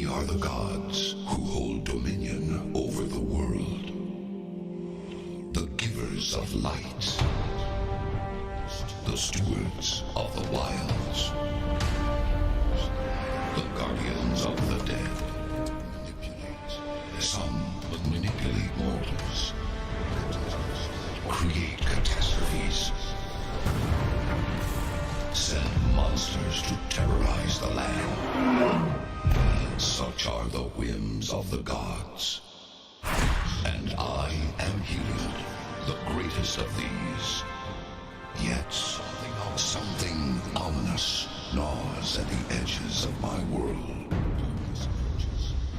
We are the gods who hold dominion over the world. The givers of light. The stewards of the wilds. The guardians of the dead. Some manipulate mortals. Create catastrophes. Send monsters to terrorize the land. Such are the whims of the gods. And I am Heliod, the greatest of these. Yet something ominous gnaws at the edges of my world.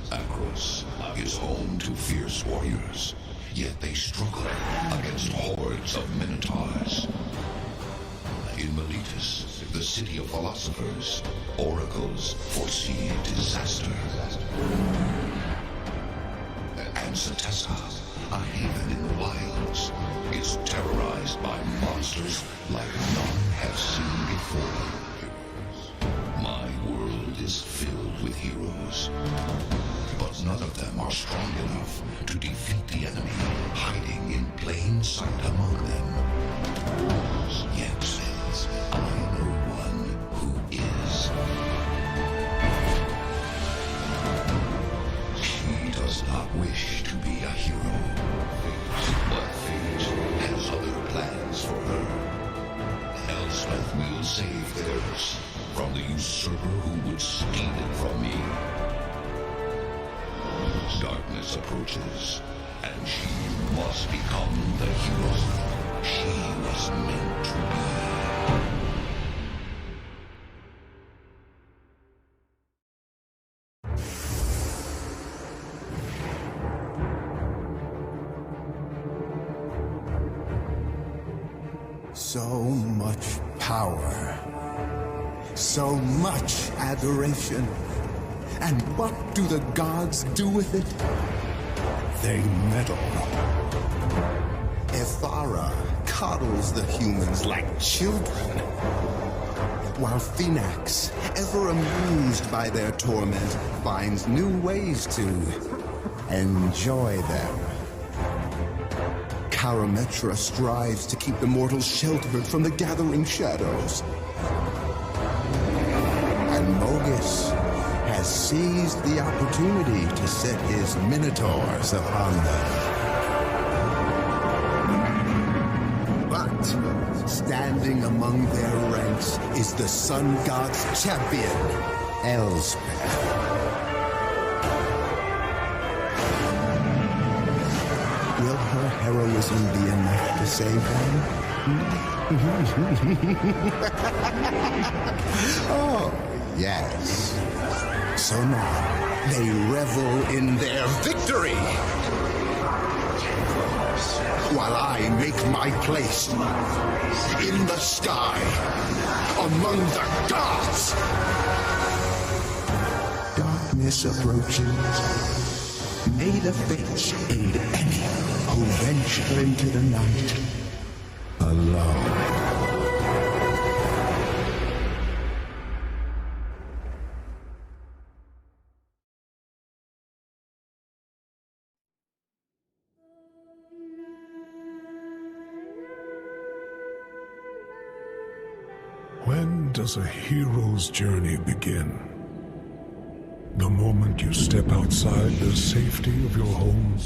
Akros is home to fierce warriors, yet they struggle against hordes of minotaurs. In Meletus, the city of philosophers, oracles foresee disaster. And Satessa, a haven in the wilds, is terrorized by monsters like none have seen before. My world is filled with heroes, but none of them are strong enough to defeat the enemy hiding in plain sight among them. Yet, I know one who is. She does not wish to be a hero, but fate has other plans for her. Elspeth will save Theros from the usurper who would steal it from me. Darkness approaches, and she must become the hero she was meant to be. So much power. So much adoration. And what do the gods do with it? They meddle. Ithara coddles the humans like children, while Phoenix, ever amused by their torment, finds new ways to enjoy them. Karametra strives to keep the mortals sheltered from the gathering shadows. And Mogis has seized the opportunity to set his minotaurs upon them. But standing among their ranks is the sun god's champion, Elspeth. Will her heroism be enough to save them? Oh, yes. So now, they revel in their victory, while I make my place in the sky, among the gods. Darkness approaches. May the fates aid any who venture into the night alone. When does a hero's journey begin? The moment you step outside the safety of your home?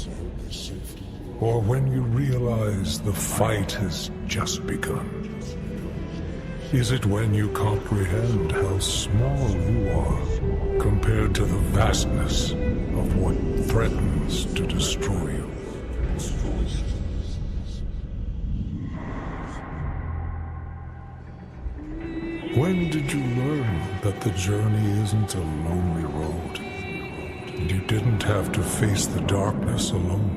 Or when you realize the fight has just begun? Is it when you comprehend how small you are compared to the vastness of what threatens to destroy you? When did you learn that the journey isn't a lonely road? And you didn't have to face the darkness alone?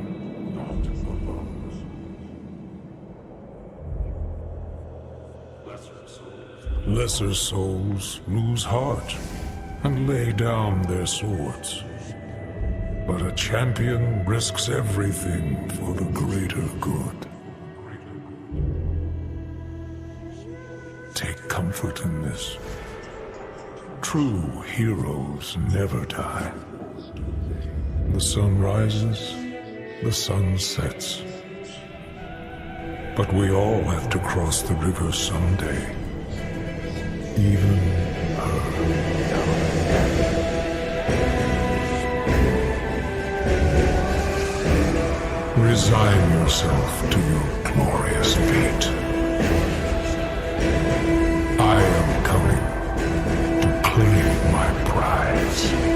Lesser souls lose heart and lay down their swords. But a champion risks everything for the greater good. Take comfort in this. true heroes never die. The sun rises, the sun sets. But we all have to cross the river someday. Even her. Resign yourself to your glorious fate. I am coming to claim my prize.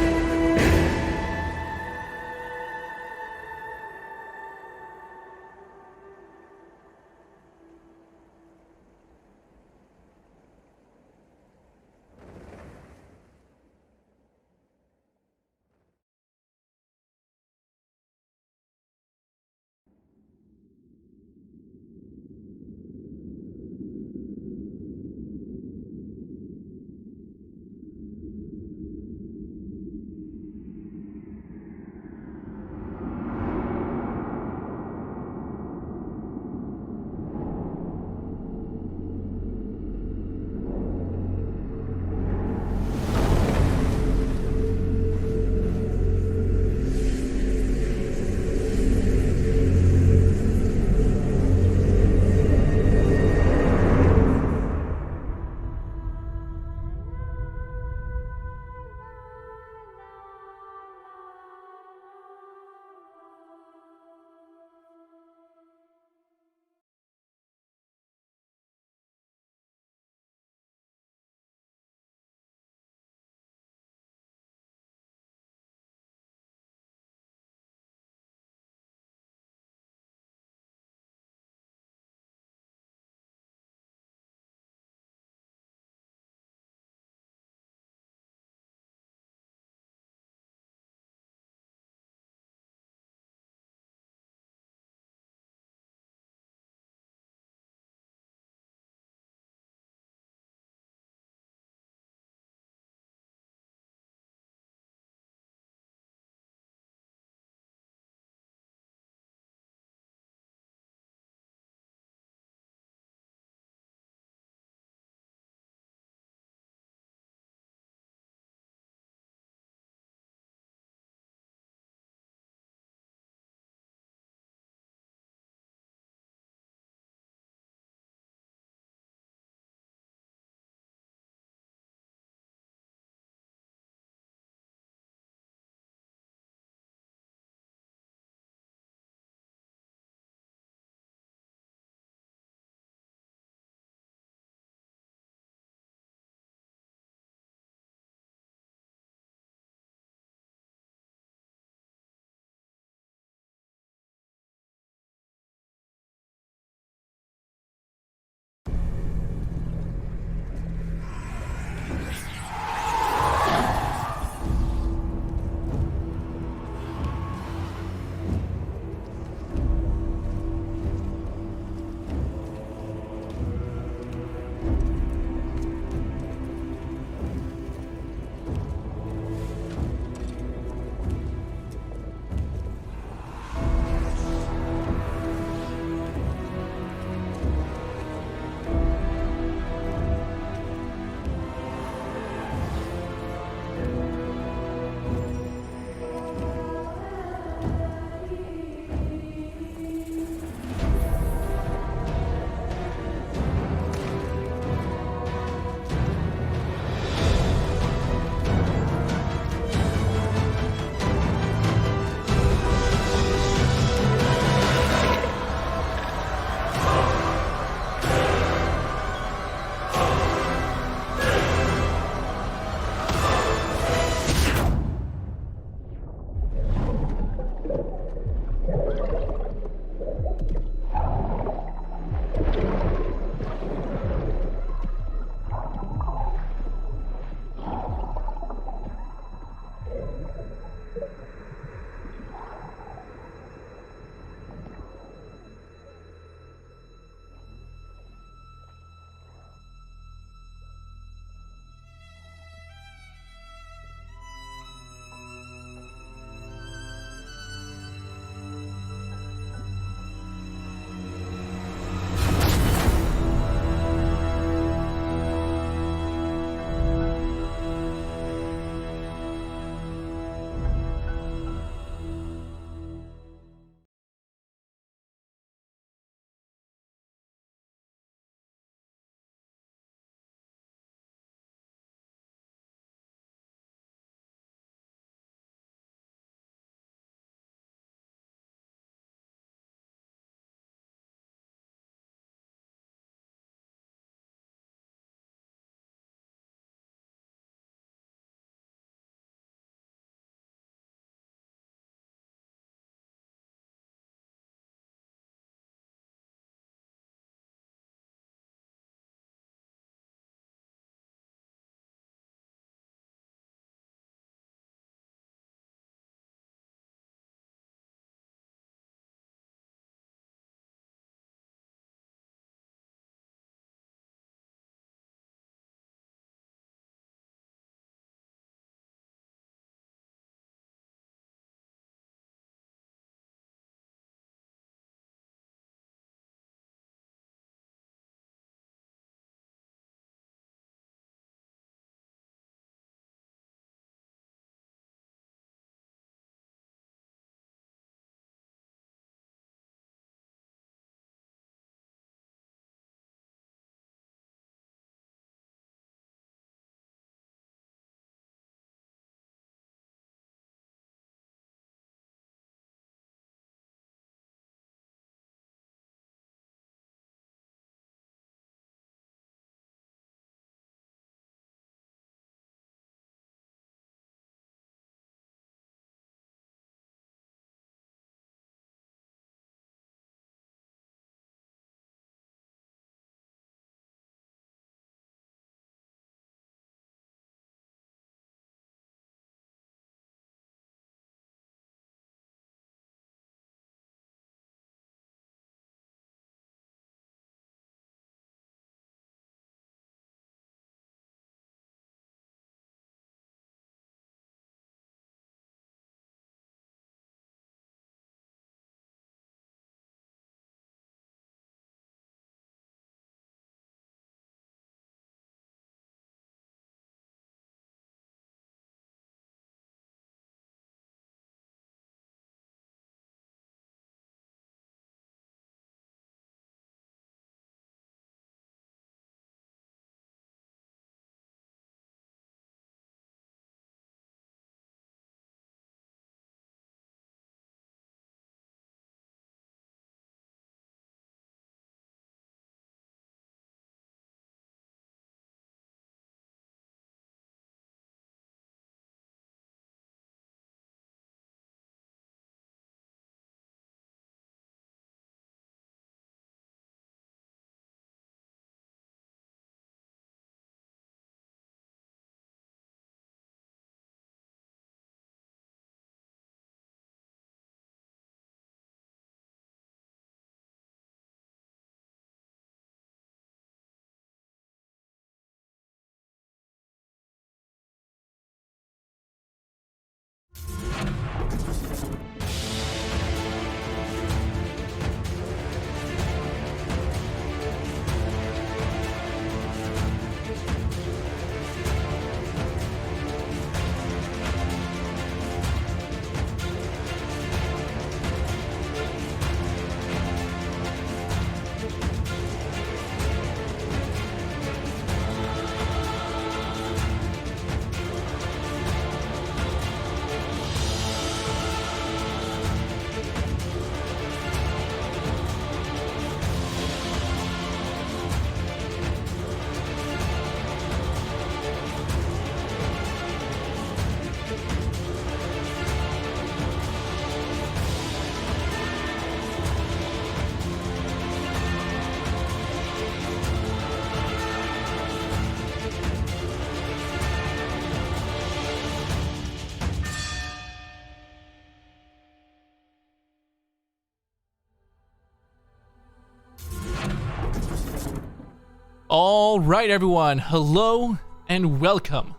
All right, everyone. Hello and welcome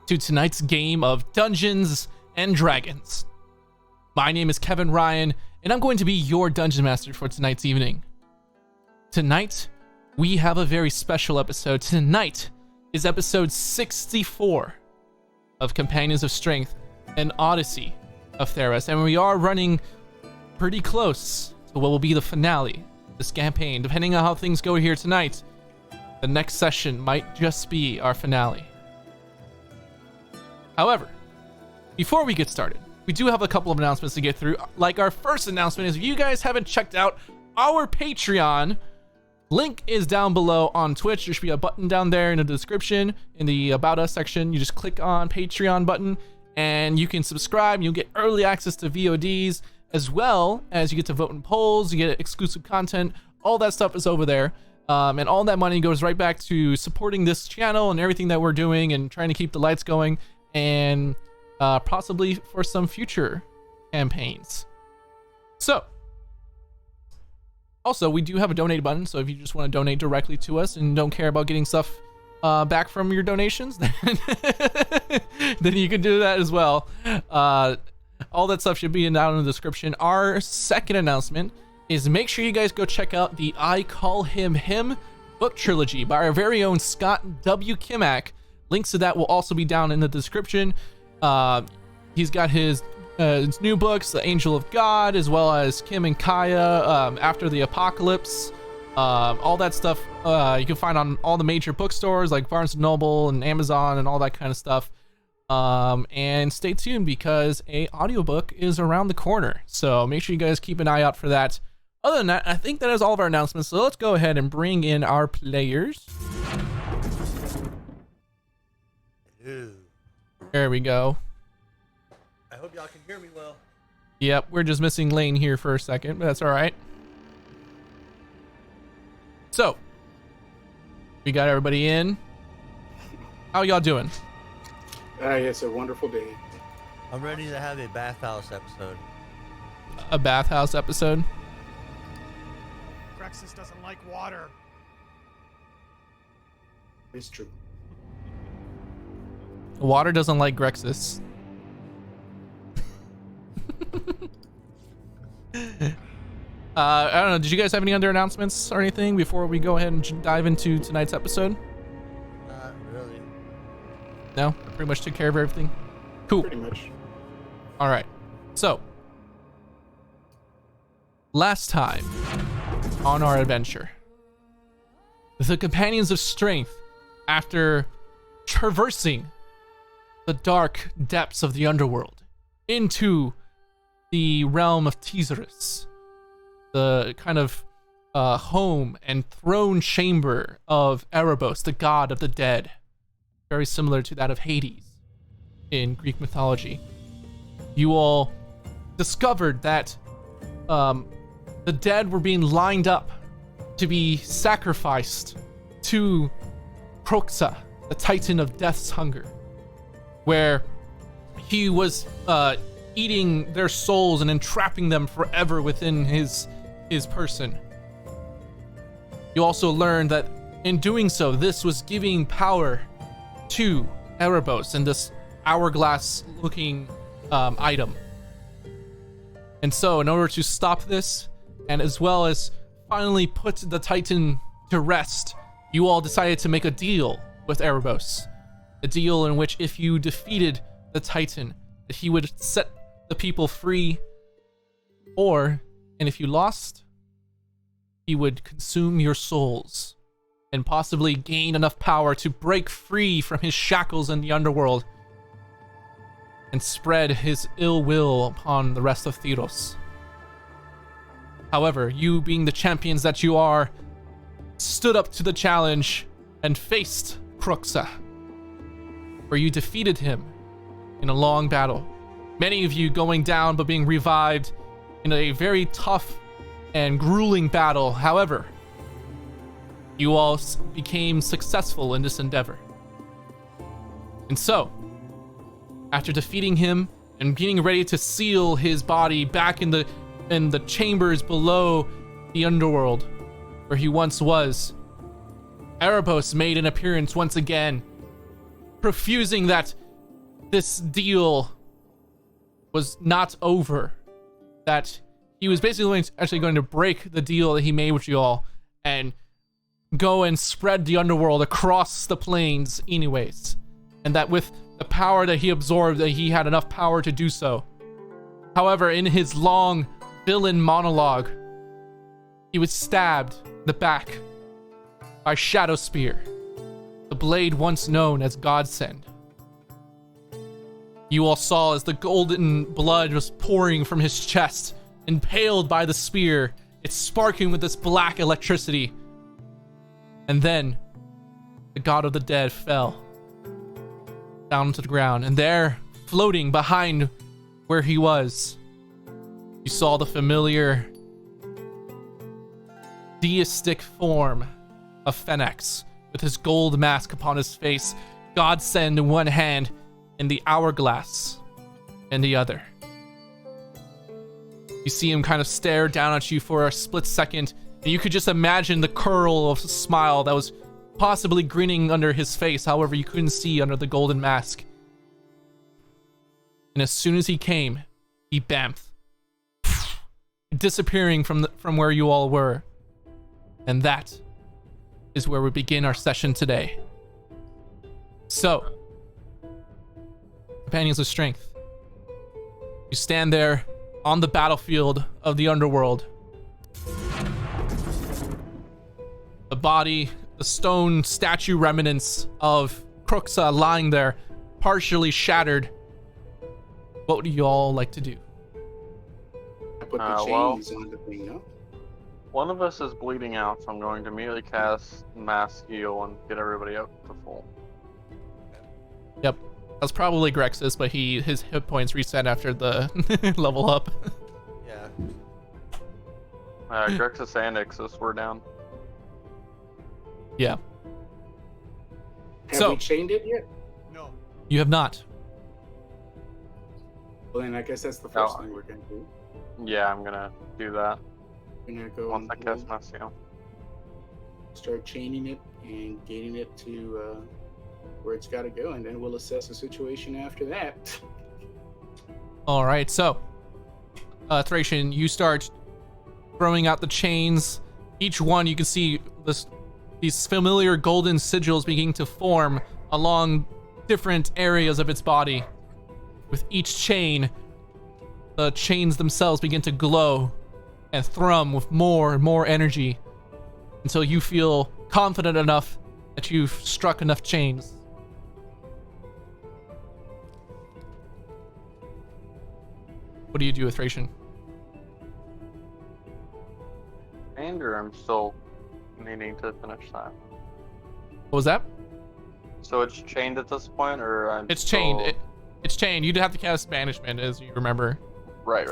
to tonight's game of Dungeons and Dragons. My name is Kevin Ryan, and I'm going to be your Dungeon Master for tonight's evening. Tonight, we have a very special episode. Tonight is episode 64 of Companions of Strength and Odyssey of Theros, and we are running pretty close to what will be the finale of this campaign. Depending on how things go here tonight, the next session might just be our finale. However, before we get started, we do have a couple of announcements to get through. Like, our first announcement is, if you guys haven't checked out our Patreon, link is down below on Twitch. There should be a button down there in the description in the About Us section. You just click on Patreon button and you can subscribe. You'll get early access to VODs, as well as you get to vote in polls, you get exclusive content. All that stuff is over there. And all that money goes right back to supporting this channel and everything that we're doing and trying to keep the lights going, and possibly for some future campaigns. So, also, we do have a donate button, so if you just want to donate directly to us and don't care about getting stuff back from your donations, then, then you can do that as well. All that stuff should be down in the description. Our second announcement is, make sure you guys go check out the I Call Him Him book trilogy by our very own Scott W. Kimack. Links to that will also be down in the description. He's got his new books, The Angel of God, as well as Kim and Kaya, After the Apocalypse. All that stuff you can find on all the major bookstores like Barnes & Noble and Amazon and all that kind of stuff. And stay tuned, because a audiobook is around the corner, so make sure you guys keep an eye out for that. Other than that, I think that is all of our announcements, so let's go ahead and bring in our players. Ew. There we go. I hope y'all can hear me well. Yep, we're just missing Lane here for a second, but that's all right. So, we got everybody in. How y'all doing? It's a wonderful day. I'm ready to have a bathhouse episode. A bathhouse episode? Grexis doesn't like water. It's true. Water doesn't like Grexis. I don't know, did you guys have any other announcements or anything before we go ahead and dive into tonight's episode? Not really. No? Pretty much took care of everything? Cool. Pretty much. Alright. So, last time on our adventure, the Companions of Strength, after traversing the dark depths of the underworld into the realm of Theros, the kind of home and throne chamber of Erebos, the god of the dead, very similar to that of Hades in Greek mythology. You all discovered that the dead were being lined up to be sacrificed to Kroxa, the Titan of Death's Hunger, where he was eating their souls and entrapping them forever within his person. You also learned that in doing so, this was giving power to Erebos and this hourglass-looking item. And so, in order to stop this, and as well as finally put the Titan to rest, you all decided to make a deal with Erebos. A deal in which, if you defeated the Titan, that he would set the people free, and if you lost, he would consume your souls and possibly gain enough power to break free from his shackles in the underworld and spread his ill will upon the rest of Theros. However, you, being the champions that you are, stood up to the challenge and faced Kroxa, where you defeated him in a long battle. Many of you going down but being revived in a very tough and grueling battle. However, you all became successful in this endeavor. And so, after defeating him and getting ready to seal his body back in the chambers below the underworld where he once was, Erebos made an appearance once again, profusing that this deal was not over, that he was basically actually going to break the deal that he made with you all and go and spread the underworld across the plains anyways, and that with the power that he absorbed, that he had enough power to do so. However, in his long villain monologue, he was stabbed in the back by Shadow Spear, the blade once known as Godsend. You all saw as the golden blood was pouring from his chest, impaled by the spear, it's sparking with this black electricity. And then the god of the dead fell down to the ground, and there, floating behind where he was, you saw the familiar deistic form of Phoenix with his gold mask upon his face, Godsend in one hand and the hourglass in the other. You see him kind of stare down at you for a split second, and you could just imagine the curl of a smile that was possibly grinning under his face. However, you couldn't see under the golden mask. And as soon as he came, he bamfed, disappearing from where you all were. And that is where we begin our session today. So, companions of strength, you stand there on the battlefield of the underworld. The body, the stone statue remnants of Cruxa lying there, partially shattered. What would you all like to do? I put the chains on the thing, no? One of us is bleeding out, so I'm going to immediately cast Mass Heal and get everybody up to full. Yep. That's probably Grex's, but his hit points reset after the level up. Yeah. Grexus and Ixis were down. Yeah. Have we chained it yet? No. You have not. Well, then I guess that's the first thing we're gonna do. Yeah, I'm gonna do that. We're gonna go Once I and cast Mass Heal. start chaining it and getting it to where it's got to go, and then we'll assess the situation after that. All right, so Thracian, you start throwing out the chains. Each one, you can see these familiar golden sigils beginning to form along different areas of its body. With each chain, the chains themselves begin to glow and thrum with more and more energy until you feel confident enough that you've struck enough chains. What do you do with Thracian? Or I'm still needing to finish that. What was that? So it's chained at this point, or I'm It's still... chained. It's chained. You'd have to cast Banishment, as you remember. Right.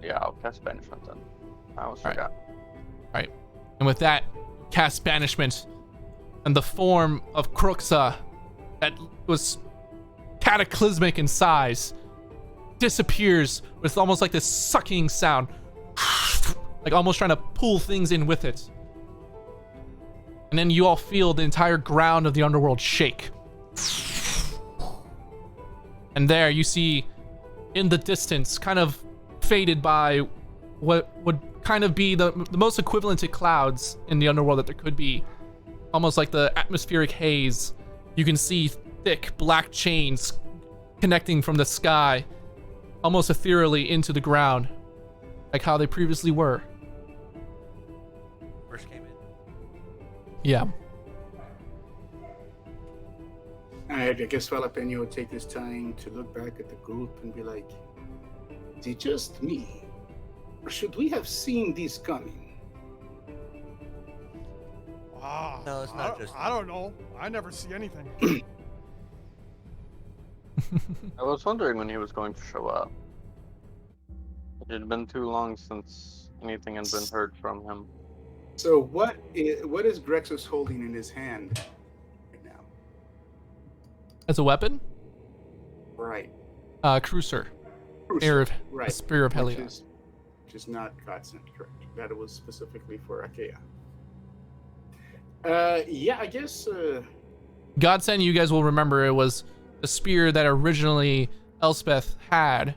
Yeah, I'll cast Banishment then. I almost forgot. Right. And with that, cast Banishment, and the form of Cruxa that was cataclysmic in size disappears with almost like this sucking sound, like almost trying to pull things in with it. And then you all feel the entire ground of the underworld shake. And there you see in the distance, kind of faded by what would kind of be the most equivalent to clouds in the underworld that there could be, almost like the atmospheric haze. You can see thick black chains connecting from the sky, almost ethereally into the ground, like how they previously were. First came in. Yeah. I guess Jalapeno would take this time to look back at the group and be like, is it just me? Or should we have seen this coming? No, it's not just. I don't know. I never see anything. I was wondering when he was going to show up. It had been too long since anything had been heard from him. So what is Grexus holding in his hand right now? As a weapon? Right. Cruiser. Crucial. The Spear of Helios. Which is not Godsend, correct. That was specifically for Achaea. Yeah, I guess. Godsend, you guys will remember it was the spear that originally Elspeth had,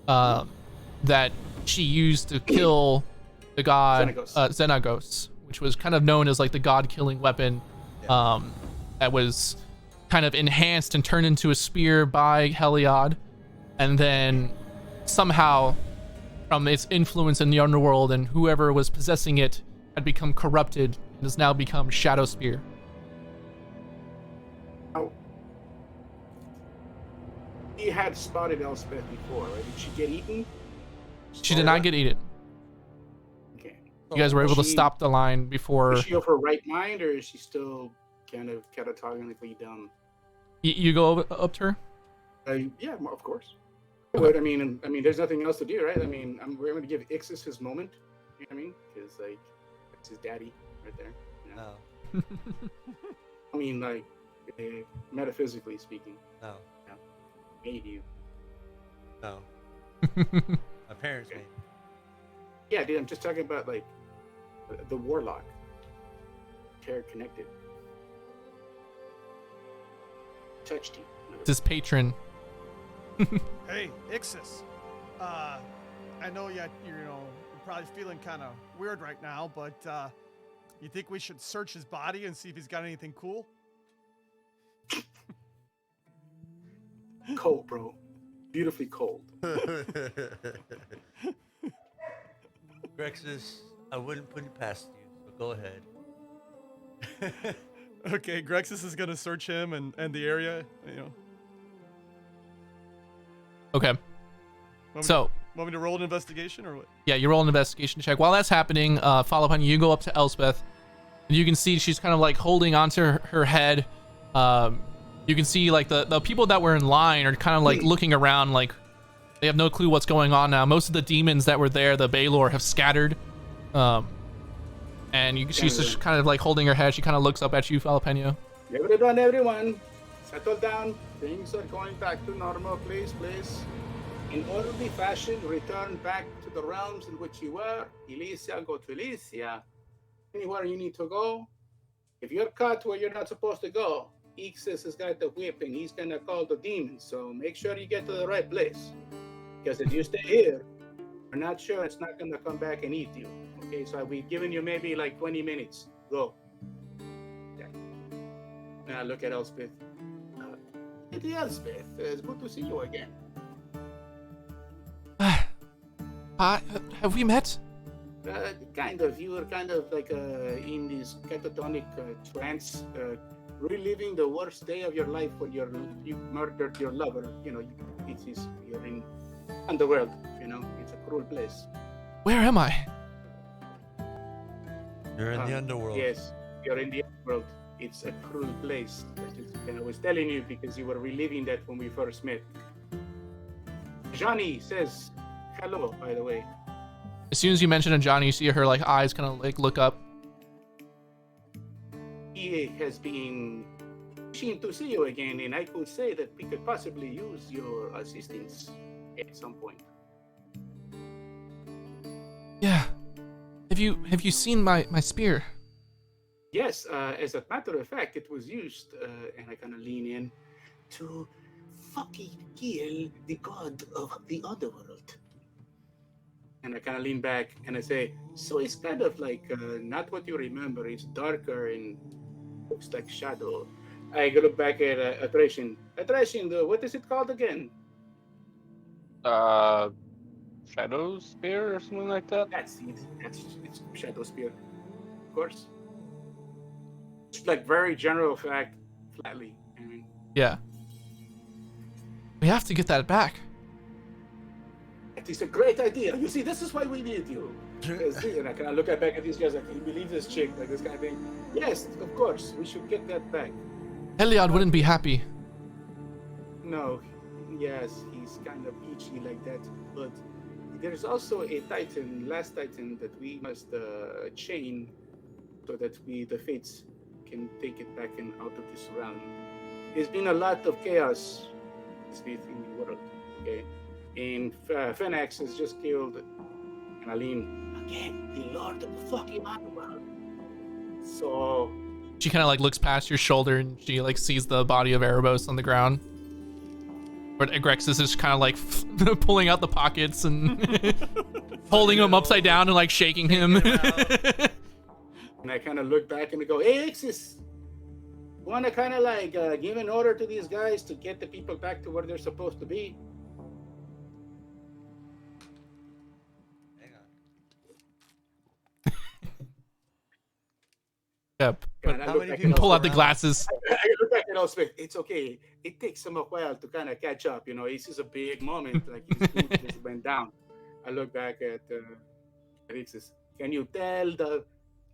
that she used to kill the god Xenagos, which was kind of known as like the god-killing weapon, that was kind of enhanced and turned into a spear by Heliod, and then somehow, from its influence in the underworld and whoever was possessing it, had become corrupted and has now become Shadow Spear. Oh. He had spotted Elspeth before, right? Did she get eaten? She did not get eaten. Okay. You guys were able to stop the line before. Is she of her right mind, or is she still kind of catatognically dumb? You go up to her? Yeah, of course. But I mean, there's nothing else to do, right? I mean, we're going to give Ixis his moment. You know what I mean? Because like, that's his daddy right there. You know? No. I mean, like, metaphysically speaking. No. Yeah. Made you. No. My parents made me. Yeah, dude. I'm just talking about like the warlock. Terror connected. Touched you. It's his patron. Hey, Ixis. I know you're probably feeling kind of weird right now, but you think we should search his body and see if he's got anything cool? Cold, bro. Beautifully cold. Grexus, I wouldn't put it past you, so go ahead. Okay, Grexus is gonna search him and the area, you know. Okay. So, want me to roll an investigation or what? yeah, you roll an investigation check. While that's happening, follow up on you go up to Elspeth, and you can see she's kind of like holding onto her head. You can see like the people that were in line are kind of like looking around, like they have no clue what's going on now. Most of the demons that were there, the Baelor, have scattered. And she's just kind of like holding her head. She kind of looks up at you, Falapeno. Everyone, settle down. Things are going back to normal, please. In orderly fashion, return back to the realms in which you were. Elysia, go to Elysia. Anywhere you need to go. If you're caught where you're not supposed to go, Ixis has got the whip and he's gonna call the demons. So make sure you get to the right place. Because if you stay here, we're not sure it's not gonna come back and eat you. Okay, so we've given you maybe like 20 minutes. Go. Yeah. Now look at Elspeth. Lady Elspeth, it's good to see you again. Have we met? Kind of. You were kind of like in this catatonic trance, reliving the worst day of your life when you murdered your lover. You know, you're in underworld. You know, it's a cruel place. Where am I? You're in the underworld. Yes, you're in the underworld. It's a cruel place. I was telling you because you were reliving that when we first met. Johnny says hello, by the way. As soon as you mention Johnny, you see her like eyes kind of like look up. He has been wishing to see you again, and I could say that we could possibly use your assistance at some point. Yeah. Have you seen my spear? Yes, as a matter of fact, it was used, and I kind of lean in, to fucking kill the god of the underworld. And I kind of lean back and I say, so it's kind of like not what you remember. It's darker and looks like shadow. I look back at Atration. Atration, what is it called again? Shadow Spear or something like that? That's it. It's Shadow Spear. Of course. It's like very general fact, flatly. I mean, Yeah. We have to get that back. it is a great idea. You see, this is why we need you. And I kind of look back at these guys like, you believe this chick, like this kind of thing. Yes, of course, we should get that back. Heliod wouldn't be happy. No, yes, he's kind of peachy like that. But there's also a Titan, last Titan, that we must chain so that the Fates can take it back and out of this realm. There's been a lot of chaos in the world, okay? And Phoenix has just killed Aline, again, the Lord of the fucking Underworld. So She kind of like looks past your shoulder and she like sees the body of Erebos on the ground. But Agrexis is kind of like pulling out the pockets and holding him upside down and like shaking him. And I kind of look back and we go, hey, Ixis, you want to kind of like give an order to these guys to get the people back to where they're supposed to be? Hang on. Yep. And I How look many back people and Pull out the around? glasses. I look back at Elspeth. It's okay. It takes them a while to kind of catch up. You know, this is a big moment. Like his food just went down. I look back at Ixis. Can you tell the,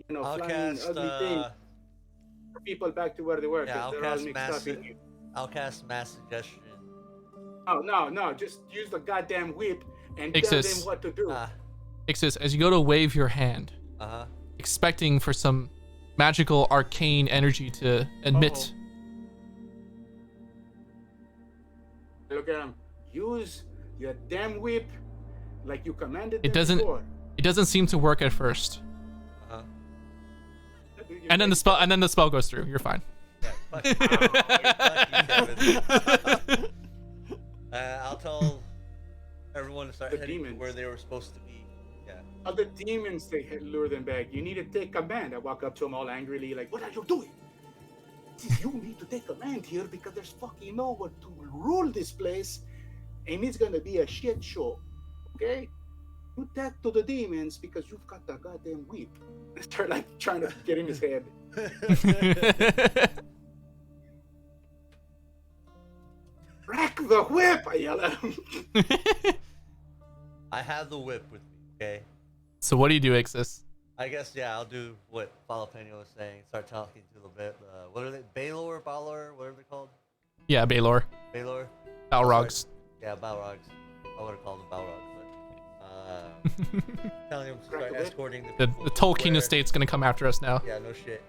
you know, I'll flying cast. ugly thing people back to where they were? Yeah, 'Cause I'll they're all cast mixed up mass. in here. I'll cast mass suggestion. Oh, no. Just use the goddamn whip and tell Ixis. them what to do. Ixis, as you go to wave your hand, Uh-huh. expecting for some magical arcane energy to emit. Look at him. Use your damn whip like you commanded It them doesn't- before. It doesn't seem to work at first. Uh-huh. And then the spell goes through. You're fine. Yeah, fuck you. Fuck you, Kevin. I'll tell everyone to start The heading to demons. where they were supposed to be. Yeah. Other demons, they lure them back. You need to take command. I walk up to them all angrily, like, what are you doing? You need to take command here because there's fucking no one to rule this place, and it's gonna be a shit show. Okay? You talk to the demons because you've got the goddamn whip. I start like trying to get in his head. Rack the whip! I yell at him. I have the whip with me, okay? So what do you do, Ixis? I guess, yeah, I'll do what Jalapeno was saying. Start talking to the bit. What are they? Balor? Balor? What are they called? Yeah, Baylor. Balor? Balrogs. Yeah, Balrogs. I would have called them Balrogs, but telling them to start Right. escorting The people Tolkien where- estate's gonna come after us now. Yeah, no shit.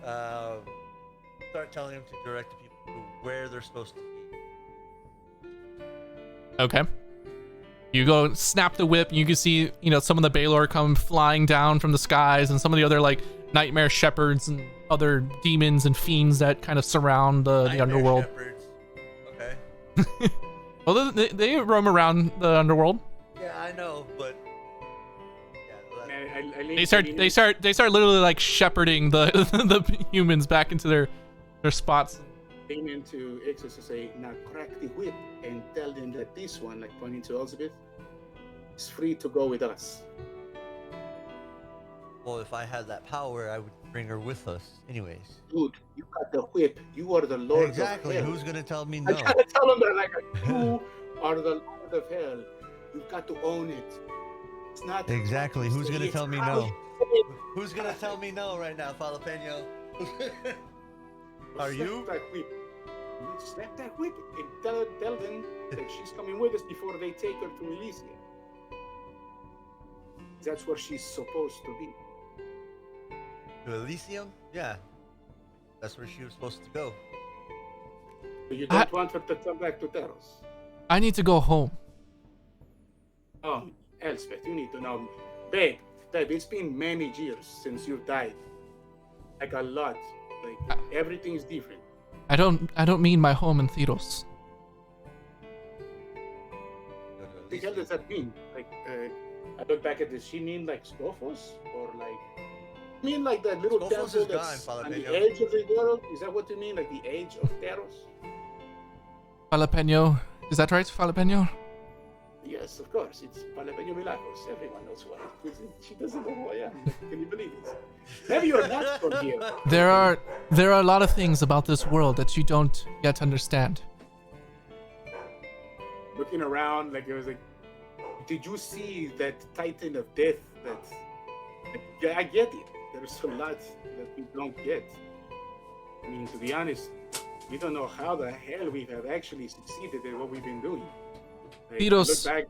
Start telling them to direct the people to where they're supposed to be. Okay. You go snap the whip, and you can see, you know, some of the Baylor come flying down from the skies, and some of the other like nightmare shepherds and other demons and fiends that kind of surround the Nightmare underworld. Shepherds. Okay. Well, they roam around the underworld. Yeah, I know, but yeah, I lean They to start Lean- literally like shepherding the the humans back into their spots. lean into Ixis to say, now crack the whip and tell them that this one, like pointing to Elizabeth, is free to go with us. well, if I had that power, I would bring her with us, anyways. Dude, you got the whip. You are the Lord Exactly. of Hell. Who's gonna tell me I no? gotta tell them that, like, you are the Lord of Hell. You've got to own it. It's not Exactly. Who's gonna it's tell me how no? you say it. Who's gonna tell me no right now, Jalapeno? Are Snap you? That whip. You snap that whip and tell them that she's coming with us before they take her to Elysia. That's where she's supposed to be. To Elysium? Yeah. That's where she was supposed to go. So you don't want her to come back to Theros. I need to go home. Oh, Elspeth, you need to know. Babe, it's been many years since you died. Like a lot. Like everything's different. I don't mean my home in Theros. Go to What the hell Elysium. does that mean? Like, I look back at this. She mean like Scophos? Or like, mean like that little Scophos temple is that's gone, on the Jalapeno. edge of the world? Is that what you mean? Like the edge of Theros? Jalapeno. Is that right, Jalapeno? Yes, of course. It's Jalapeno Milagros. Everyone knows who I am. She doesn't know who I am. Can you believe this? Maybe you're not from here. There are a lot of things about this world that you don't yet understand. Looking around, like it was like, did you see that Titan of Death? Yeah, I get it. There's a lot that we don't get. I mean, to be honest, we don't know how the hell we have actually succeeded at what we've been doing. Like, Theros- look back,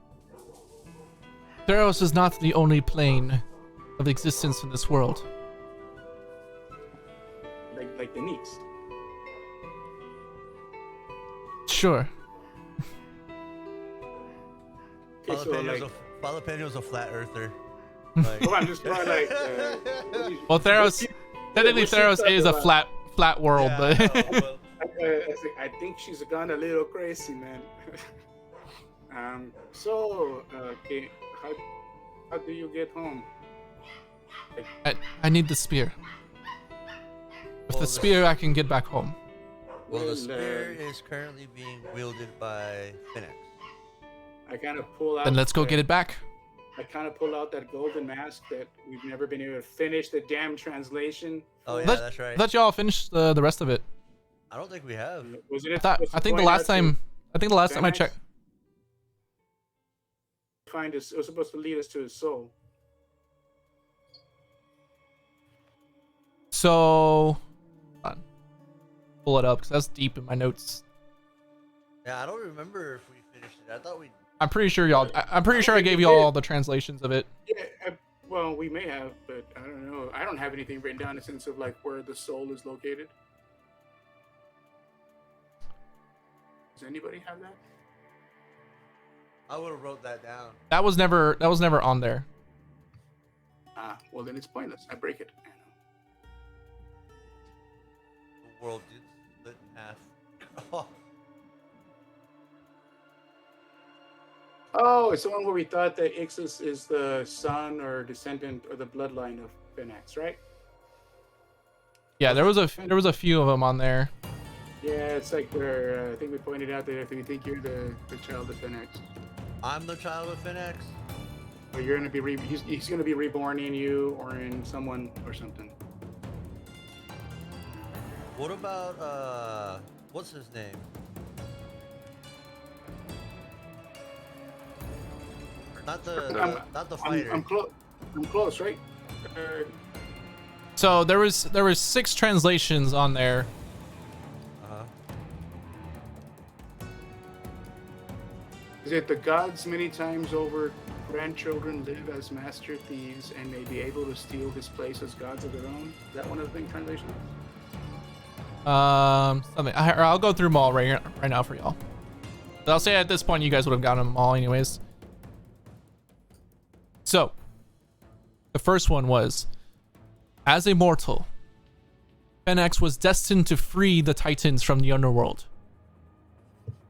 Theros is not the only plane of existence in this world. like the Knicks. Sure. Okay, so like, Jalapeno's a flat earther. Like, oh, I'm just trying like. Well, Theros Technically, we should Theros talk is a about- flat world, Yeah, I but know, but I think she's gone a little crazy, man. So, okay, how do you get home? I need the spear. With Well, the spear, I can get back home. well, the Well, spear is currently being wielded by Phoenix. I kind of pull out. Then let's go get it back. I kind of pull out that golden mask that we've never been able to finish the damn translation. Oh yeah, Let- that's right. I thought y'all finished the rest of it. I don't think we have. Wasn't it? I think the last time I Xanax? checked. Find us. It was supposed to lead us to his soul. So, hold on. Pull it up because that's deep in my notes. Yeah, I don't remember if we finished it. I thought we. I'm pretty sure y'all. I'm pretty sure I gave you all the translations of it. Yeah. Well, we may have, but I don't know. I don't have anything written down in the sense of like where the soul is located. Does anybody have that? I would have wrote that down. That was never on there. Ah, well then it's pointless. I break it. The world did split in half. Oh, it's the one where we thought that Ixis is the son or descendant or the bloodline of Phoenix, right? Yeah, there was a few of them on there. Yeah, it's like where I think we pointed out that if we think you're the child of Phoenix, I'm the child of Phoenix. or you're gonna be he's gonna be reborn in you or in someone or something. What about what's his name? Not the fighter. I'm close, right? So there was 6 translations on there. Uh-huh. Is it the gods many times over grandchildren live as master thieves and may be able to steal his place as gods of their own? Is that one of the translations? Something. I'll go through them all right now for y'all. But I'll say at this point you guys would have gotten them all anyways. So, the first one was, as a mortal, Phoenix was destined to free the Titans from the underworld.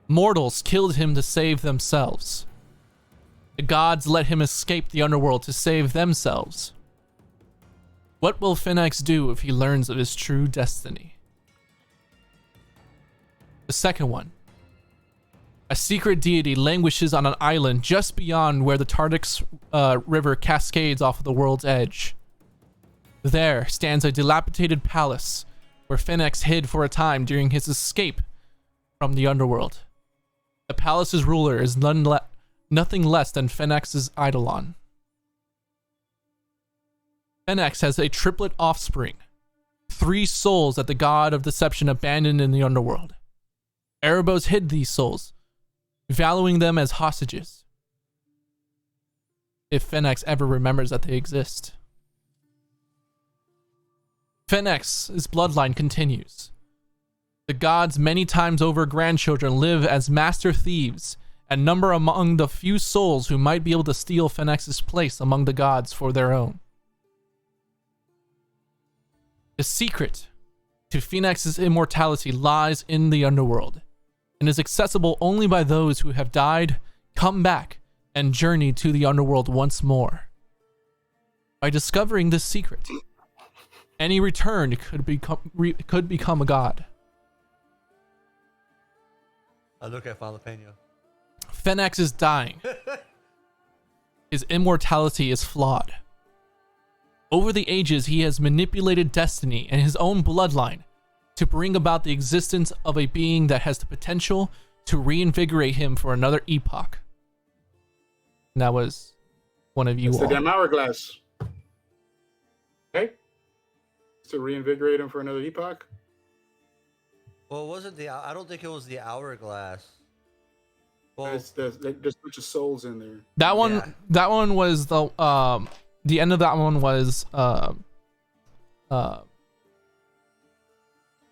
Mortals killed him to save themselves. The gods let him escape the underworld to save themselves. What will Phoenix do if he learns of his true destiny? The second one. A secret deity languishes on an island just beyond where the Tartix River cascades off of the world's edge. There stands a dilapidated palace where Phoenix hid for a time during his escape from the underworld. The palace's ruler is nothing less than Phoenix's Eidolon. Phoenix has a triplet offspring, 3 souls that the god of deception abandoned in the underworld. Erebos hid these souls, valuing them as hostages. If Phoenix ever remembers that they exist. Phoenix's bloodline continues. The gods' many times over grandchildren live as master thieves and number among the few souls who might be able to steal Phoenix's place among the gods for their own. The secret to Phoenix's immortality lies in the underworld and is accessible only by those who have died, come back, and journeyed to the underworld once more. By discovering this secret, any returned could become a god. I look at Jalapeno. Phoenix is dying. His immortality is flawed. Over the ages, he has manipulated destiny and his own bloodline to bring about the existence of a being that has the potential to reinvigorate him for another epoch. And that was one of you It's all. the damn hourglass. Okay? To reinvigorate him for another epoch? Well, it wasn't the. I don't think it was the hourglass. Well, There's a bunch of souls in there. That one, Yeah. that one was the end of that one was oh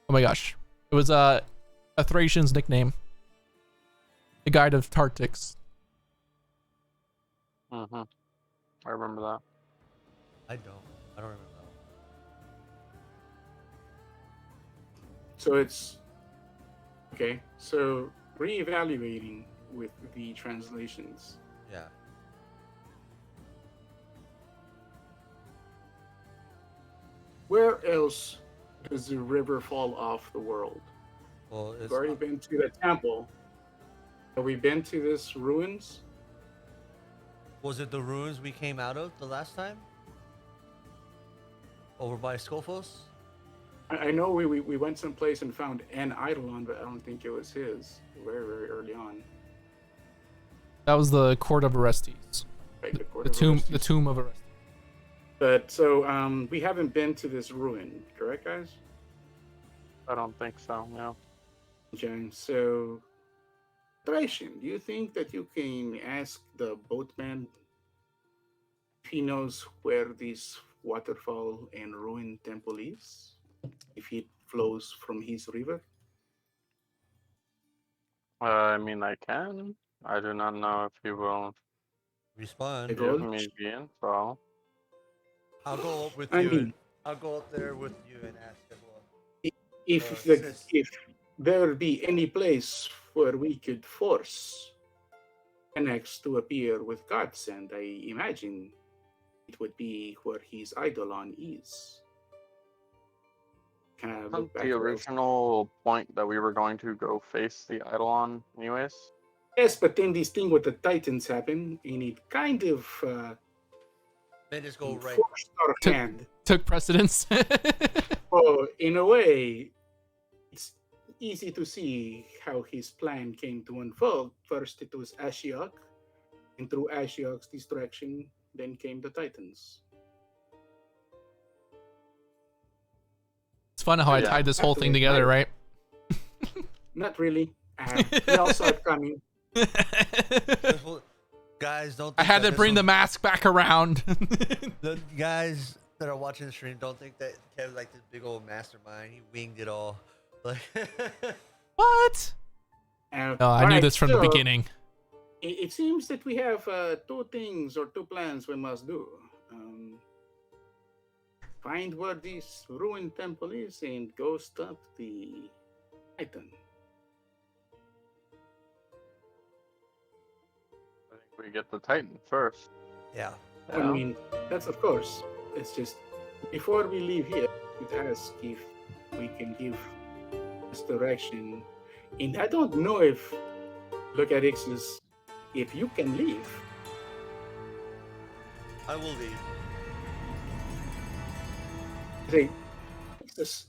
my gosh, it was a Thracian's nickname, the guide of Tartix. Mm-hmm. I remember that. I don't remember that one. So it's okay. So reevaluating with the translations. Yeah. Where else does the river fall off the world? Well, We've it's already been to the temple. Have we been to this ruins? was it the ruins we came out of the last time? Over by Scophos? I know we went someplace and found an eidolon, but I don't think it was his. Very, very early on. That was the Court of Orestes. Right, The tomb of Orestes. But so we haven't been to this ruin, correct, guys? I don't think so. No. Okay, so Thracian, do you think that you can ask the boatman if he knows where this waterfall and ruined temple is? If it flows from his river? I mean, I can. I do not know if he will Respond. It give will? me the info. I'll go up with I you. mean- I'll go up there with you and ask as well. If Sis. if there be any place where we could force Phoenix to appear with godsend, I imagine it would be where his eidolon is. Can I Wasn't look back the to those? original point that we were going to go face the Eidolon, anyways? Yes, but then this thing with the Titans happened, and it kind of Then just go right. forced our Took- hand. Took precedence. Oh, in a way, it's easy to see how his plan came to unfold. First, it was Ashiok, and through Ashiok's distraction, then came the Titans. It's fun how I Yeah. tied this whole thing Absolutely. together, right? Not really. We all saw it coming. Guys, don't. I Think had that to this bring the was- mask back around. The guys that are watching the stream don't think that Kev's like this big old mastermind. He winged it all. Like, What? No, I knew Alright, this from the so beginning. It seems that we have two things or two plans we must do. Find where this ruined temple is and go stop the Titan. I think we get the Titan first. yeah. I mean, that's of course. It's just before we leave here, we'd ask if we can give this direction. And I don't know if look at Ixus, if you can leave. I will leave. Say, Ixus,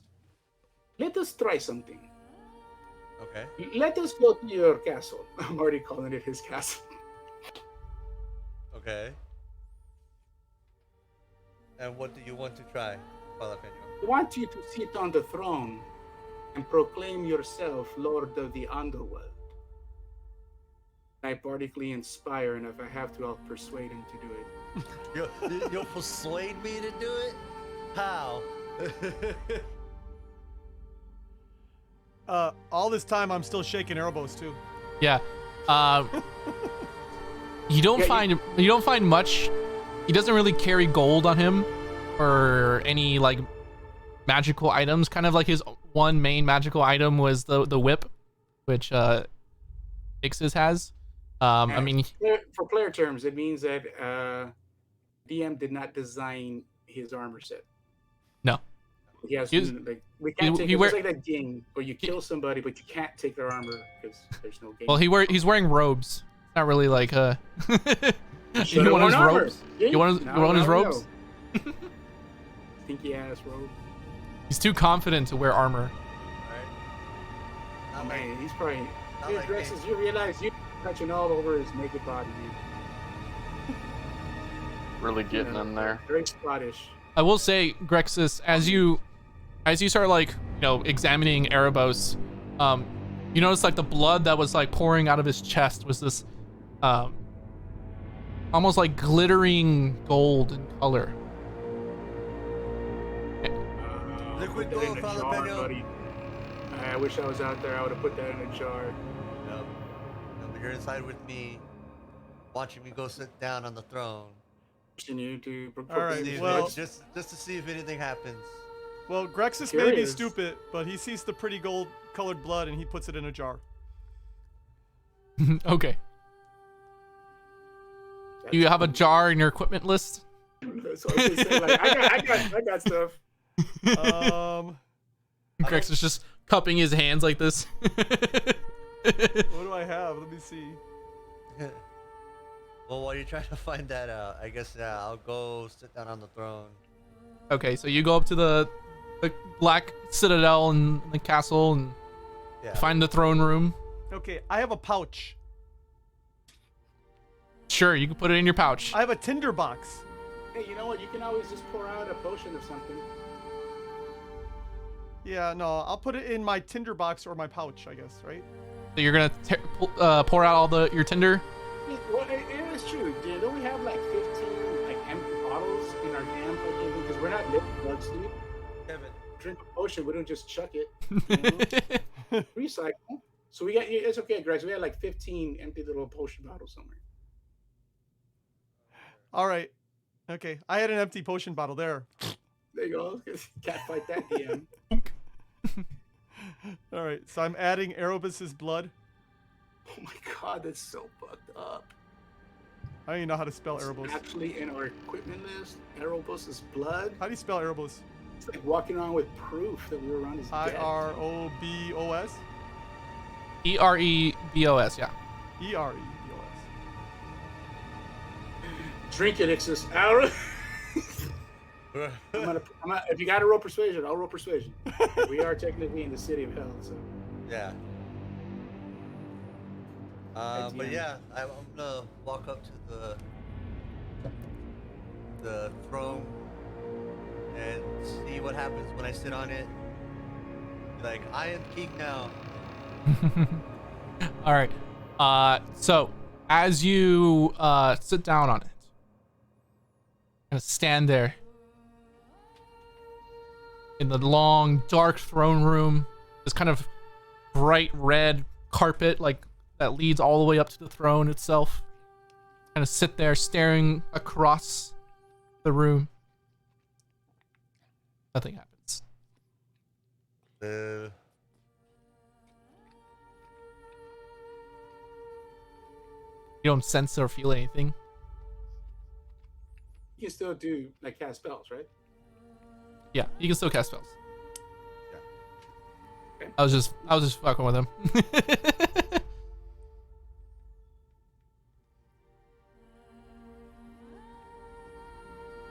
let us try something. Okay. Let us go to your castle. I'm already calling it his castle. Okay. And what do you want to try, Jalapeno? I want you to sit on the throne and proclaim yourself Lord of the Underworld. I particularly inspire, and if I have to, I'll persuade him to do it. You'll persuade me to do it? How? All this time I'm still shaking Erebos too. Yeah. You don't find much. He doesn't really carry gold on him or any like magical items. Kind of like his one main magical item was the whip, which Ixis has. I mean, For player terms, it means that DM did not design his armor set. No. He has He was- like we can't he take it's wear- like that game where you kill somebody but you can't take their armor because there's no game. well, he's wearing robes. Not really like you Should've want his worn armor. robes? See? You want his Now we robes? know. Stinky ass robe. He's too confident to wear armor. Alright. Oh Not like, man, he's probably not his like dresses. me. You realize you touching all over his naked body. Really getting in there. Very Scottish. I will say, Grexis, as you start like examining Erebos, you notice like the blood that was like pouring out of his chest was this almost like glittering gold in color. Liquid Put that in gold, a jar, jalapeno. buddy. I wish I was out there. I would have put that in a jar. No, but you're inside with me, watching me go sit down on the throne. Pushing you to All right, See if well- just to see if anything happens. Well, Grexus may be Curious. stupid, but he sees the pretty gold-colored blood and he puts it in a jar. Okay. You have a jar in your equipment list? So I was gonna say, like, I got stuff. Grex is just cupping his hands like this. What do I have? Let me see. Well, while you're trying to find that out, I guess I'll go sit down on the throne. Okay, so you go up to the Black Citadel and the castle and Yeah. find the throne room. Okay, I have a pouch. Sure, you can put it in your pouch. I have a tinder box. Hey, you know what? You can always just pour out a potion or something. Yeah, no, I'll put it in my tinder box or my pouch, I guess, right? So you're gonna pour out all your tinder. Well, it is true. Yeah, don't we have like 15 like empty bottles in our damn fucking thing? Because we're not living bugs, dude. Kevin. Drink a potion, we don't just chuck it. You know? Recycle. So we got. It's okay, Greg. We had like 15 empty little potion bottles somewhere. All right. Okay, I had an empty potion bottle there. There you go. Can't fight that, DM. All right, so I'm adding Erebus's blood. Oh my god, that's so fucked up. I don't even know how to spell It's Erebus. actually in our equipment list. Erebus's blood. How do you spell Erebus? It's like walking around with proof that we were around his dead. Irobos? Erebos, yeah. Erebos. Drink it, Ixis. Arrow. If you got to roll persuasion, I'll roll persuasion. We are technically in the city of hell, so. Yeah. But DM. yeah, I'm gonna walk up to the throne and see what happens when I sit on it. Like, I am king now. All right. So as you sit down on it, kind of stand there in the long, dark throne room. This kind of bright red carpet, like that leads all the way up to the throne itself. Kind of sit there, staring across the room. Nothing happens. Uh, You don't sense or feel anything. You can still do like cast spells, right? Yeah, you can still cast spells. Yeah. Okay. I was just fucking with him.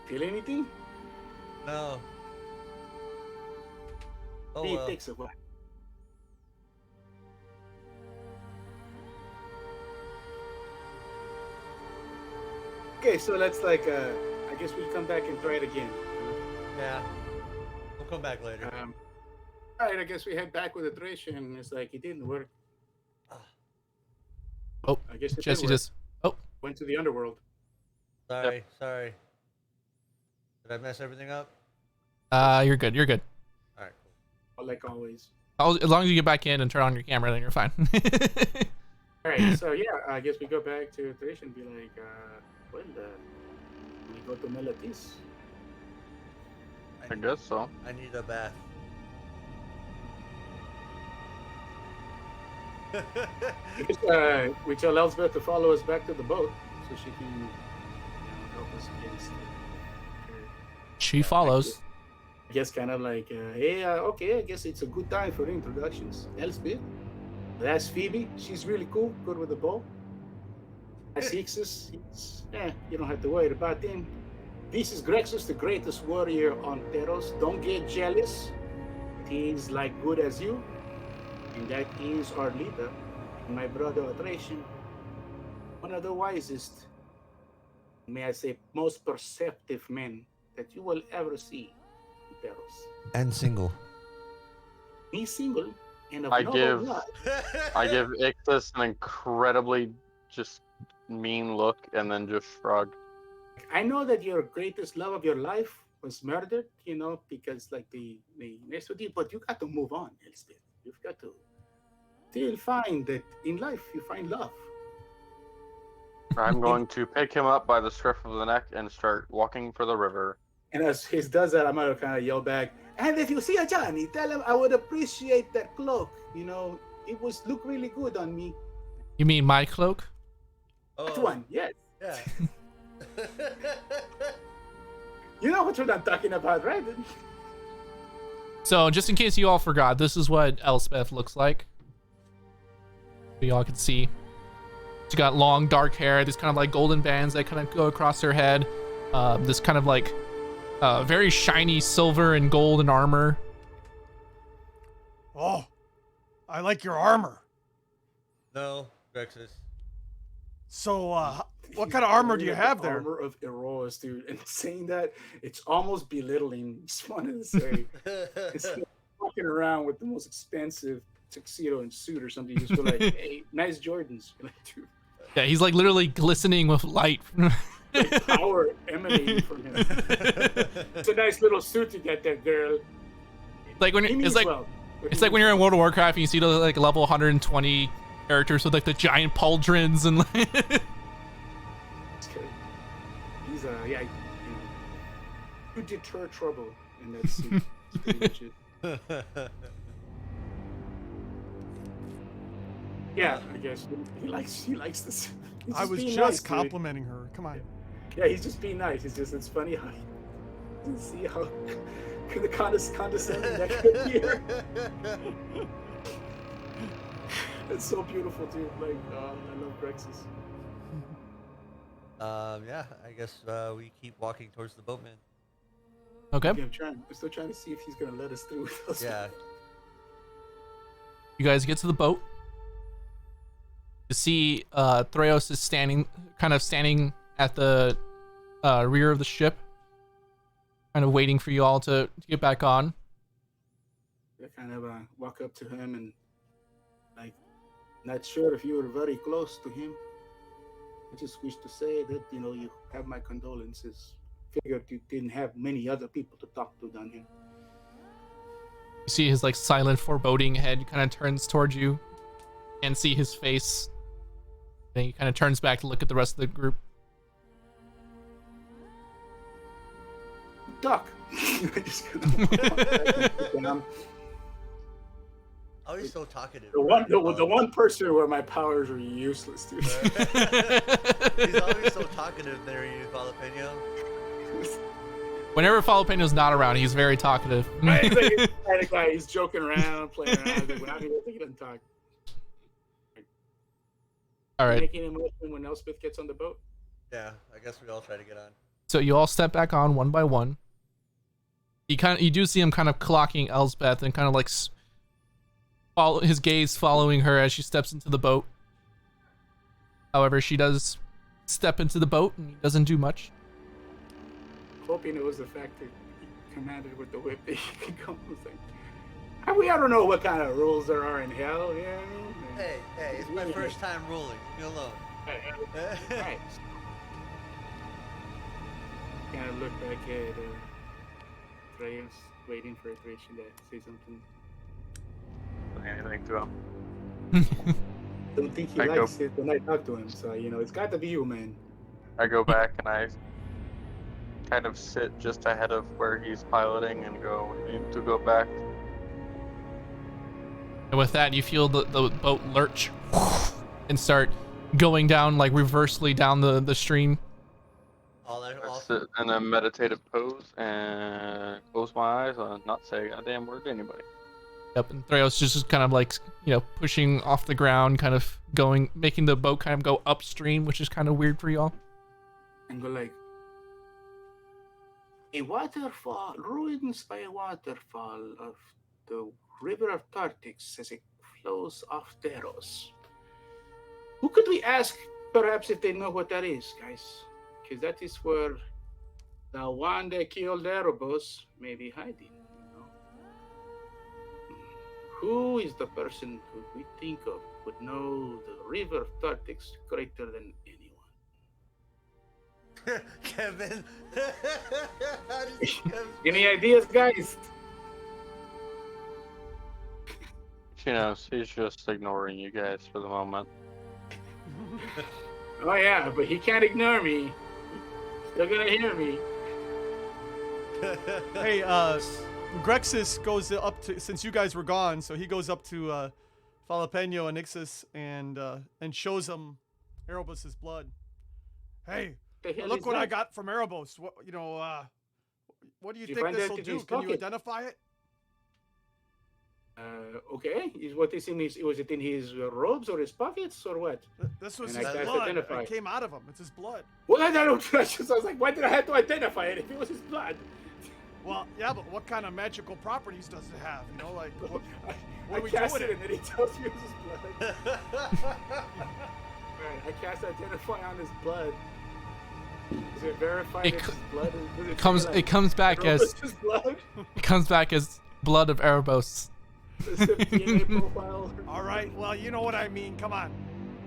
Feel anything? no. Oh It well. takes a while. Okay, so let's like I guess we come back and try it again. Yeah. We'll come back later. All right, I guess we head back with iteration, and it's like it didn't work. Oh, I guess it Jesse did work. just. Oh, Went to the underworld. Sorry. Did I mess everything up? you're good. You're good. All right, cool. Like always. As long as you get back in and turn on your camera, then you're fine. All right, so yeah, I guess we go back to iteration and be like, well, we go to Melatis. I guess so. I need a bath. We tell Elsbeth to follow us back to the boat so she can help us against. She follows. I guess kind of like, hey, okay, I guess it's a good time for introductions. Elsbeth, that's Phoebe. She's really cool, good with the bow. That's Ixis. You don't have to worry about him. This is Grexus, the greatest warrior on Theros. Don't get jealous. He's like good as you. And that is our leader, my brother Atration. One of the wisest, may I say, most perceptive men that you will ever see in Theros. And single. He's single and of I noble give- blood. I give Ixus an incredibly just mean look and then just shrug. I know that your greatest love of your life was murdered, because like the next to you, but you got to move on, Elspeth. You've got to still find that in life you find love. I'm going to pick him up by the scruff of the neck and start walking for the river. And as he does that, I'm gonna kind of yell back, And if you see a Johnny, tell him I would appreciate that cloak. You know, it was look really good on me. You mean my cloak? That one, yes. Yeah. You know what I'm talking about, right? So, just in case you all forgot, this is what Elspeth looks like. So y'all can see. She got long, dark hair, these kind of like golden bands that kind of go across her head. This kind of like very shiny silver and gold and armor. Oh, I like your armor. No, Grexus. So, what kind of armor do you have there? Armor of Eros, dude. And saying that, it's almost belittling. Just wanted to say, it's like walking around with the most expensive tuxedo and suit or something. You just go like, hey, nice Jordans. You're like, dude. Yeah, he's like literally glistening with light. Like power emanating from him. It's a nice little suit you get there, girl. Like when He it's means like well, but it's he like when means you're in World of Warcraft and you see the like level 120 characters with like the giant pauldrons and like it's good. He's yeah, you know, to deter trouble in that suit. That's pretty much it. Yeah, I guess he likes this. He's I was being just nice, dude. complimenting her. Come on. Yeah, he's just being nice. It's funny how you see how the condescending that could be. It's so beautiful, dude. Like, I love Grexus. Yeah, I guess we keep walking towards the boatman. okay. Yeah, I'm still trying to see if he's gonna let us through. Yeah. You guys get to the boat. You see Theros is standing at the rear of the ship, kind of waiting for you all to get back on. I kind of walk up to him and, like, not sure if you were very close to him. I just wish to say that, you know, you have my condolences. Figured you didn't have many other people to talk to down here. You see his like silent, foreboding head kind of turns towards you, and see his face. Then he kind of turns back to look at the rest of the group. Duck! I just gonna Oh, he's so talkative. the one person where my powers are useless, dude. He's always so talkative there, you jalapeno. Whenever Jalapeno's not around, he's very talkative. Right, he's like the kind of guy. He's joking around, playing around. Like, when I think he doesn't talk. All right. Making a motion when Elspeth gets on the boat. Yeah, I guess we all try to get on. So you all step back on one by one. You do see him kind of clocking Elspeth and kind of like follow his gaze following her as she steps into the boat. However, she does step into the boat and he doesn't do much. Hoping it was the fact that he commanded with the whip that he could come with thing. I don't know what kind of rules there are in hell, you know? Hey, it's my first time ruling. Leave me alone. Right. Kind of look back at Theros, waiting for Thresh to say something. Anything to him. Don't think he likes it when I talk to him, so, you know, it's got to be you, man. I go back and I kind of sit just ahead of where he's piloting and need to go back. And with that, you feel the boat lurch and start going down, like reversely down the stream. I sit in a meditative pose and close my eyes and not say a goddamn word to anybody. Yep, and Theros just kind of like, you know, pushing off the ground, kind of making the boat kind of go upstream, which is kind of weird for y'all. And go like, a waterfall, ruins by a waterfall of the river of Tartix as it flows off Theros. Who could we ask, perhaps, if they know what that is, guys? Because that is where the one that killed Erebos may be hiding, you know? Who is the person who we think of would know the river of Tartix greater than anyone? Kevin. Any ideas, guys? She knows he's just ignoring you guys for the moment. Oh yeah, but he can't ignore me. Still gonna hear me. Hey, Grexis goes up to, since you guys were gone, so he goes up to Jalapeno and Ixis and shows them Erebus's blood. Hey, The hell look is what I that? got from Erebus. What what do you Did you think find this that will in do? his Can you pocket? identify it? Okay. Is what is in his? Was it in his robes or his pockets or what? This was And his I cast blood. identify. It came out of him. It's his blood. Well, I don't trust. I was like, why did I have to identify it if it was his blood? Well, yeah, but what kind of magical properties does it have? You know, like what I do we do cast with it it? and then he tells you it's his blood. Right, I cast identify on his blood. Is it verified It it's co- his blood? Does It comes back as It's his blood? blood of Erebos. Is it DNA profile? All right. Well, you know what I mean. Come on.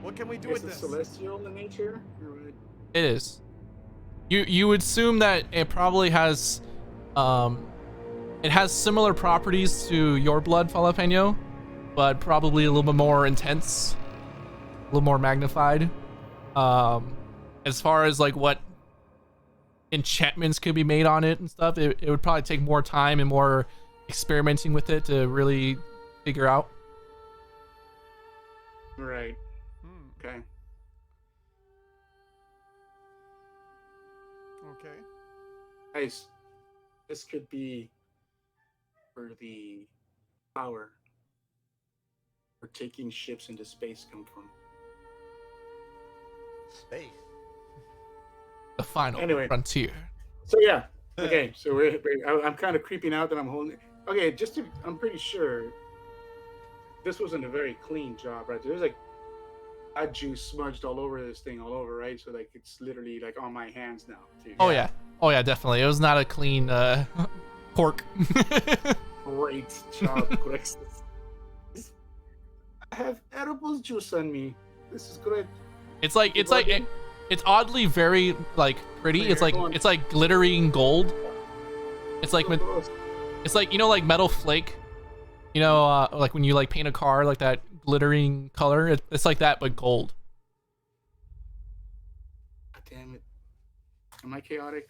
What can we do Is with it this? celestial in nature? Or what? It is. You would assume that it probably has it has similar properties to your blood, Jalapeno, but probably a little bit more intense, a little more magnified. As far as like what enchantments could be made on it and stuff, it would probably take more time and more experimenting with it to really figure out. Right. Hmm, Okay. okay. Guys, this could be where the power for taking ships into space come from. Space. The final Anyway. frontier. So yeah. Okay. So I'm kind of creeping out that I'm holding. Okay. I'm pretty sure this wasn't a very clean job, right? There's like odd juice smudged all over this thing, all over, right? So like it's literally like on my hands now too. Oh yeah. Oh yeah, definitely. It was not a clean pork. Great job, Grexis. I have edible juice on me. This is great. It's oddly very like pretty. It's like glittering gold. It's like you know, like metal flake. You know, like when you like paint a car, like that glittering color. It's like that, but gold. God damn it. Am I chaotic?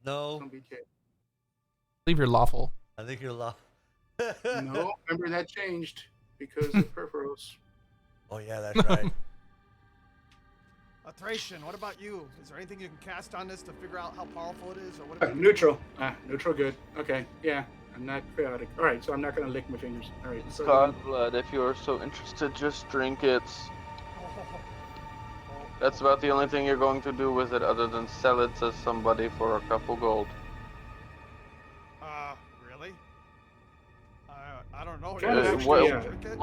No, Don't be chaotic. I believe you're lawful. I think you're lost. No, remember that changed because of Perforos. Oh yeah, that's right. Thracian, what about you? Is there anything you can cast on this to figure out how powerful it is, or what? About Neutral. Neutral good. Okay, yeah. I'm not chaotic. Alright, so I'm not gonna lick my fingers. Alright. It's So god blood. If you're so interested, just drink it. That's about the only thing you're going to do with it other than sell it to somebody for a couple gold. Really? I don't know. Kind of You actually, should yeah. drink it?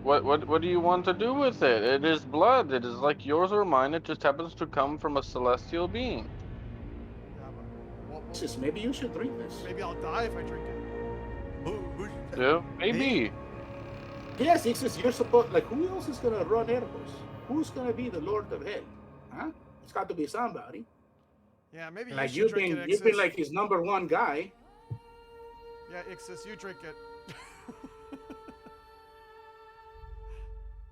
What do you want to do with it? It is blood. It is like yours or mine. It just happens to come from a celestial being. Yeah, but Sis, maybe you should drink this. maybe I'll die if I drink it. Who? Yeah, maybe. Yes, it's just you're supposed like who else is gonna run Erebus? Who's gonna be the Lord of Hell? Huh? It's got to be somebody. Yeah, maybe Like you should drink it, you've been Ixis. like his number one guy. Yeah, Ixis, you drink it.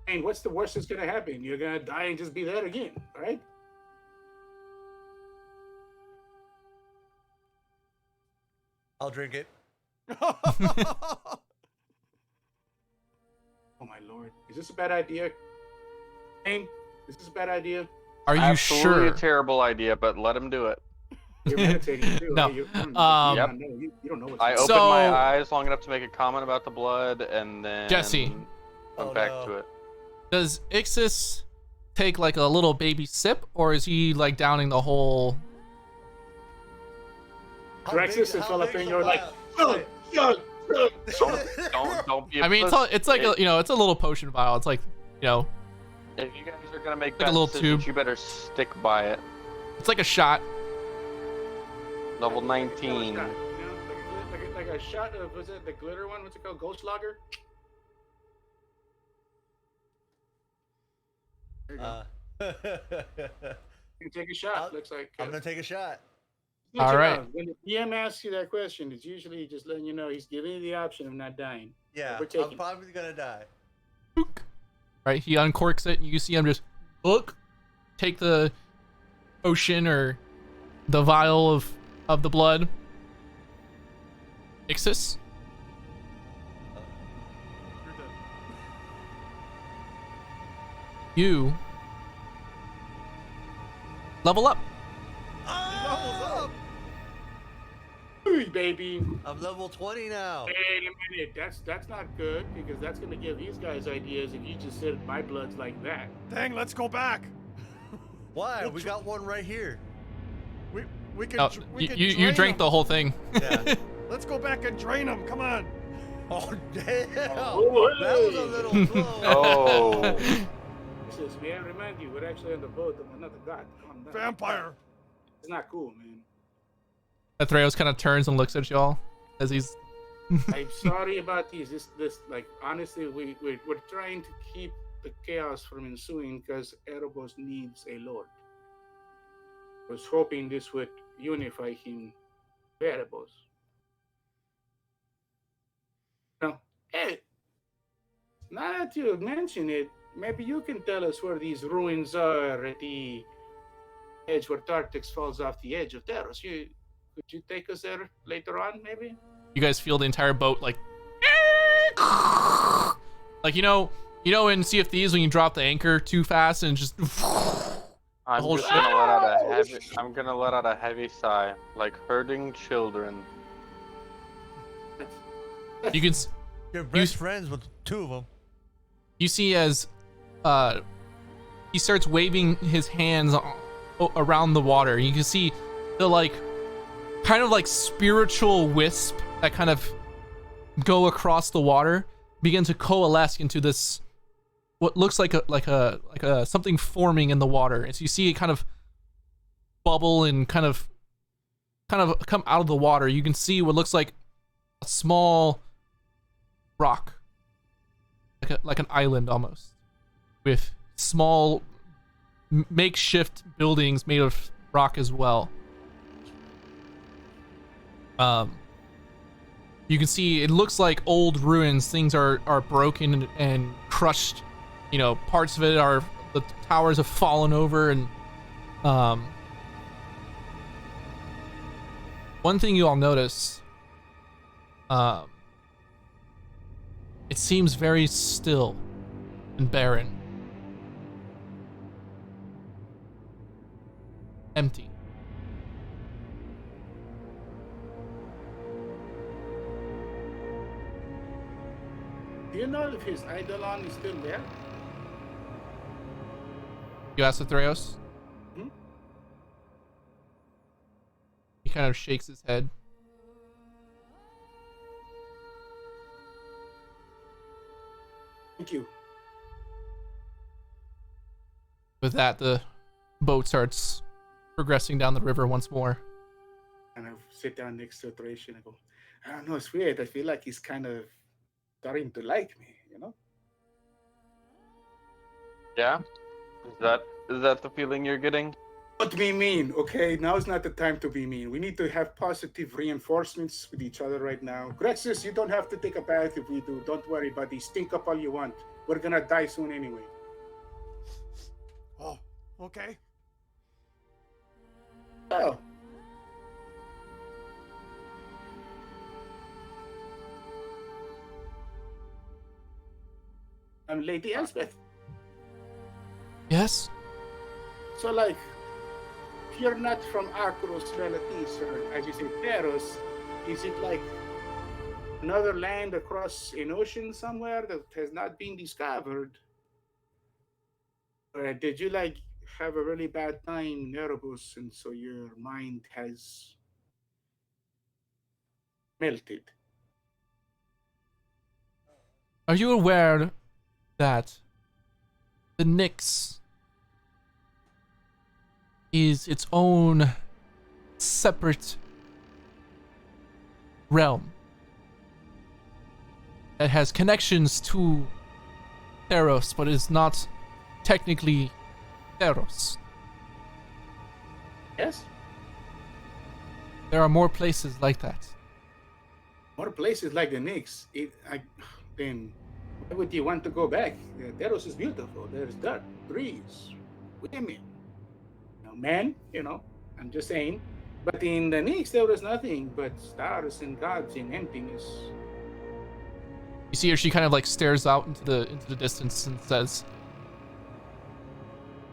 And what's the worst that's gonna happen? You're gonna die and just be there again, right? I'll drink it. Oh my lord. Is this a bad idea? Kane, is this a bad idea? Are you Absolutely sure? a terrible idea, but let him do it. You're meditating too. No. Right? You don't Yep. know. You don't know what's I going opened So- my eyes long enough to make a comment about the blood, and then Jesse. went Oh, back no. to it. Does Ixis take like a little baby sip, or is he like downing the whole? Grexis and how big's Jalapeno the are like, vial? Don't be. I mean, it's like a, it's a little potion vial. It's like, if If you guys are gonna make Like a that little decision, tube. you better stick by it. it's like a shot. Level Like a 19. shot, like a shot of, was it the glitter one? What's it called? Ghost Lager? There you go. You take a shot. I'll- Looks like. I'm gonna take a shot. All right. When the PM asks you that question, it's usually just letting you know he's giving you the option of not dying. Yeah, We're taking I'm probably gonna die. Right, he uncorks it, and you see him just take the potion or the vial of the blood, Ixis, You're dead. you level up. Levels up. Hey, baby. I'm level 20 now. Wait a minute. That's not good because that's gonna give these guys ideas if you just said my blood's like that. Dang, let's go back. Why? We got one right here. We can. Oh, We can you drain drank 'em. the whole thing. Yeah. Let's go back and drain them. Come on. Oh, damn. Oh, That was a little slow. Oh. He says, "May I remind you, we're actually on the boat of another god. Calm down. Vampire. It's not cool, man. Theros kind of turns and looks at y'all as he's. I'm sorry about these. This like honestly, we're trying to keep the chaos from ensuing because Erebos needs a lord. I was hoping this would unify him, Erebos. Now, hey, now that you mention it, maybe you can tell us where these ruins are at the edge where Tartix falls off the edge of Theros. Could you take us there later on, maybe? You guys feel the entire boat like you know in Sea of Thieves when you drop the anchor too fast and just I'm whole just ship- gonna let out a heavy. I'm gonna let out a heavy sigh, like hurting children. you can You're best friends with two of them. you see as he starts waving his hands around the water. You can see the like kind of like spiritual wisp that kind of go across the water begin to coalesce into this what looks like a something forming in the water. And so you see it kind of bubble and kind of come out of the water. You can see what looks like a small rock, like an island almost, with small makeshift buildings made of rock as well. You can see it looks like old ruins. Things are broken and crushed. You know, parts of it are, the towers have fallen over. And one thing you all notice, it seems very still and barren, empty. Do you know if his Eidolon is still there? You ask the Theros? Hmm? He kind of shakes his head. Thank you. With that, the boat starts progressing down the river once more. And I sit down next to Thracian and I go, I don't know, it's weird. I feel like he's kind of starting to like me, you know? Yeah? Is that the feeling you're getting? Don't be mean, okay? Now's not the time to be mean. We need to have positive reinforcements with each other right now. Grexus, you don't have to take a bath if we do. Don't worry, buddy. Stink up all you want. We're gonna die soon anyway. Oh, okay. Oh. I'm Lady Elspeth. Yes? So, like, if you're not from Arcros Relatis, or as you say, Theros, is it like another land across an ocean somewhere that has not been discovered? Or did you, like, have a really bad time in Erebus, and so your mind has melted? Are you aware that the Nyx is its own separate realm that has connections to Theros, but is not technically Theros? Yes? There are more places like that. More places like the Nyx. Then why would you want to go back? Theros is beautiful. There's dirt, trees, women. Men, I'm just saying. But in the Nix, there was nothing but stars and gods in emptiness. You see her, she kind of like stares out into the distance and says,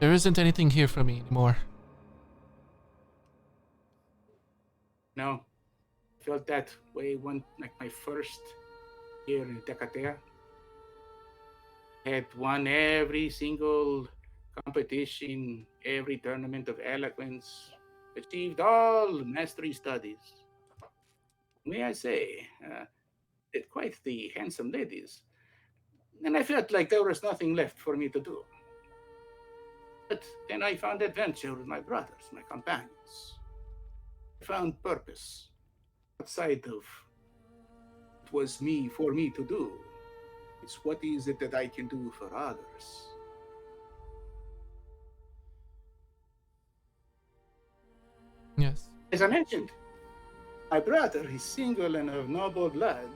"There isn't anything here for me anymore." No, I felt that way like my first year in Tecate. Had won every single competition, every tournament of eloquence, achieved all mastery studies. May I say, did quite the handsome ladies. And I felt like there was nothing left for me to do. But then I found adventure with my brothers, my companions. I found purpose outside of what was for me to do. It's what is it that I can do for others. Yes. As I mentioned, my brother is single and of noble blood.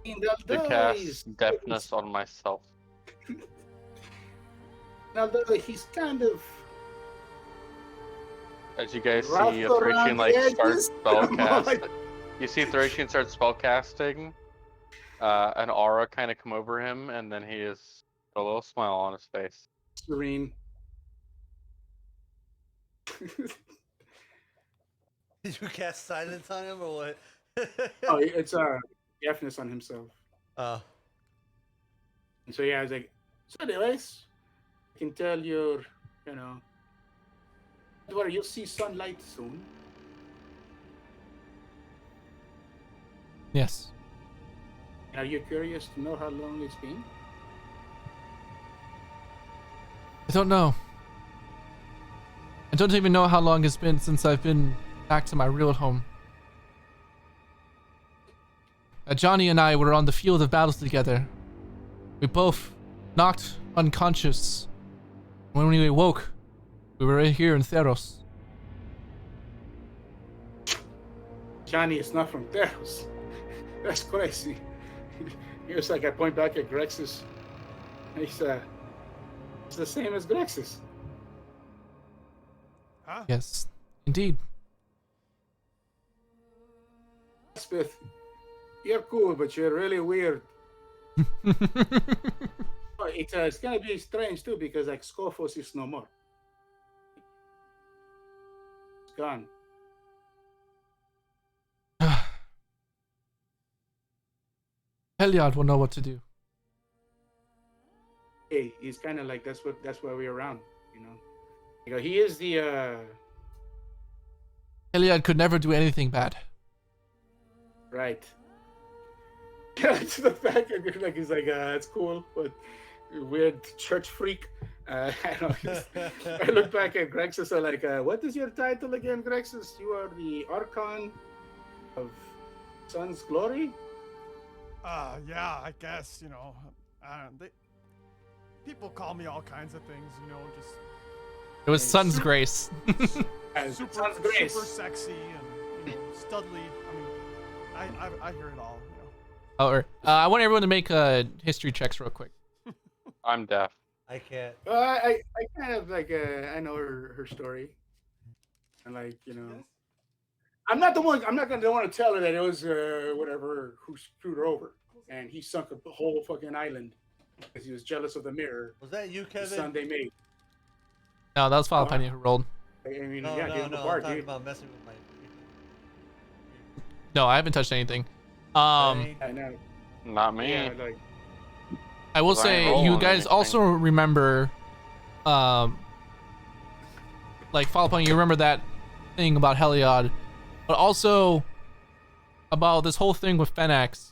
And To although he's, cast deafness on myself. although he's kind of As you guys rough see, around Thracian the like edges, start spellcast. like- You see Thracian start spellcasting. An aura kind of come over him, and then he is a little smile on his face. serene. Did you cast silence on him or what? Oh, it's deafness on himself. And so yeah, I was like, so anyways, I can tell you're, where you'll see sunlight soon. Yes. Are you curious to know how long it's been? I don't know. I don't even know how long it's been since I've been back to my real home. Johnny and I were on the field of battle together. We both knocked unconscious. When we awoke, we were right here in Theros. Johnny is not from Theros. That's crazy. He was like, I point back at Grexus. He's the same as Grexus. Huh? Yes, indeed. Elspeth, you're cool, but you're really weird. It's gonna be strange too because like Scophos is no more. It's gone. Heliod will know what to do. Hey, he's kind of like that's why we're around, he is the Heliod could never do anything bad. right. To the back, like he's like, it's cool, but weird church freak. I look back at Grexus. I'm like, what is your title again, Grexus? You are the Archon of Sun's Glory. Yeah, I guess, people call me all kinds of things, just It was Sun's grace. super, Sun's grace. super sexy and, studly. I mean, I hear it all, I want everyone to make history checks real quick. I'm deaf. I can't. I kind of like I know her story, and like I'm not the one. I'm not gonna want to tell her that it was whatever who screwed her over, and he sunk a whole fucking island because he was jealous of the mirror. Was that you, The Kevin? son they made. No, that was Falapani who rolled. I mean, No, yeah, no, give him no. a I'm bar, talking dude. about messing with my. No, I haven't touched anything. Right? I know. Not me. Yeah, like I will Ryan, say, roll you on guys anything. also remember, like Falapani, you remember that thing about Heliod, but also about this whole thing with Fenax.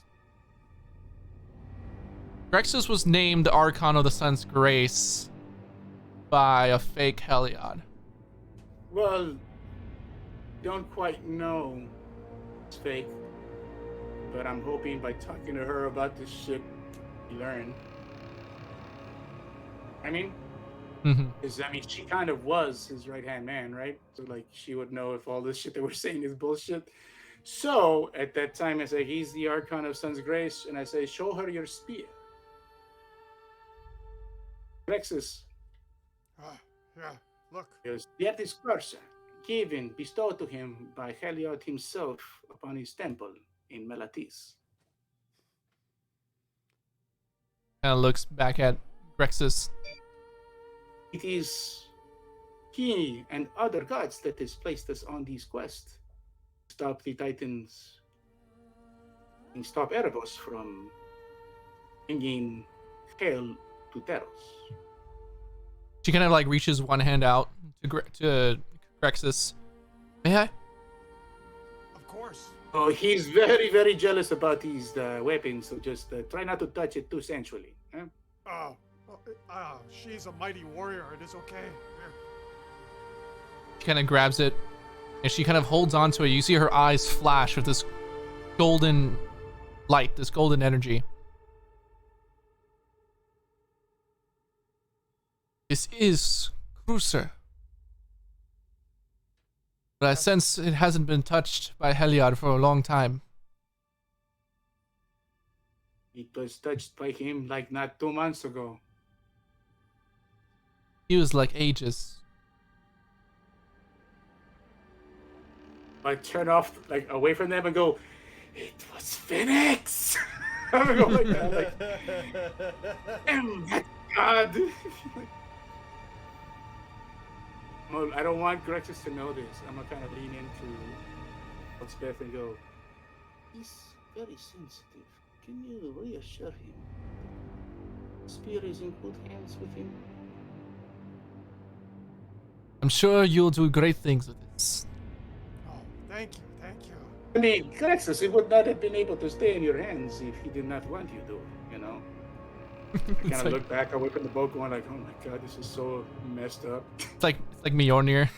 Grexus was named Archon of the Sun's Grace by a fake Heliod. well, don't quite know it's fake, but I'm hoping by talking to her about this shit, you learn. I mean. Mm-hmm. Because, I mean, she kind of was his right-hand man, right? So, like, she would know if all this shit that we're saying is bullshit. So, at that time, I say, he's the Archon of Sun's Grace, and I say, show her your spear. Rexus Yeah, look. goes, get this person. given, bestowed to him by Heliod himself upon his temple in Melatis. Kind of looks back at Grexus. It is he and other gods that has placed us on this quest. Stop the Titans and stop Erebos from bringing hell to Theros. She kind of like reaches one hand out to Grexus. May I? Of course. Oh, he's very, very jealous about these weapons, so just try not to touch it too sensually. Huh? She's a mighty warrior. It is okay. Here. She kind of grabs it, and she kind of holds on to it. You see her eyes flash with this golden light, this golden energy. This is Cruiser. But I sense it hasn't been touched by Heliod for a long time. It was touched by him like not 2 months ago. He was like ages. I turn off, like, away from them and go, it was Phoenix! I would go like that, like, damn that god! Well, I don't want Grexus to know this. I'm gonna kind of lean into Elspeth and go, he's very sensitive. Can you reassure him? Spear is in good hands with him. I'm sure you'll do great things with this. Oh, thank you, thank you. I mean, Grexus, he would not have been able to stay in your hands if he did not want you to, you know? I kind of look back away from the boat going like, oh my god, this is so messed up. It's like Mjolnir.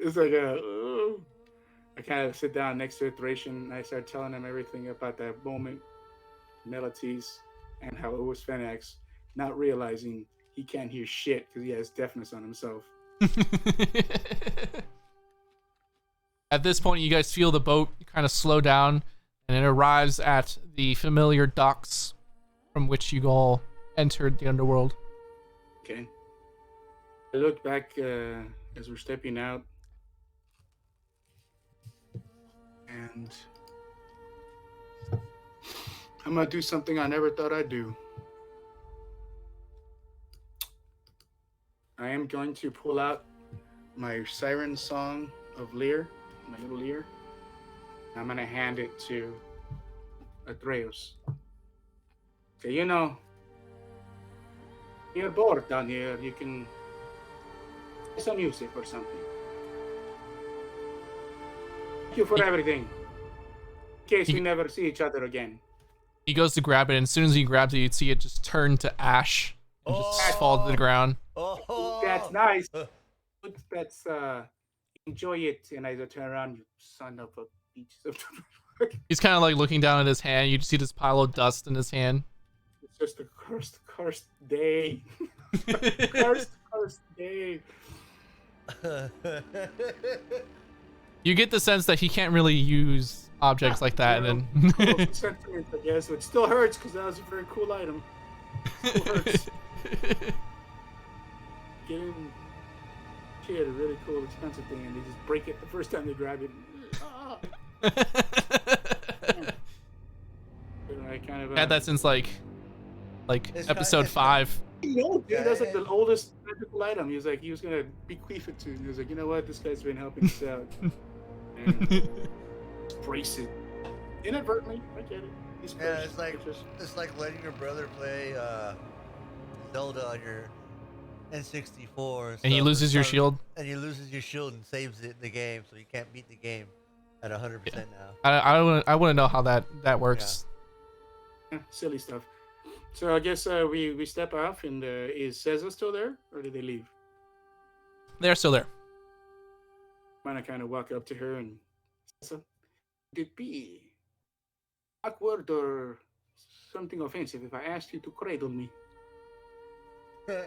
It's like I kind of sit down next to Thracian and I start telling him everything about that moment, Melatis, and how it was Fenax, not realizing he can't hear shit because he has deafness on himself. At this point, you guys feel the boat kind of slow down, and it arrives at the familiar docks from which you all entered the underworld. Okay. I look back as we're stepping out, and I'm gonna do something I never thought I'd do. I am going to pull out my siren song of Lear, my little Lear. I'm gonna hand it to Theros. Okay, you know, you're bored down here. You can play some music or something. Thank you for everything. In case we never see each other again. He goes to grab it, and as soon as he grabs it, you'd see it just turn to ash and just fall to the ground. Oh, That's nice. That's enjoy it. And as I turn around, you son of a bitch. He's kind of like looking down at his hand. You just see this pile of dust in his hand. It's just a cursed day. cursed day. You get the sense that he can't really use objects like that, and then Sentiment, I guess. It still hurts because that was a very cool item. Still hurts. Getting kid a really cool, expensive thing, and they just break it the first time they grab it. I kind of had that since like It's episode it's 5. No, dude, that's like the oldest magical item. He was gonna bequeath it to. He was like, you know what, this guy's been helping us out. And just brace it inadvertently. I get it. He's Yeah, cursed. it's like letting your brother play Zelda on your N64, And he loses your shield. and he loses your shield and saves it in the game, so you can't beat the game at 100% now. I want to know how that works. Yeah, silly stuff. So I guess we step off, and is Cesar still there, or did they leave? They're still there. I kind of walk up to her and Cesar, would it be awkward or something offensive if I asked you to cradle me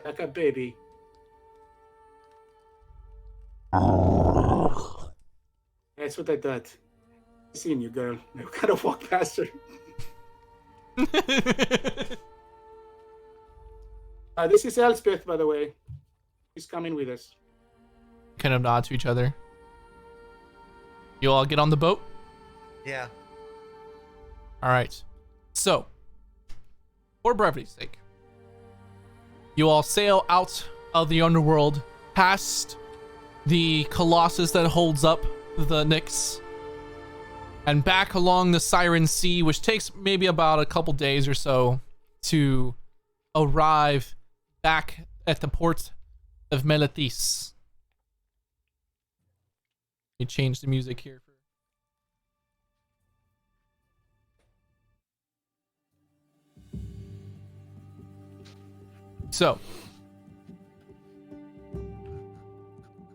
like a baby? That's what I thought. Seeing you, girl. I kind of walk past her. This is Elspeth, by the way. She's coming with us. kind of nod to each other. You all get on the boat? Yeah. All right. So, for brevity's sake, you all sail out of the underworld, past the colossus that holds up the Nyx, and back along the Siren Sea, which takes maybe about a couple days or so to arrive back at the port of Melathis. Let me change the music here. So,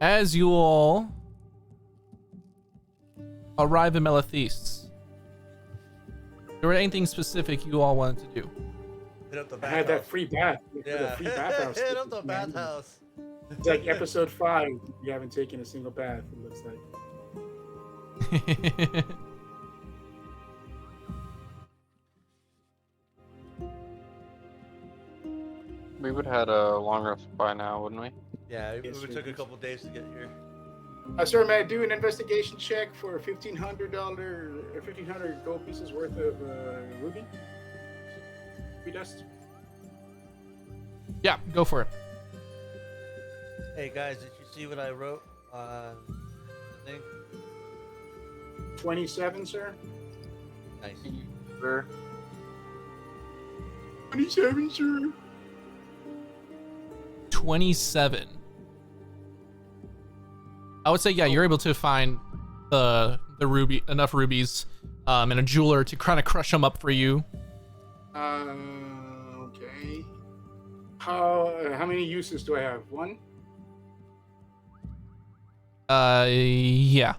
as you all arrive in Melathis, there was anything specific you all wanted to do? Hit up the I bathhouse. had that free bath. Yeah. Free bathhouse. Hit up the bathhouse. It's like episode 5. You haven't taken a single bath, it looks like. We would have had a long rest by now, wouldn't we? Yeah, it Yes, would took a couple days to get here. Sir, may I do an investigation check for $1,500 or 1,500 gold pieces worth of ruby dust? Yeah, go for it. Hey guys, did you see what I wrote on the thing? 27, sir. Nice. Sure. 27, sir. 27. I would say, yeah, you're able to find the enough rubies and a jeweler to kind of crush them up for you. Okay. How many uses do I have? One? Yeah.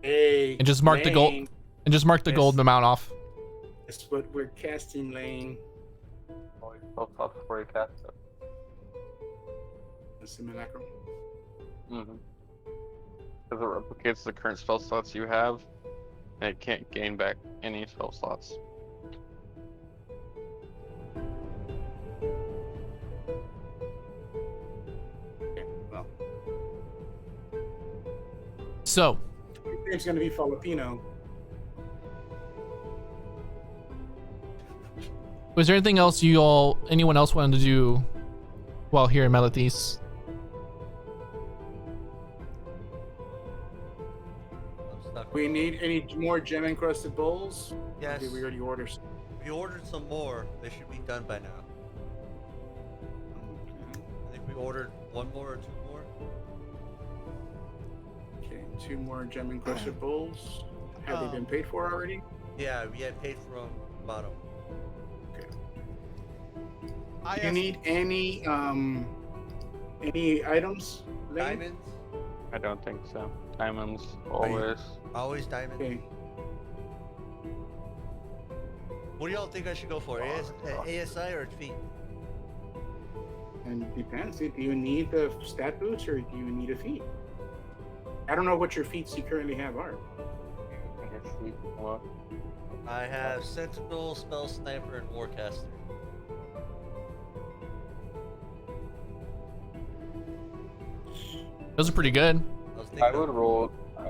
Hey. And just mark the gold Lane. and just mark the Yes. gold amount off. That's what we're casting, Lane. Always felt up before you cast it. The simulacrum. Mm-hmm. Because it replicates the current spell slots you have, and it can't gain back any spell slots. Okay, well. So, It's going to be Filipino. was there anything else anyone else wanted to do while here in Melathis? I'm stuck. We need any more gem encrusted bowls? Yes. Did we already order some? We ordered some more. They should be done by now. I think we ordered one more or two more. Okay, 2 more gem encrusted bowls. Have they Oh. been paid for already? Yeah, we had paid for them bottom. I Do you asked- need any items? Lane? Diamonds? I don't think so. Diamonds, always. Always diamonds. Okay. What do y'all think I should go for? ASI or feet? And it depends. Do you need the stat boost or do you need a feat? I don't know what your feats you currently have are. What? I have Sentinel, Spell Sniper, and Warcaster. Those are pretty good. I was thinking I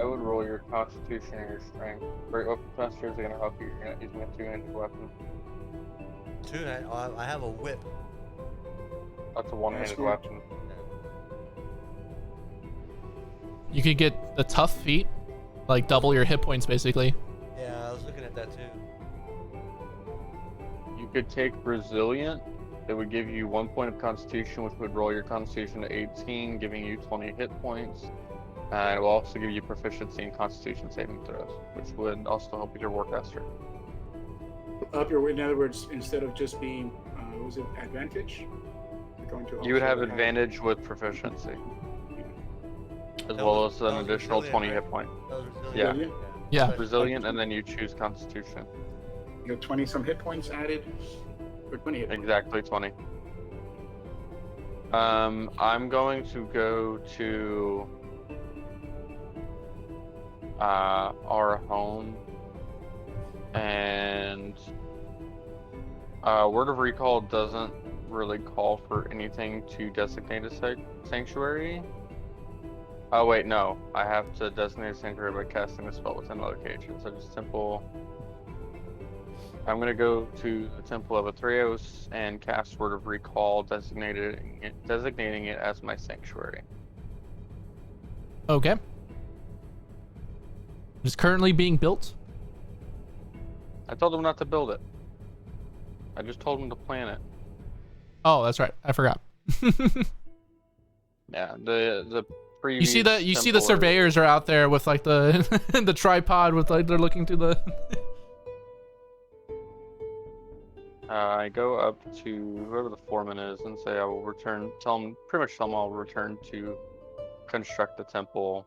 would roll your Constitution and your Strength. Great weapon masters are gonna help you. You're not using a two-handed weapon. I have a whip. That's a one-handed cool. weapon. You could get the tough feat, like double your hit points basically. Yeah, I was looking at that too. You could take Resilient. That would give you 1 point of Constitution, which would roll your Constitution to 18, giving you 20 hit points. And it will also give you proficiency in Constitution saving throws, which would also help with your Warcaster. Up your, in other words, instead of just being, what was it, advantage? You're going to You would also have advantage with proficiency, as well as an additional 20 hit point. That was resilient. Yeah. Resilient? Yeah. Resilient, and then you choose Constitution. You have 20 some hit points added. Or 20 hit points. Exactly 20. I'm going to go to our home, and Word of Recall doesn't really call for anything to designate a sanctuary. Oh wait, no. I have to designate a sanctuary by casting a spell within a location. So just simple. I'm gonna go to the Temple of Theros and cast Word of Recall, designating it as my sanctuary. Okay. It's currently being built. I told him not to build it. I just told him to plan it. Oh, that's right. I forgot. Yeah, the You see the temple surveyors are out there with like the the tripod with like they're looking to the. I go up to whoever the foreman is and say I will return. Pretty much tell him I'll return to construct the temple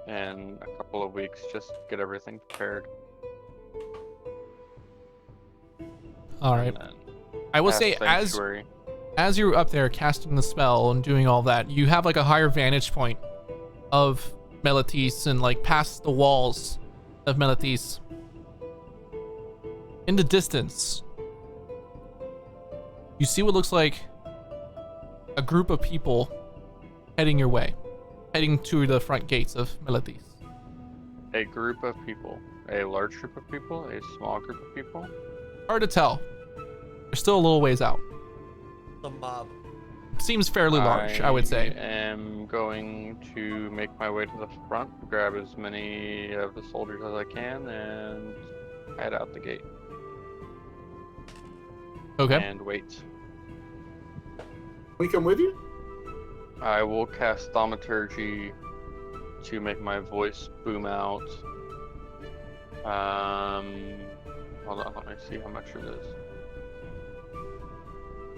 in a couple of weeks. Just get everything prepared. All right. I will say as you're up there casting the spell and doing all that, you have like a higher vantage point of Meletis and like past the walls of Meletis. In the distance, you see what looks like a group of people heading your way, heading to the front gates of Meletis. A group of people. A large group of people? A small group of people? Hard to tell. They're still a little ways out. The mob. Seems fairly large, I would say. I am going to make my way to the front, grab as many of the soldiers as I can, and head out the gate. Okay. And wait. We come with you? I will cast Thaumaturgy to make my voice boom out. Hold on, let me see how much it is.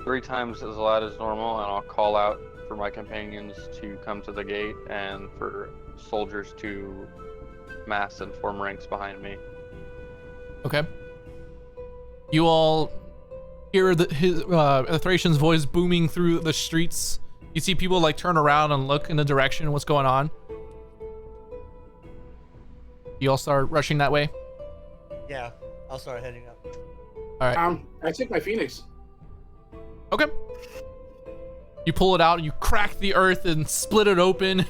3 times as loud as normal, and I'll call out for my companions to come to the gate and for soldiers to mass and form ranks behind me. Okay. You all hear the Thracian's voice booming through the streets. You see people like turn around and look in the direction of what's going on. You all start rushing that way? Yeah, I'll start heading up. All right. I took my Phoenix. Okay. You pull it out and you crack the earth and split it open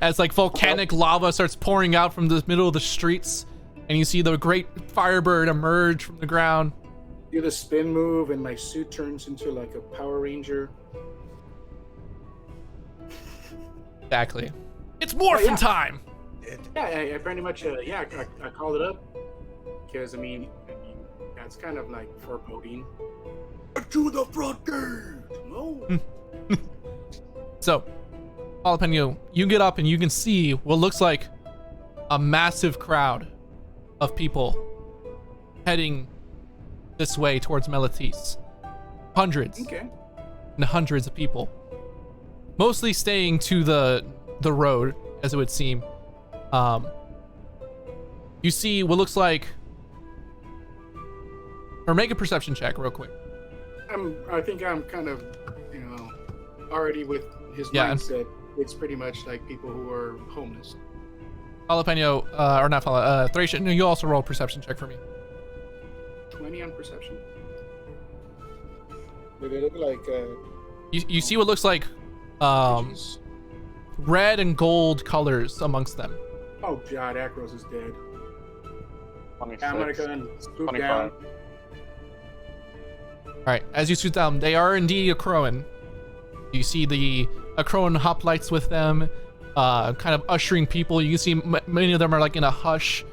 as like volcanic lava starts pouring out from the middle of the streets, and you see the great Firebird emerge from the ground. Do the spin move and my suit turns into like a Power Ranger. Exactly. It's morphin' time. Yeah, I pretty much I called it up because I mean that's kind of like foreboding. To the front gate. No. So, Jalapeno, you get up and you can see what looks like a massive crowd of people heading this way towards Meletis. Hundreds and hundreds of people, mostly staying to the road, as it would seem. You see what looks like, or make a perception check real quick. I think I'm kind of, already with his mindset. It's pretty much like people who are homeless. Jalapeno, or not Thracian, you also roll a perception check for me. 20 on perception. Do they look like you see what looks like red and gold colors amongst them. Oh god, Akros is dead. 26, I'm gonna go and swoop 25. down. Alright, as you swoop down, they are indeed a Crowan. You see the Crowan hoplites with them, kind of ushering people. You can see many of them are like in a hush.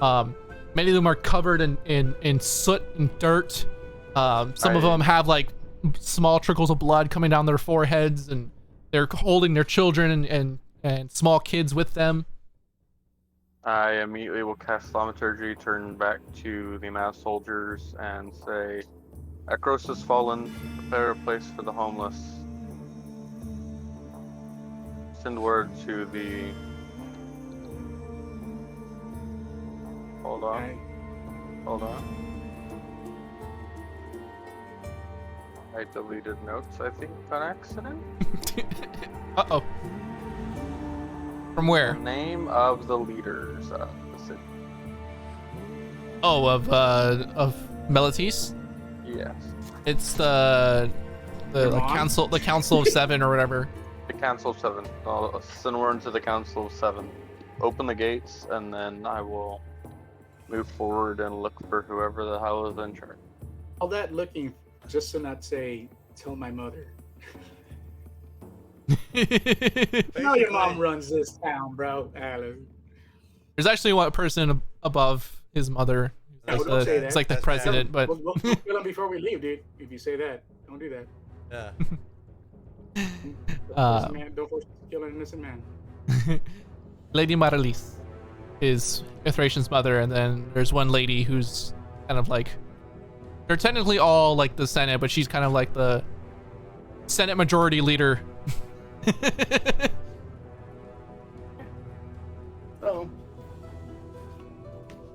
Many of them are covered in soot and dirt. Some of them have like small trickles of blood coming down their foreheads, and they're holding their children and small kids with them. I immediately will cast Thaumaturgy, turn back to the amassed soldiers, and say, Akros has fallen, prepare a place for the homeless. Send word to the... Hold on. I deleted notes, I think, on accident. Uh-oh. From where? The name of the leaders of the city. Oh, of Meletis? Yes. It's the the Your like, mom? council of 7 or whatever. The Council of 7. I'll send word to the Council of 7. Open the gates, and then I will move forward and look for whoever the hell is in charge. All that looking just to not say, tell my mother. No, your mom runs this town, bro. Alan. There's actually one person above his mother. No, It's, don't say that. it's like the That's president, but We'll kill him before we leave, dude. If you say that, don't do that. Yeah. Don't force us to kill an innocent man. Lady Marilis is Ithracian's mother, and then there's one lady who's kind of like, they're technically all like the Senate, but she's kind of like the Senate majority leader.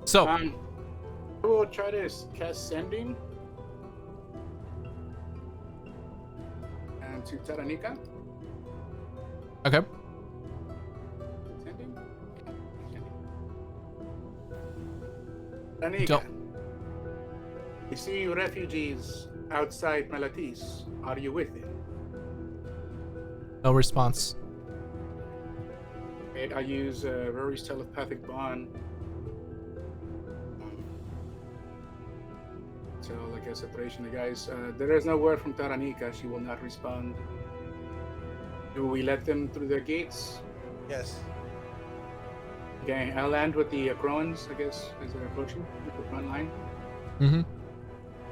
So I will try to cast Sending and to Taranika. okay, Sending. Taranika. Don't. You see refugees outside Malatis. Are you with them? No response. Okay, I use Rory's telepathic bond. So, like a separation, the guys. There is no word from Taranika. She will not respond. Do we let them through the gates? Yes. Okay, I'll land with the Croans, I guess, as they're approaching with the front line. Mm-hmm.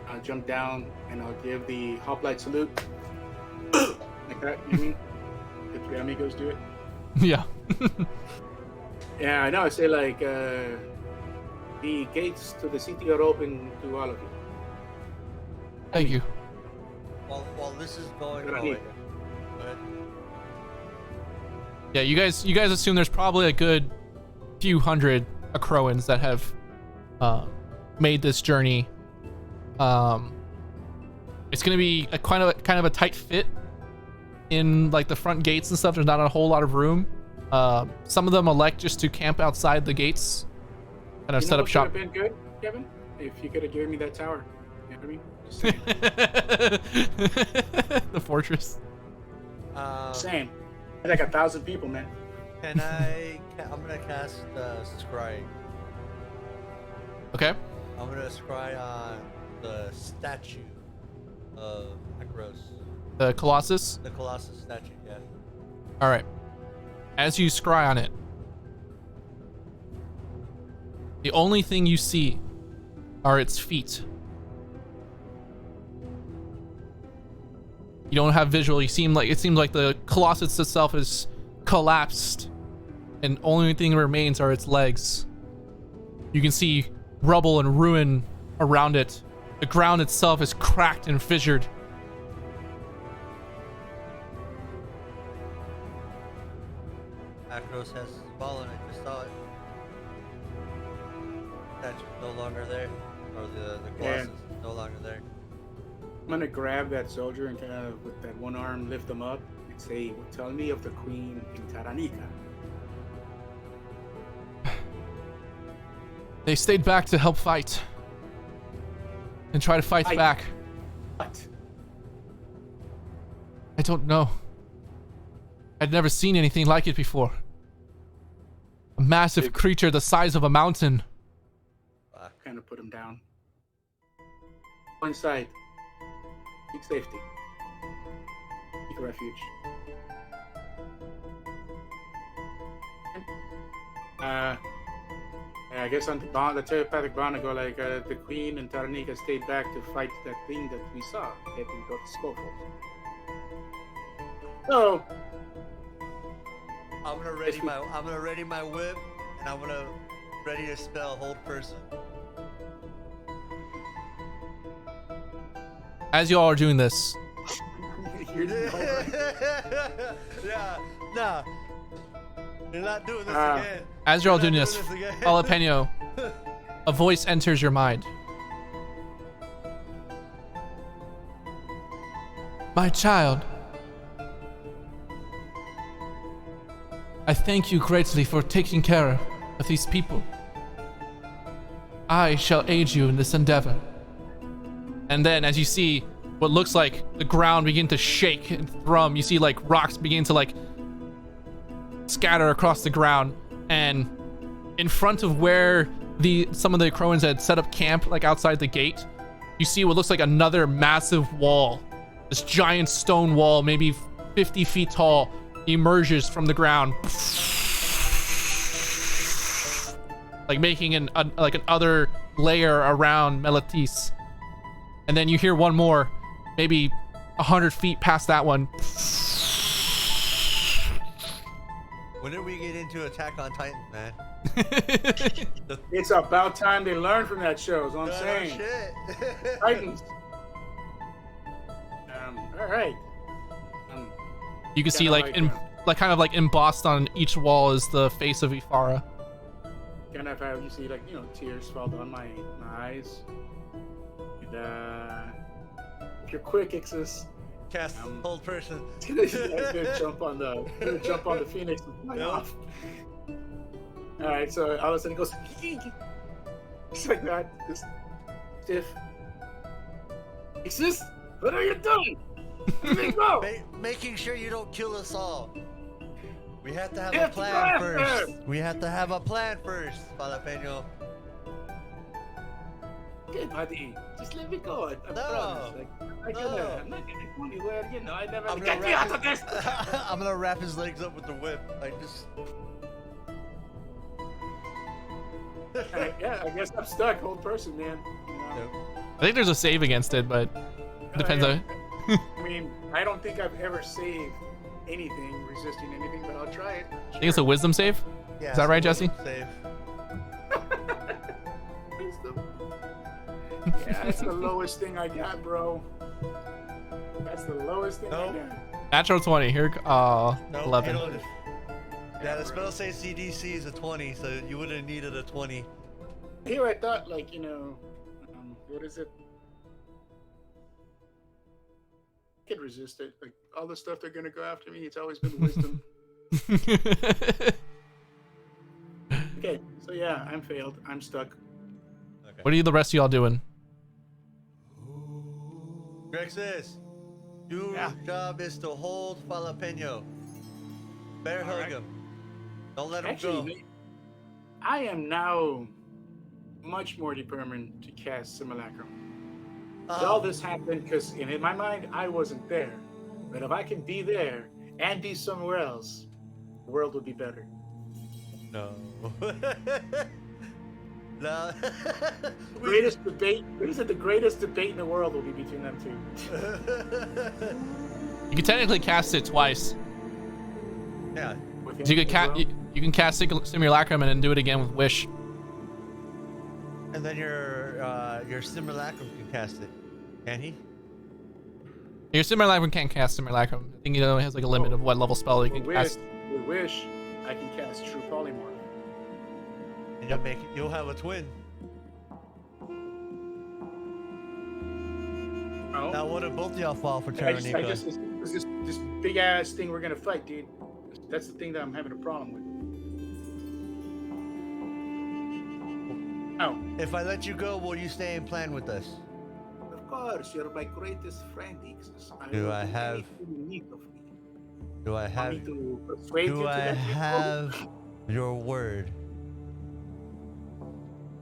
I'll jump down and I'll give the hoplite salute. Like that, you mean? The three amigos do it. Yeah. Yeah, I know. I say like the gates to the city are open to all of you. Thank you. While this is going Good on, idea. go ahead. Yeah, you guys assume there's probably a good few hundred Akroans that have made this journey. It's gonna be a kind of a tight fit in like the front gates and stuff. There's not a whole lot of room. Some of them elect just to camp outside the gates, kind of You set know up what shop. would have been good, Kevin? If you could have given me that tower. You know what I mean? Just saying. The fortress. Same. Like 1,000 people, man. I'm gonna cast scrying. Okay. I'm gonna scry on the statue of Akros, The Colossus. the Colossus statue. Yeah. All right. As you scry on it, the only thing you see are its feet. You don't have visual. It seems like the Colossus itself is collapsed, and only thing that remains are its legs. You can see rubble and ruin around it. The ground itself is cracked and fissured. Akros has his ball and I just saw it. Statue's no longer there, or the Colossus is no longer there. I'm gonna grab that soldier and kind of, with that one arm, lift him up and say, well, tell me of the queen in Taranika. They stayed back to help fight and try to fight Fight. back. What? I don't know. I'd never seen anything like it before. A massive creature the size of a mountain. Kind of put him down. Go inside. Seek safety. Seek refuge. I guess on the telepathic bond, I go like, the queen and Taranika stayed back to fight that thing that we saw. It got skillful. So, I'm gonna ready my whip, and I'm gonna ready to spell hold person. As you all are doing this, you're Yeah, nah. You're not doing this again. as you're all You're doing not this, again. Jalapeno, a voice enters your mind. My child, I thank you greatly for taking care of these people. I shall aid you in this endeavor. And then, as you see, what looks like the ground begin to shake and thrum. You see like rocks begin to like scatter across the ground, and in front of where some of the Croans had set up camp, like outside the gate, you see what looks like another massive wall. This giant stone wall, maybe 50 feet tall, emerges from the ground, like making an other layer around Meletis. And then you hear one more, maybe 100 feet past that one. When did we get into Attack on Titan, man? It's about time they learn from that show, is what I'm saying. Shit. Titans. All right. You can see like kind of like embossed on each wall is the face of Ifara. Kind of how you see like, you know, tears fall down my eyes. And if you're quick, Ixus, Cast hold person. gonna jump on the Phoenix and fly off. All right, so all of a sudden it goes just like that, just stiff. Ixus, what are you doing? Let me go. Making sure you don't kill us all. We have to have You a have to plan go first. after. We have to have a plan first, Jalapeno. Okay, buddy, just let me go. I No. promise. Like, I'm not gonna go anywhere. You know, I never I'm get gonna me out wrap of this. I'm gonna wrap his legs up with the whip. I just. Yeah, I guess I'm stuck. Whole person, man. You know? I think there's a save against it, but depends on. I mean, I don't think I've ever saved anything, resisting anything, but I'll try it. I think it's a wisdom save. Yeah, Is that right, Jesse? Save. Wisdom. Yeah, that's the lowest thing I got, bro. That's the lowest thing I got. Natural 20. Here, No, 11. Yeah, the spell says CDC is a 20, so you would have needed a 20. Here I thought, like, you know, what is it? I could resist it. Like, all the stuff they're gonna go after me, it's always been wisdom. Okay, so yeah, I'm failed. I'm stuck. Okay. What are the rest of y'all doing? Grexis, your job is to hold Jalapeno. Bear hug him. Don't let him Actually, go. I am now much more determined to cast Simulacrum. All this happened because in my mind, I wasn't there. But if I can be there and be somewhere else, the world would be better. No. No. Greatest debate. What is it? The greatest debate in the world will be between them two. You can technically cast it twice. Yeah. With So you him can as well. you can cast Simulacrum and then do it again with Wish. And then your Simulacrum can cast it. Can he? Your Simulacrum can't cast Simulacrum. I think it only has like a limit of what level spell you can cast. With Wish, I can cast True Polymorph. And you'll have a twin. Oh. Now what if both of y'all fall for I just, Tyrannica? it's this big ass thing we're gonna fight, dude. That's the thing that I'm having a problem with. Oh, If I let you go, will you stay and plan with us? of course, you're my greatest friend, Ixus. Do I have- anything you need of me? Do I Want have me to persuade you do to I let me go? have your word?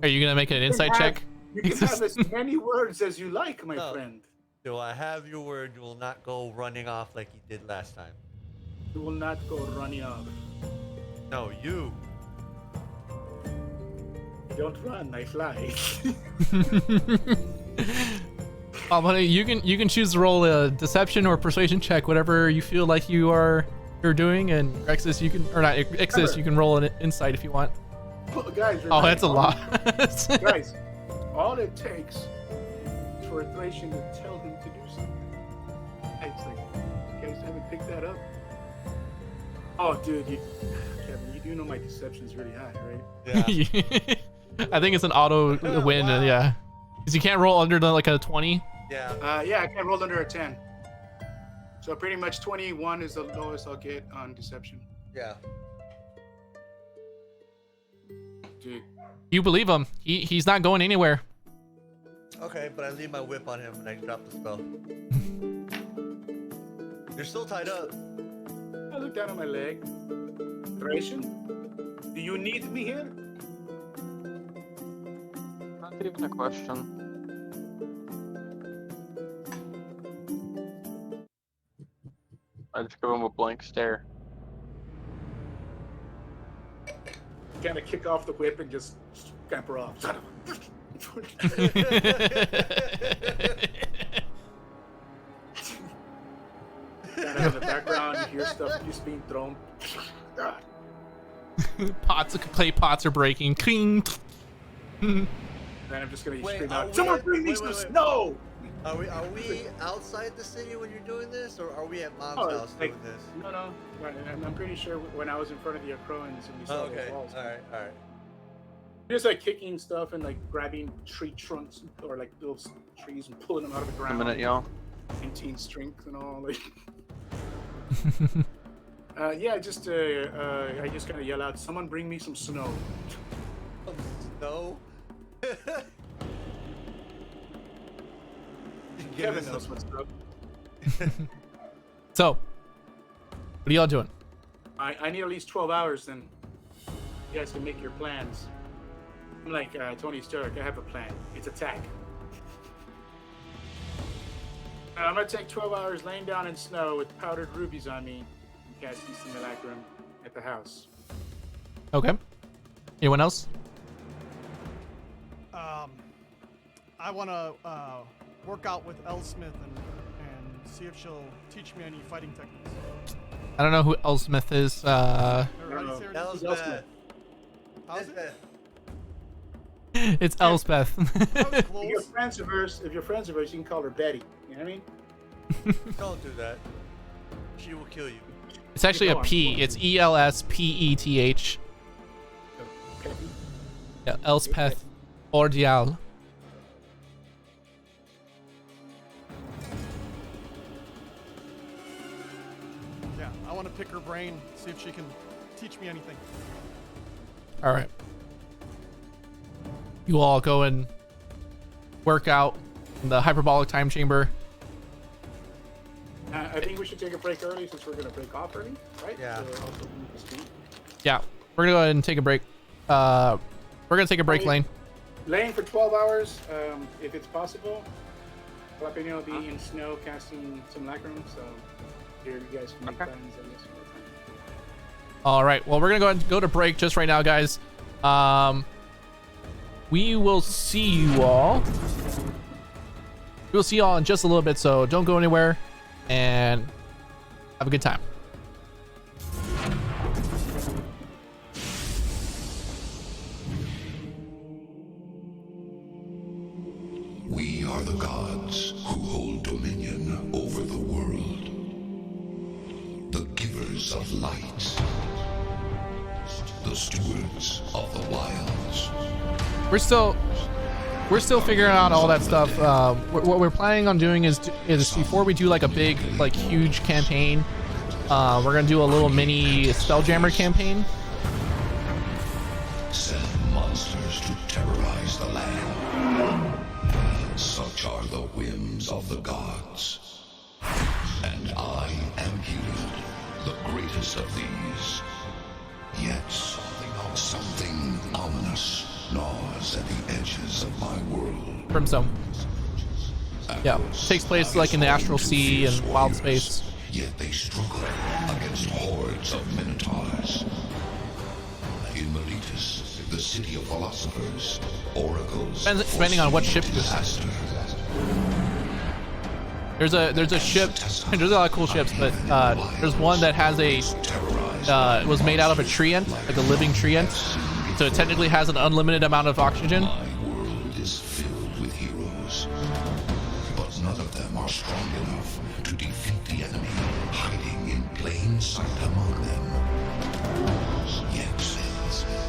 Are you gonna make an insight check? You can have as many words as you like, my No. friend. Do I have your word? You will not go running off like you did last time. You will not go running off. No, you. I don't run, I fly. Buddy, you can choose to roll a deception or persuasion check, whatever you feel like you're doing, and Rexus you can, or not Ixis, you can roll an insight if you want. Guys, Oh, that's a lot. Guys, all it takes is for a Thracian to tell him to do something. It's like, you guys haven't picked that up? Oh, dude, Kevin, you do know my deception's really high, right? Yeah. I think it's an auto win, Wow. yeah. Because you can't roll under like a 20. Yeah. Yeah, I can't roll under a 10. So pretty much 21 is the lowest I'll get on deception. Yeah. Dude, You believe him. He's not going anywhere. Okay, but I leave my whip on him and I drop the spell. You're still tied up. I look down at my leg. Duration? Do you need me here? Not even a question. I just give him a blank stare. Kind of kick off the whip and just scamper off. Son of a- Kind of in the background, you hear stuff just being thrown. God. Clay pots are breaking. Cling. Then I'm just gonna Wait, scream are out, we "Someone at- bring me wait, some wait, wait. snow!" Are we outside the city when you're doing this, or are we at Mom's Oh, house like, doing this? No. Right, and I'm pretty sure when I was in front of the Acroans and we saw Oh, those okay. walls, All right. just like kicking stuff and like grabbing tree trunks or like little trees and pulling them out of the A ground. minute, y'all. 19 strength and all. Like, yeah, I just kind of yell out, "Someone bring me some snow." No. Kevin knows what's up. So, what are y'all doing? I need at least 12 hours, then you guys can make your plans. I'm like Tony Stark. I have a plan. It's attack. I'm gonna take 12 hours laying down in snow with powdered rubies on me and casting simulacrum at the house. Okay. Anyone else? I want to work out with Elsmith and see if she'll teach me any fighting techniques. I don't know who Elsmith is. Or how do you No. say her That name? was Elspeth. bad. How's it? It's Elspeth. That was If close. you're friends of hers, you can call her Betty. You know what I mean? Don't do that. She will kill you. It's actually a P. It's ELSPETH. Okay. Yeah, Elspeth Ordial. Yeah, I want to pick her brain, see if she can teach me anything. All right. You all go and work out in the hyperbolic time chamber. I think we should take a break early since we're gonna break off early, right? Yeah. So also move the speed. Yeah, we're gonna go ahead and take a break. We're gonna take a break, Lane. Laying for 12 hours, if it's possible. Jalapeno will be in snow casting some lacrim, so here you guys can make plans on this one time. All right. Well, we're gonna go ahead and go to break just right now, guys. We will see you all. We'll see you all in just a little bit, so don't go anywhere, and have a good time. We are the gods who hold dominion over the world. The givers of light. The stewards of the wilds. We're still figuring out all that stuff. What we're planning on doing is before we do like a big, like huge campaign, we're gonna do a little mini Spelljammer campaign. Send monsters to terrorize the land. Such are the whims of the gods. And I am Gilead, the greatest of these. Yet something ominous gnaws at the edges of my world. Brimstone. Yeah, takes place like in the astral sea and wild space. Yet they struggle against hordes of minotaurs. In Meletus, the city of philosophers, oracles, Depending on what ship you have. disaster. There's a ship. There's a lot of cool ships, but there's one that has a it was made out of a treant, like a living treant. So it technically has an unlimited amount of oxygen. My world is filled with heroes, but none of them are strong enough to defeat the enemy hiding in plain sight among them. Yet,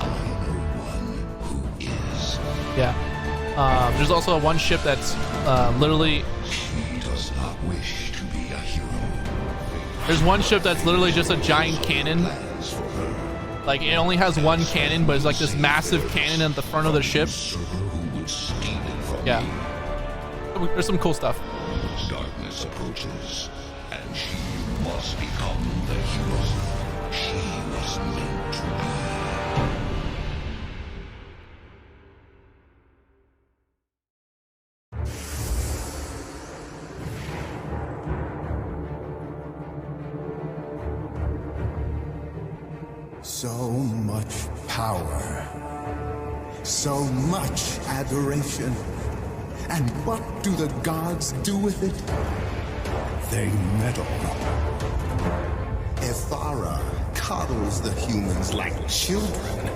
I know one who is. Yeah. There's also one ship that's literally. He does not wish to be a hero. There's one ship that's literally just a giant cannon. Plans for her. Like it only has one cannon, but it's like this massive cannon at the front of the ship. Server who would steal it from Yeah. me. There's some cool stuff. Darkness approaches, and she must become the hero she was meant to be. So much power. So much adoration. And what do the gods do with it? They meddle. Ithara coddles the humans like children,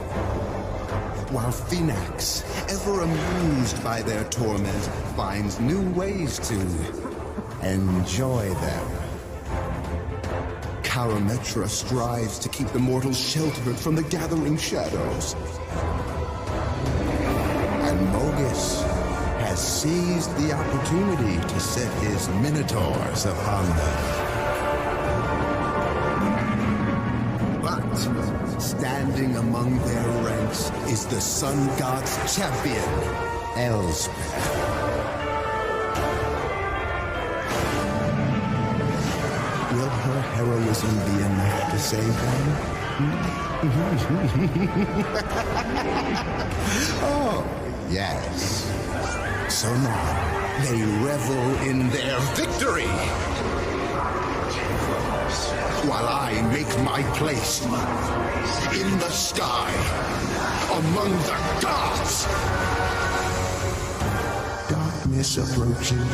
while Thenax, ever amused by their torment, finds new ways to enjoy them. Karametra strives to keep the mortals sheltered from the gathering shadows. And Mogis has seized the opportunity to set his minotaurs upon them. But standing among their ranks is the sun god's champion, Elspeth. Will her heroism be enough to save them? Oh, yes. So now, they revel in their victory, while I make my place in the sky, among the gods. Darkness approaches.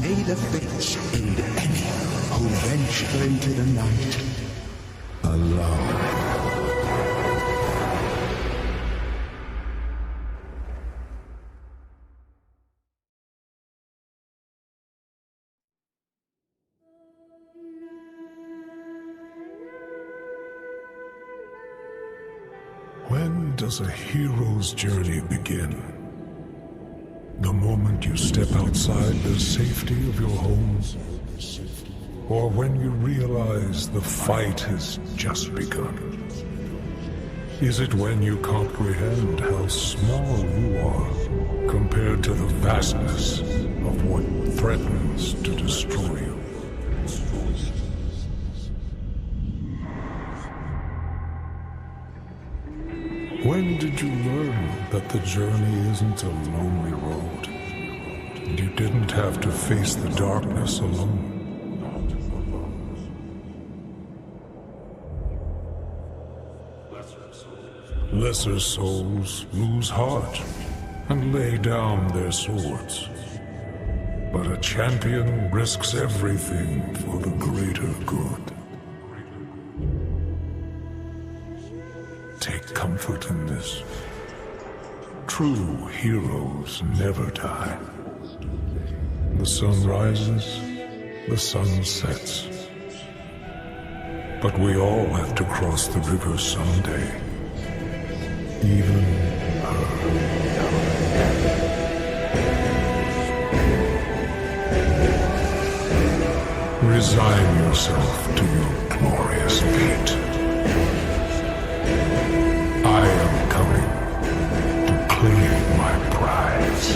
May the fates aid any who venture into the night alone. When does a hero's journey begin? The moment you step outside the safety of your home? Or when you realize the fight has just begun? Is it when you comprehend how small you are compared to the vastness of what threatens to destroy you? When did you learn that the journey isn't a lonely road? And you didn't have to face the darkness alone. Lesser souls lose heart and lay down their swords. But a champion risks everything for the greater good. Take comfort in this. True heroes never die. The sun rises, the sun sets. But we all have to cross the river someday. Even her. Resign yourself to your glorious fate. I am coming to claim my prize.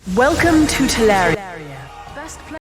Welcome to Teleria. Best play.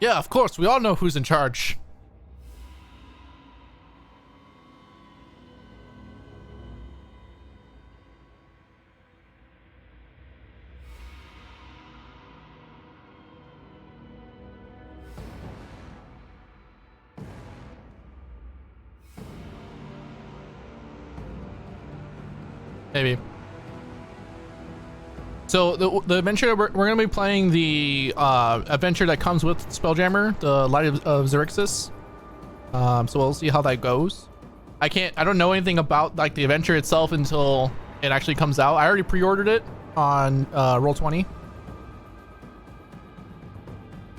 Yeah, of course. We all know who's in charge. Maybe. So the adventure we're gonna be playing the adventure that comes with Spelljammer, the Light of Xerxes. So we'll see how that goes. I don't know anything about like the adventure itself until it actually comes out. I already pre-ordered it on Roll20.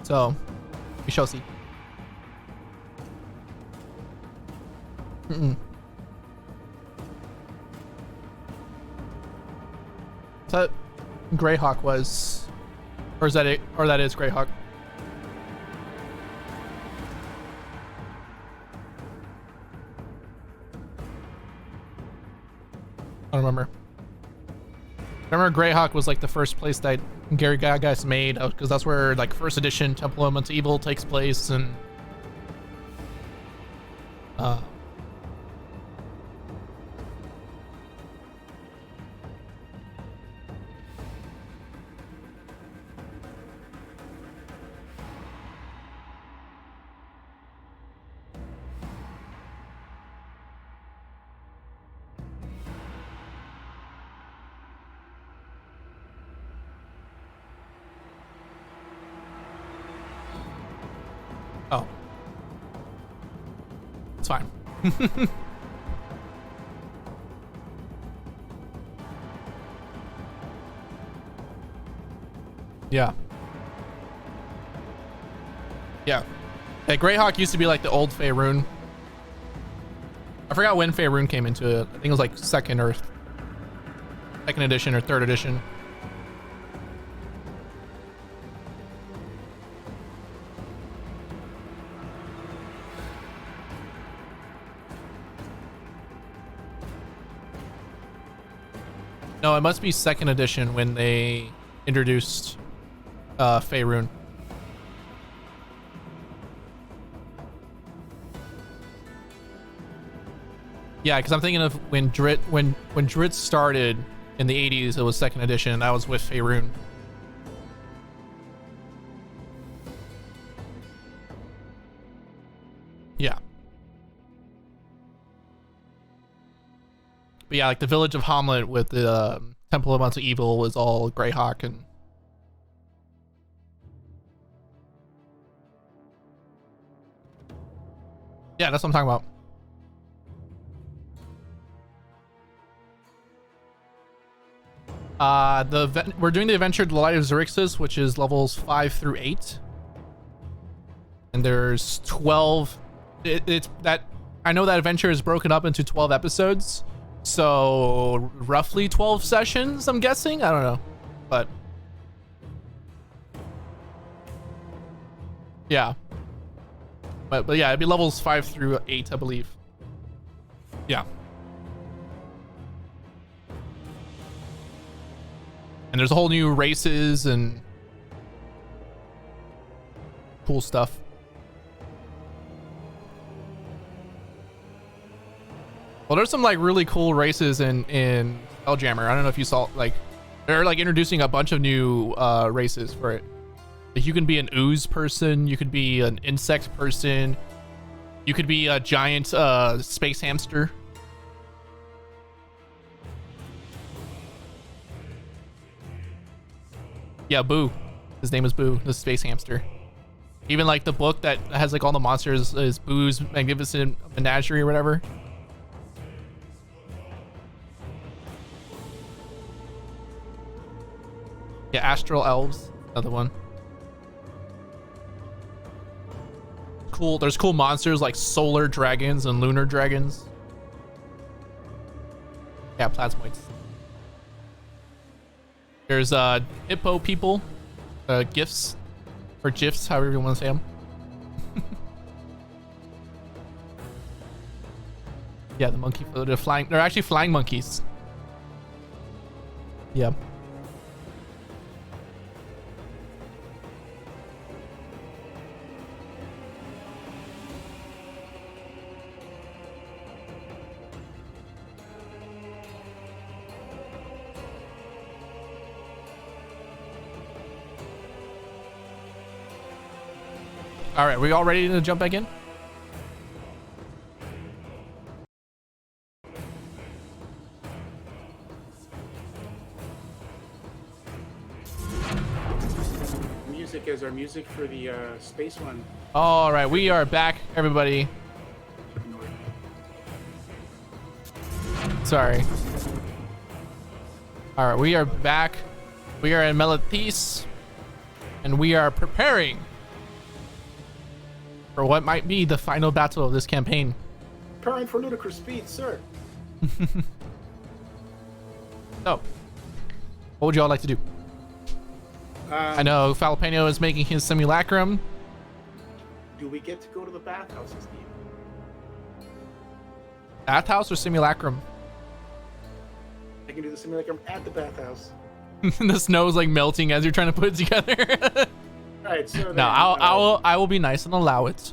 So we shall see. Is that Greyhawk was, or is that it? Or that is Greyhawk? I don't remember. I remember Greyhawk was like the first place that Gary Gygax made, because that's where like first edition Temple of Elemental Evil takes place, and oh, it's fine. Yeah. Yeah. Hey, Greyhawk used to be like the old Faerun. I forgot when Faerun came into it. I think it was like second edition or third edition. No, it must be second edition when they introduced Faerun. Yeah, because I'm thinking of when Drizzt started in the 80s, it was second edition, and that was with Faerun. Yeah. But yeah, like the village of Hamlet with the Temple of Elemental Evil was all Greyhawk, and yeah, that's what I'm talking about. We're doing the adventure The Light of Xerxes, which is levels 5 through 8, and there's 12. It's that I know that adventure is broken up into 12 episodes, so roughly 12 sessions, I'm guessing. I don't know, but yeah, but yeah, it'd be levels 5 through 8, I believe. Yeah. And there's a whole new races and cool stuff. Well, there's some like really cool races in Spelljammer. I don't know if you saw, like, they're like introducing a bunch of new races for it. Like, you can be an ooze person, you could be an insect person, you could be a giant space hamster. Yeah, Boo. His name is Boo, the space hamster. Even like the book that has like all the monsters is Boo's Magnificent Menagerie or whatever. Yeah, Astral Elves, another one. Cool. There's cool monsters like solar dragons and lunar dragons. Yeah, plasmoids. There's hippo people, gifs, or gifs, however you want to say them. Yeah, the monkey, they're flying. They're actually flying monkeys. Yeah. All right, we all ready to jump back in? music as our music for the space one. All right, we are back, everybody. Sorry. All right, we are back. We are in Melathis, and we are preparing for what might be the final battle of this campaign. Preparing for ludicrous speed, sir. So, what would y'all like to do? I know Falapeno is making his simulacrum. Do we get to go to the bathhouse, Steve? Bathhouse or simulacrum? I can do the simulacrum at the bathhouse. The snow's like melting as you're trying to put it together. Alright, so then, No, I will be nice and allow it.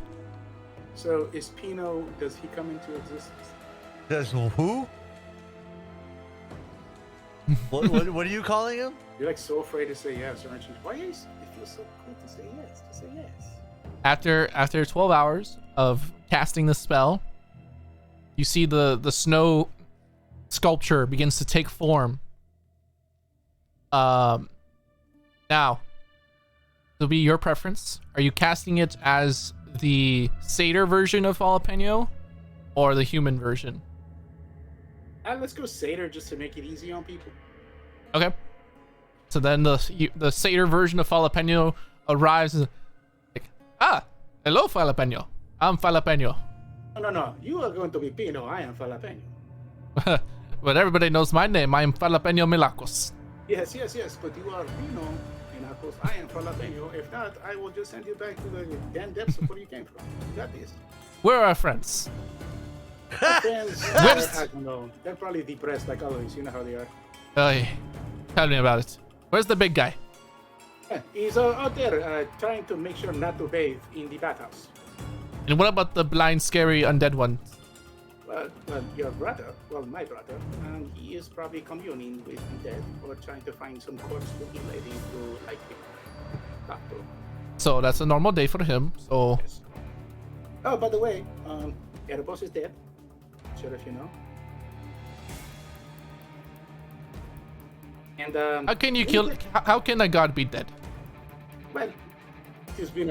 So is Pino, does he come into existence? Does who? What are you calling him? You're like so afraid to say yes, aren't you? Why is it feels so good to say yes, to say yes? After 12 hours of casting the spell, you see the snow sculpture begins to take form. Now, it'll be your preference. Are you casting it as the satyr version of Jalapeno or the human version? Let's go Satyr just to make it easy on people. Okay. So then the satyr version of Jalapeno arrives and like, hello Jalapeno. I'm Jalapeno. No. You are going to be Pino. I am Falapeno. But everybody knows my name. I am Jalapeno Milacos. Yes. But you are Pino. And of course, I am Falapeno. If not, I will just send you back to the damn depths of where you came from. You got this. We're our friends. Friends, I don't know. They're probably depressed like always. You know how they are. Tell me about it. Where's the big guy? He's out there trying to make sure not to bathe in the bathhouse. And what about the blind, scary, undead one? Well, your brother, my brother, he is probably communing with the dead or trying to find some corpse-looking lady to like talk to. So that's a normal day for him. So. Yes. Oh, by the way, Erebos is dead. Sure if you know. And How can you kill? How can a god be dead? Well, it's been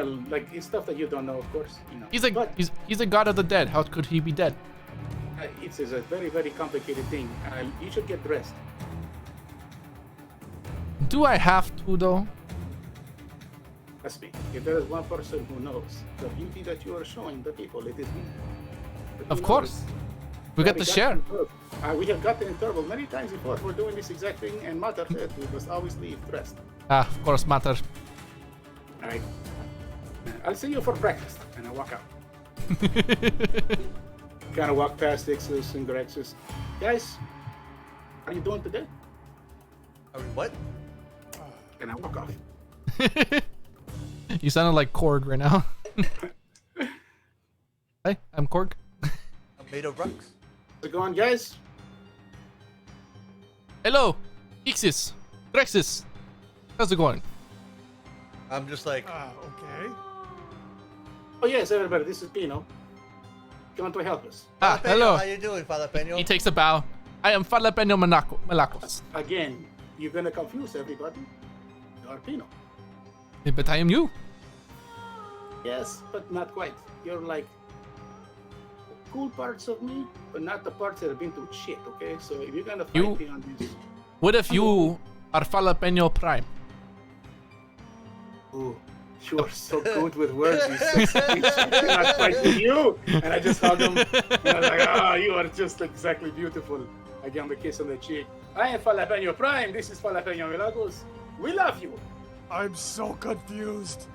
it's stuff that you don't know, of course. You know. He's a god of the dead. How could he be dead? It's a very, very complicated thing. You should get dressed. Do I have to though? Trust me. If there is one person who knows the beauty that you are showing the people, it is me. Of course. We got to share. We have gotten in trouble many times before for doing this exact thing, and Mater said we must always leave dressed. Of course, Mater. Alright. I'll see you for breakfast, and I walk out. Kind of walk past Ixus and Grexus. Guys, how are you doing today? Are we what? And I walk off. You sounded like Korg right now. Hey, I'm Korg. I'm made of rocks. How's it going, guys? Hello, Ixis, Grexus. How's it going? I'm just like, Okay. Oh yes, everybody, this is Pino. Come to help us. Jalapeno, Hello. How you doing, Falapeno? He takes a bow. I am Jalapeno Milacos. Again, you're gonna confuse everybody. You're Pino. But I am you. Yes, but not quite. You're like cool parts of me, but not the parts that have been through shit, okay? So if you're gonna fight me on this... What if you are Jalapeno Prime? Ooh, you are so good with words, you sexy bitch. I cannot fight with you! And I just hug him, and I'm like, you are just exactly beautiful. I give him a kiss on the cheek. I am Falapeno Prime, this is Falapeno Milagros. We love you! I'm so confused.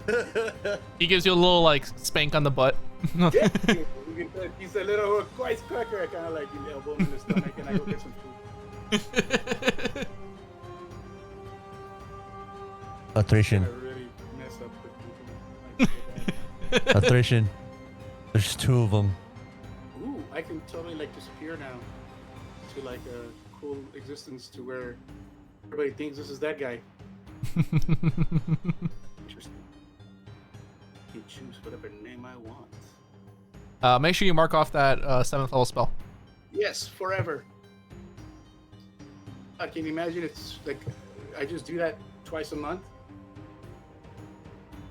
He gives you a little like spank on the butt. Yeah, he's a little wisecracker. I kind of like the elbow in the stomach, and I go get some food. Attrition. I really mess up the people. Attrition. There's two of them. Ooh, I can totally like disappear now to like a cool existence to where everybody thinks this is that guy. Interesting. I can choose whatever name I want. Make sure you mark off that 7th level spell. Yes, forever. Can you imagine? It's like I just do that twice a month.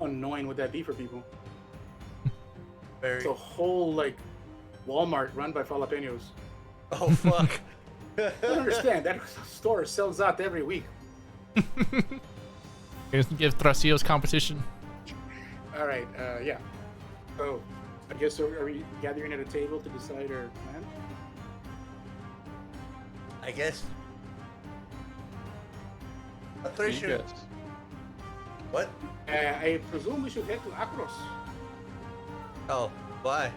annoying would that be for people? Very. It's a whole like Walmart run by jalapenos. Oh fuck. I don't understand. That store sells out every week. Give Tracio's competition. All right, yeah. So, I guess are we gathering at a table to decide our plan? I guess. I thought you You should. guess. What? I presume we should head to Akros. Oh, why?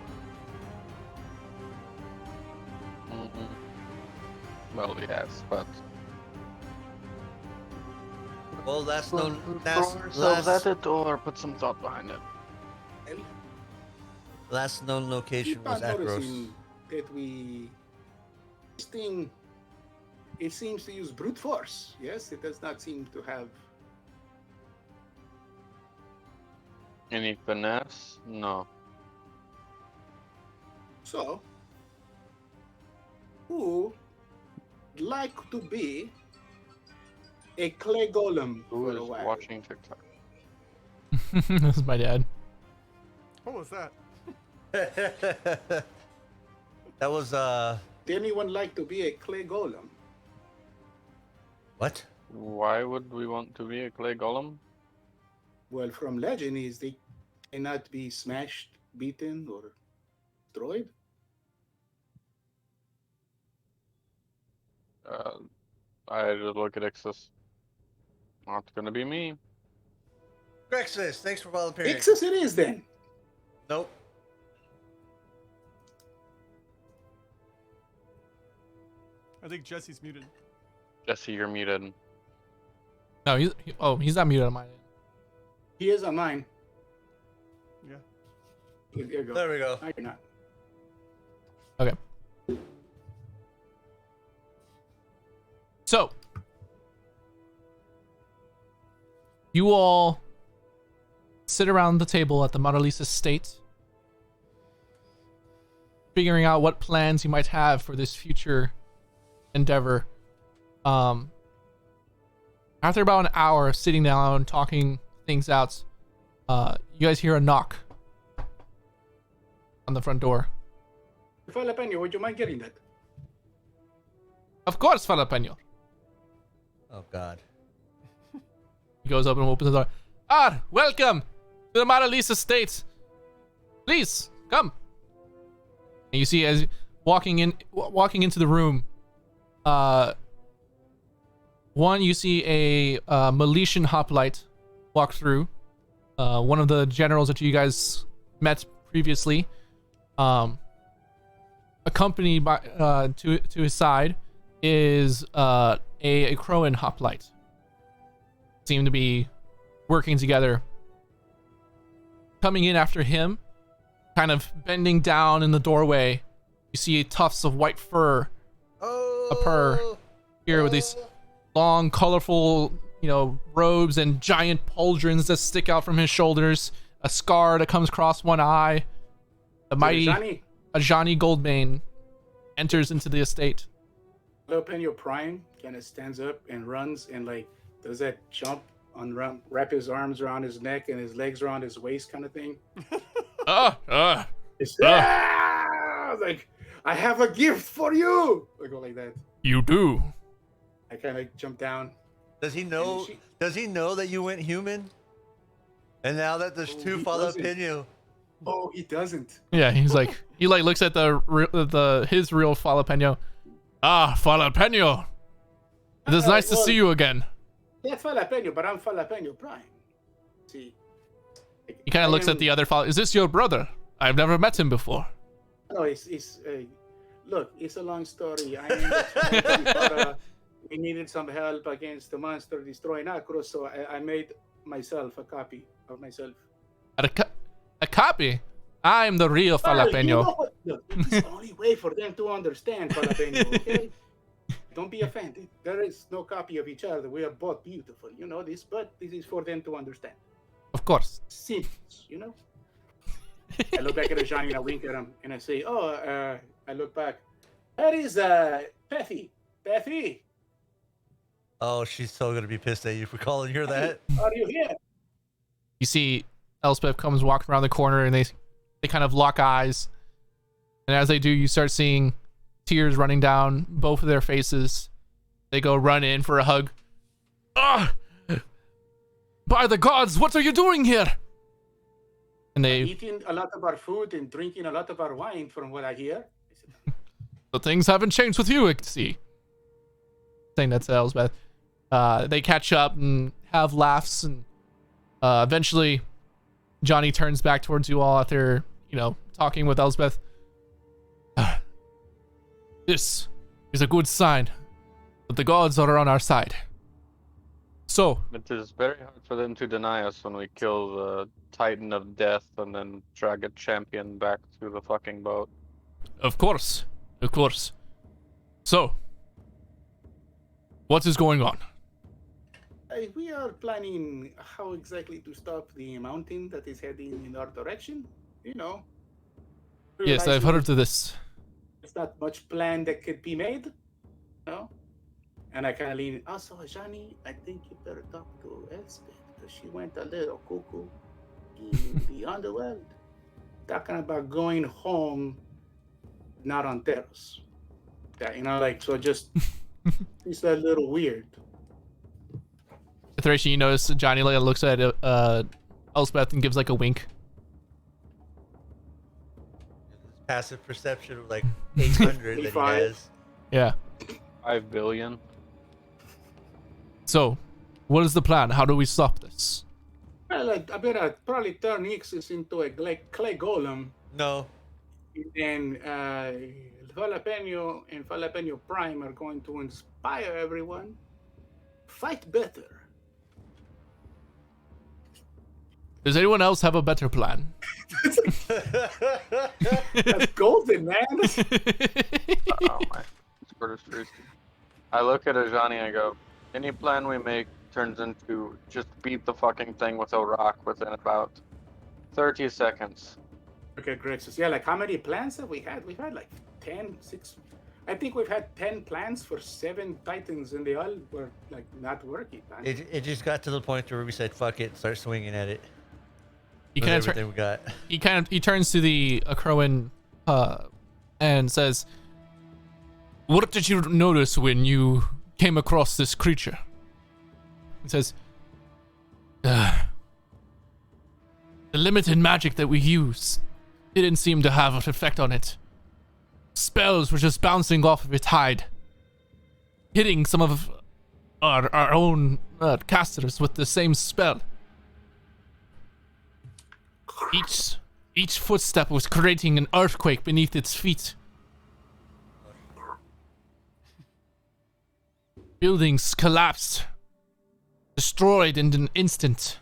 Well, yes, but Well, last known. throw ourselves at it or put some thought behind it. Last known location was Keep on Akros. noticing that this thing, it seems to use brute force. Yes, it does not seem to have. Any finesse? No. So, who would like to be a clay golem Who for a is while? watching TikTok? This is my dad. What was that? That was Would anyone like to be a clay golem? what? Why would we want to be a clay golem? Well, from legend is they cannot be smashed, beaten, or destroyed. I just look at Ixis. Not gonna be me. Grexus, thanks for volunteering. Ixis it is then. Nope. I think Jesse's muted. Jesse, you're muted. No, he's not muted on mine. He is on mine. Yeah. There you go. There we go. No, you're not. Okay. So, you all sit around the table at the Monalisa estate, figuring out what plans you might have for this future endeavor. After about an hour of sitting down, talking things out, you guys hear a knock on the front door. Jalapeno, would you mind getting that? Of course, Jalapeno. Oh God. He goes up and opens the door. Ah, welcome to the Monalisa estate. Please come. And you see, as walking into the room, one, you see a Miletian hoplite walk through. One of the generals that you guys met previously. Accompanied by to his side is a Crowan hoplite. Seem to be working together. Coming in after him, kind of bending down in the doorway, you see tufts of white fur here with these long, colorful, robes and giant pauldrons that stick out from his shoulders. A scar that comes across one eye. The mighty Ajani Goldmane enters into the estate. Jalapeno Prime kind of stands up and runs and does that jump wrap his arms around his neck and his legs around his waist kind of thing. Like, I have a gift for you. I go like that. You do. I kind of jump down. Does he know? Does he know that you went human? And now that there's two jalapeno. Oh, he doesn't. Yeah, he looks at his real Jalapeno. Ah, Jalapeno. It is nice to see you again. Yeah, Jalapeno, but I'm Jalapeno Prime. See. He kind of looks at the other Is this your brother? I've never met him before. No, look, it's a long story. I mean, we needed some help against the monster destroying Akros, so I made myself a copy of myself. A copy? I'm the real Jalapeno. You know what? Look, it's the only way for them to understand Jalapeno, okay? Don't be offended. There is no copy of each other. We are both beautiful. You know this, but this is for them to understand. Of course. Simples, I look back at Ajani and I wink at him and I say, I look back. That is Pethy. Pethy, Oh, she's so gonna be pissed at you for calling her that. are you here? You see Elspeth comes walking around the corner, and they kind of lock eyes. And as they do, you start seeing tears running down both of their faces. They go run in for a hug. Ah! By the gods, what are you doing here? And they Eating a lot of our food and drinking a lot of our wine, from what I hear. So things haven't changed with you, I see. Saying that to Elspeth. They catch up and have laughs, and eventually Johnny turns back towards you all after, talking with Elspeth. This is a good sign that the gods are on our side. So, It is very hard for them to deny us when we kill the Titan of Death and then drag a champion back to the fucking boat. of course. So, what is going on? We are planning how exactly to stop the mountain that is heading in our direction. Yes, I've heard of this. There's not much plan that could be made. No? And I kind of lean. Also, Johnny, I think you better talk to Elspeth because she went a little cuckoo in the underworld. Talking about going home, not on Theros. Yeah, so just, it's a little weird. Thracian, you notice Johnny looks at Elspeth and gives like a wink. Passive perception of like 800 that he has. Yeah. 5 billion. So, what is the plan? How do we stop this? Well, I better probably turn Ixis into a clay golem. No. And Jalapeno and Jalapeno Prime are going to inspire everyone. Fight better. Does anyone else have a better plan? That's golden, man. Oh my. It's crazy. I look at Ajani and I go, any plan we make turns into just beat the fucking thing with a rock within about 30 seconds. Okay, great. So, yeah, how many plans have we had? We've had 6. I think we've had 10 plans for 7 titans, and they all were not working. It just got to the point where we said, fuck it, start swinging at it. He With kind everything we got. he turns to the Akroan and says, "What did you notice when you came across this creature?" He says, "The limited magic that we use didn't seem to have an effect on it. Spells were just bouncing off of its hide, hitting some of our own casters with the same spell. Each footstep was creating an earthquake beneath its feet. Buildings collapsed, destroyed in an instant.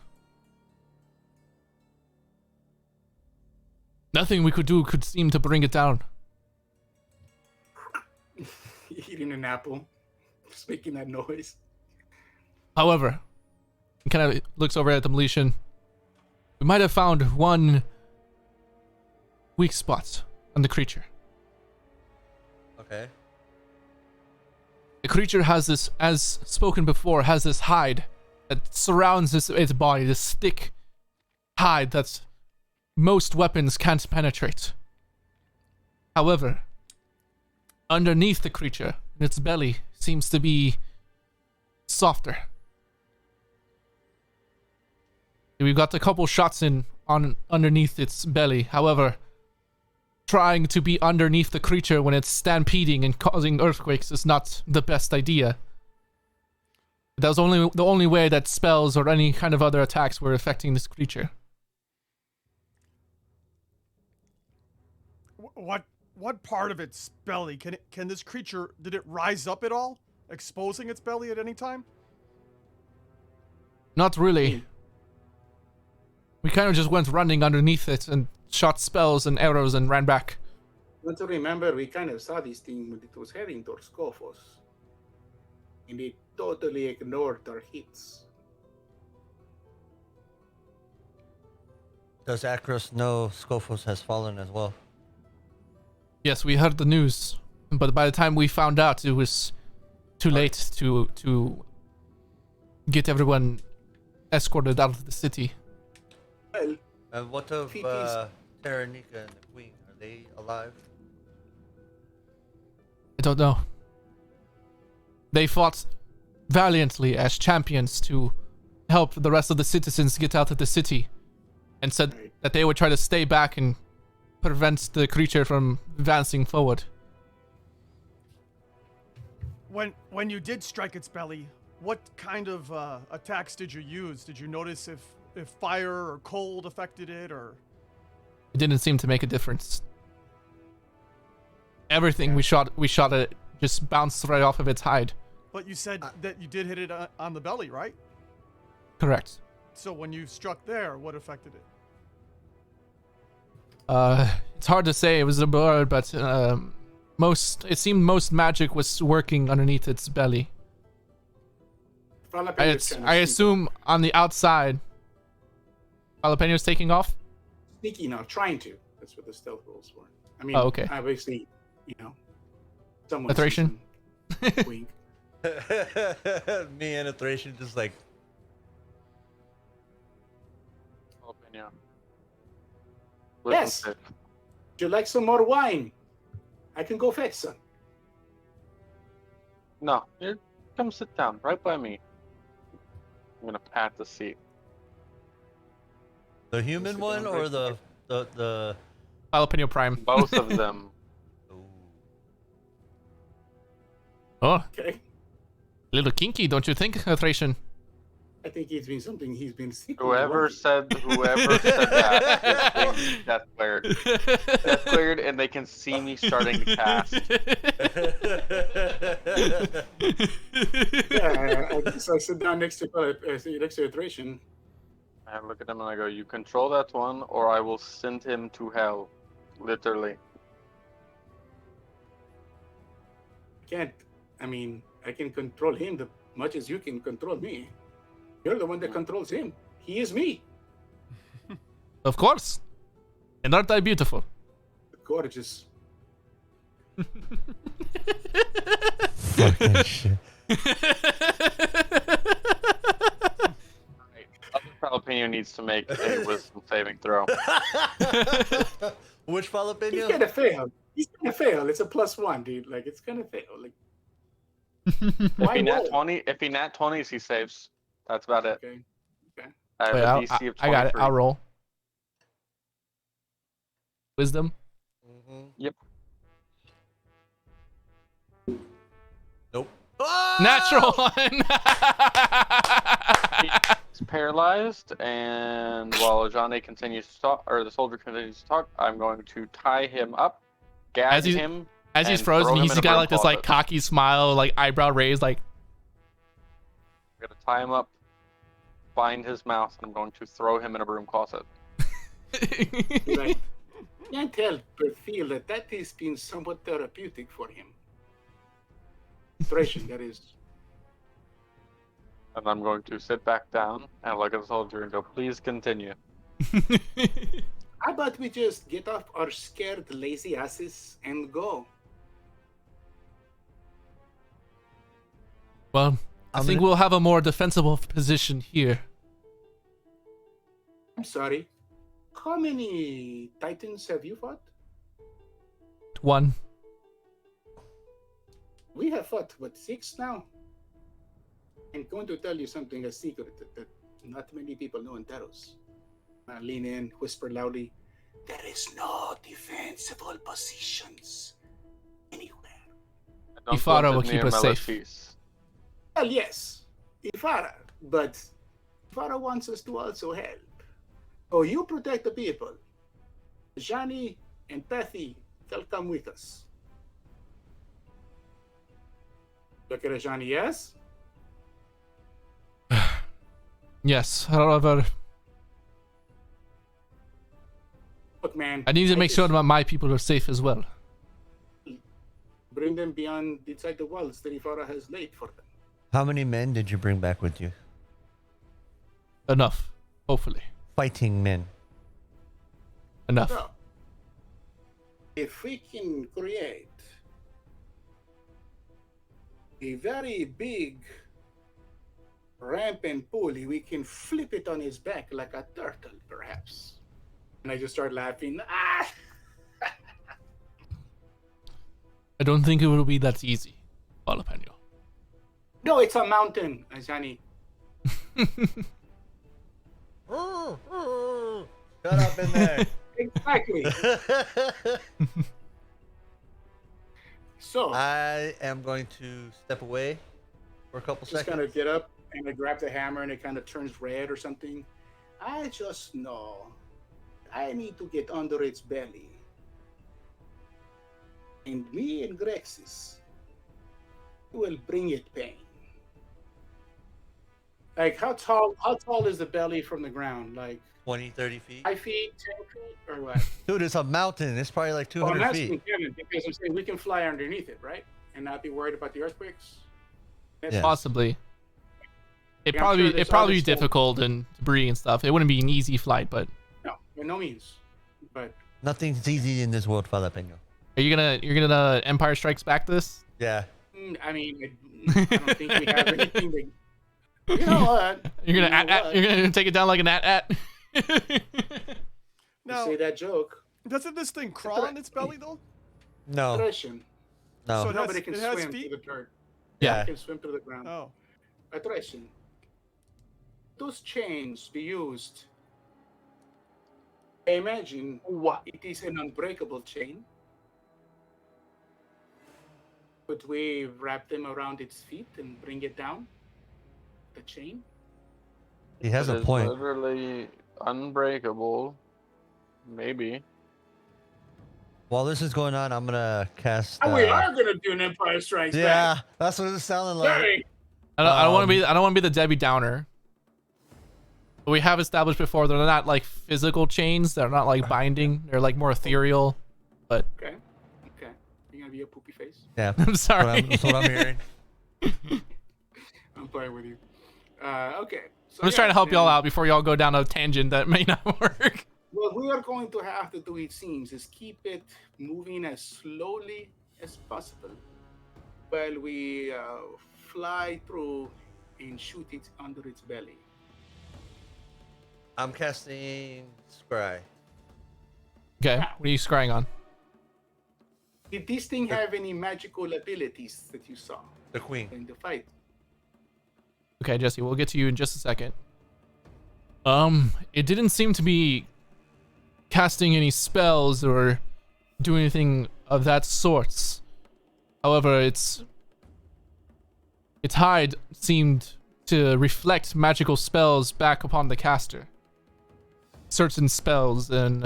Nothing we could do could seem to bring it down." Eating an apple, just making that noise. However, he kind of looks over at the Militian. We might have found one weak spot on the creature. Okay. The creature has this, as spoken before, has this hide that surrounds its body, this thick hide that most weapons can't penetrate. However, underneath the creature, its belly seems to be softer. We've got a couple shots on underneath its belly. However, trying to be underneath the creature when it's stampeding and causing earthquakes is not the best idea. That was the only way that spells or any kind of other attacks were affecting this creature. What part of its belly can this creature? Did it rise up at all, exposing its belly at any time? Not really. We kind of just went running underneath it and shot spells and arrows and ran back. Want to remember, we kind of saw this thing when it was heading towards Scophos. And it totally ignored our hits. Does Akros know Scophos has fallen as well? Yes, we heard the news, but by the time we found out, it was too late to get everyone escorted out of the city. Well, And what of PPs. Taranika and the Queen? Are they alive? I don't know. They fought valiantly as champions to help the rest of the citizens get out of the city, and said Right. that they would try to stay back and prevent the creature from advancing forward. When you did strike its belly, what kind of attacks did you use? Did you notice if fire or cold affected it, or? It didn't seem to make a difference. Everything we shot at it just bounced right off of its hide. But you said that you did hit it on the belly, right? Correct. So when you struck there, what affected it? It's hard to say. It was a bird, but it seemed most magic was working underneath its belly. Jalapenos trying to I sneak- assume on the outside, Jalapeno's taking off. Sneaky now, trying to. That's what the stealth rolls were. I mean, Oh, okay. obviously, someone. Iteration? Wink. Me and Iteration just like. Jalapeno. Yes. Listen, Would you like some more wine? I can go fetch some. No, you come sit down right by me. I'm gonna pat the seat. The human Sit one down or right the Jalapeno Prime. Both of them. Ooh. Oh, Okay. little kinky, don't you think, Thracian? I think it's been something he's been secretly Whoever wanting. said that is being death cleared. Death cleared, and they can see me starting to cast. Yeah, so I sit down next to Iteration. I look at him and I go, "You control that one, or I will send him to hell." Literally. Can't. I mean, I can control him as much as you can control me. You're the one that controls him. He is me. Of course. And aren't I beautiful? Gorgeous. Fucking shit. Other jalapeno needs to make a wisdom saving throw. Which He's jalapeno? gonna fail. He's gonna fail. It's a +1, dude. Like, it's gonna fail. Like, If he nat 20s, he saves. That's about it. Okay. I have Wait, a DC of 23. I got it. I'll roll. Wisdom. Mhm. Yep. Nope. Natural one. He's paralyzed, and while Ajane continues to talk, or the soldier continues to talk, I'm going to tie him up, gag him. As he's and frozen, throw him he's in a got broom like this like closet. cocky smile, like eyebrow raised, like. I'm gonna tie him up, bind his mouth, and I'm going to throw him in a broom closet. Like, can't help but feel that has been somewhat therapeutic for him. Thracian, that is. And I'm going to sit back down and look at the soldier and go, "Please continue." How about we just get off our scared, lazy asses and go? Well, I think we'll have a more defensible position here. I'm sorry. How many Titans have you fought? One. We have fought, what, 6 now? I'm going to tell you something, a secret that not many people know in Theros. Lean in, whisper loudly. There is no defensible positions anywhere. And don't Ifara go will to keep near us safe. Meletis. Well, yes, Ifara, but Ifara wants us to also help. So you protect the people. Jani and Pathy, they'll come with us. Look at Jani, yes? Yes, however, Look, man. I need to make just sure that my people are safe as well. Bring them beyond inside the walls that Ifara has laid for them. How many men did you bring back with you? Enough, hopefully. Fighting men. Enough. So, if we can create a very big ramp and pulley, we can flip it on his back like a turtle, perhaps. And I just start laughing. Ah! I don't think it will be that easy, Jalapeno. No, it's a mountain, Ajani. Shut up in there. Exactly. So, I am going to step away for a couple just seconds. kind of get up and I grab the hammer and it kind of turns red or something. I just know I need to get under its belly. And me and Grexis will bring it pain. Like how tall is the belly from the ground? Like 20, 30 feet. 5 feet, 10 feet, or what? Dude, it's a mountain. It's probably like Well, I'm 200 asking feet. Kevin because I'm saying we can fly underneath it, right? And not be worried about the earthquakes. Yeah. Possibly. It'd Yeah, I'm probably sure there's be other stuff. difficult and debris and stuff. It wouldn't be an easy flight, but No, by no means. But Nothing's easy in this world, Jalapeno. are you gonna Empire Strikes Back this? Yeah. I mean, I don't think we have anything to. You know what? You're gonna You know what? you're gonna take it down like an at. Now, Say that joke. doesn't this thing crawl on its belly though? No. Attrition. No. So- Nobody can it has swim feet? through the dirt. Yeah. It can swim through the ground. Oh, Attrition. Those chains be used. I imagine it is an unbreakable chain. Could we wrap them around its feet and bring it down? The chain? He has It a is point. Literally unbreakable. Maybe. While this is going on, I'm gonna cast. Oh, we are gonna do an Empire Strikes Yeah, Back. that's what it's sounding like. Hey, I don't want to be the Debbie Downer. But we have established before they're not like physical chains. They're not like binding. They're like more ethereal. okay. Okay. You're gonna be a poopy face? Yeah. I'm sorry. That's what I'm hearing. I'm playing with you. Okay. So I'm just trying to help y'all then out before y'all go down a tangent that may not work. What we are going to have to do, it seems, is keep it moving as slowly as possible while we fly through and shoot it under its belly. I'm casting Scry. Okay, what are you scrying on? Did this thing have any magical abilities that you saw The Queen. in the fight? Okay, Jesse, we'll get to you in just a second. It didn't seem to be casting any spells or doing anything of that sorts. However, its hide seemed to reflect magical spells back upon the caster. Certain spells, and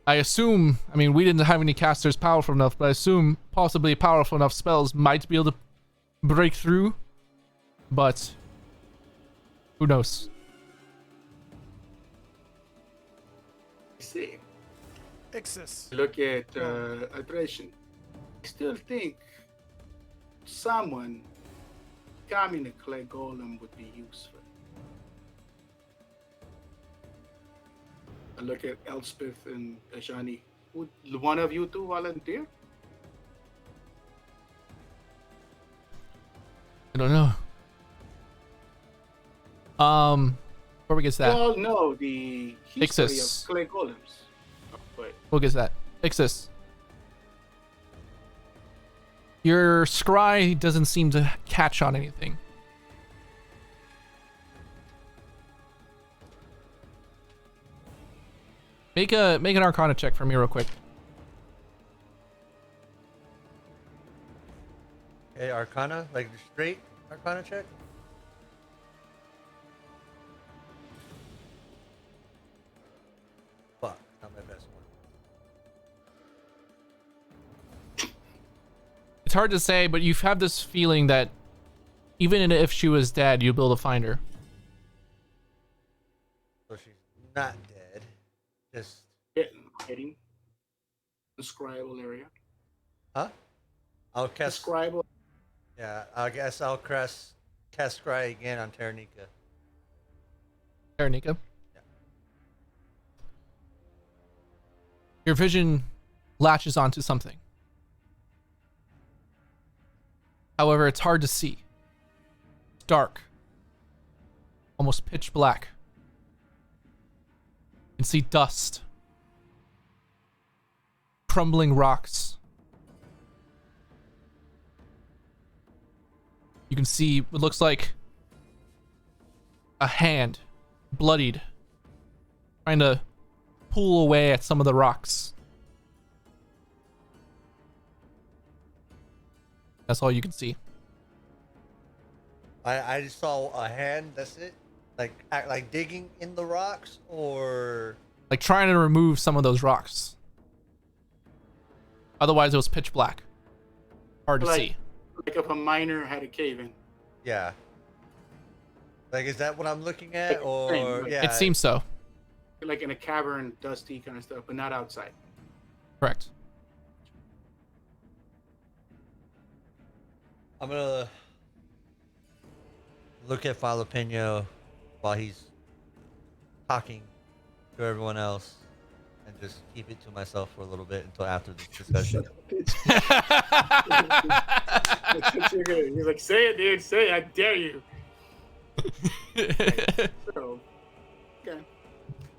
I assume, I mean, we didn't have any casters powerful enough, but I assume possibly powerful enough spells might be able to break through, but who knows? See, Ixis. look at attrition. I still think someone becoming a clay golem would be useful. I look at Elspeth and Ajani. Would one of you two volunteer? I don't know. Before we get to You that, all know the history Ixis. of clay golems. Oh, but we'll get to that. Ixis. Your scry doesn't seem to catch on anything. Make an Arcana check for me real quick. Okay, Arcana, like straight Arcana check. Fuck, not my best one. It's hard to say, but you have this feeling that even if she was dead, you'll be able to find her. So she's not dead. Just heading the scribal area. huh? I'll The cast. scribal. Yeah, I guess I'll cast Scry again on Terranika. Taranika. Yeah. Your vision latches onto something. However, it's hard to see. It's dark. Almost pitch black. can see dust, crumbling rocks. You can see what looks like a hand, bloodied, trying to pull away at some of the rocks. That's all you can see. I just saw a hand. That's it. Like digging in the rocks, or Like trying to remove some of those rocks. Otherwise, it was pitch black. Hard to see. Like if a miner had a cave in. yeah. Like, is that what I'm looking at, or yeah? It seems so. Like in a cavern, dusty kind of stuff, but not outside. Correct. I'm gonna look at Jalapeno while he's talking to everyone else, and just keep it to myself for a little bit until after this discussion. He's like, say it, dude. Say it. I dare you. So, okay.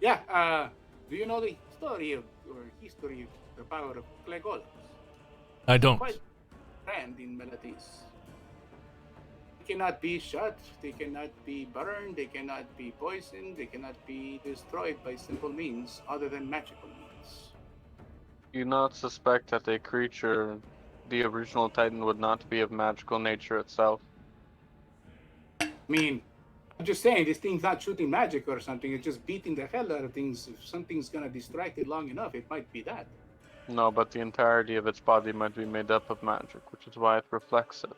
Yeah. Do you know the story of, or history of the power of clay golems? I don't. Quite grand in Melatis. They cannot be shot. They cannot be burned. They cannot be poisoned. They cannot be destroyed by simple means other than magical means. Do you not suspect that a creature, the original Titan, would not be of magical nature itself? I mean, I'm just saying, this thing's not shooting magic or something. It's just beating the hell out of things. If something's gonna distract it long enough, it might be that. No, but the entirety of its body might be made up of magic, which is why it reflects it.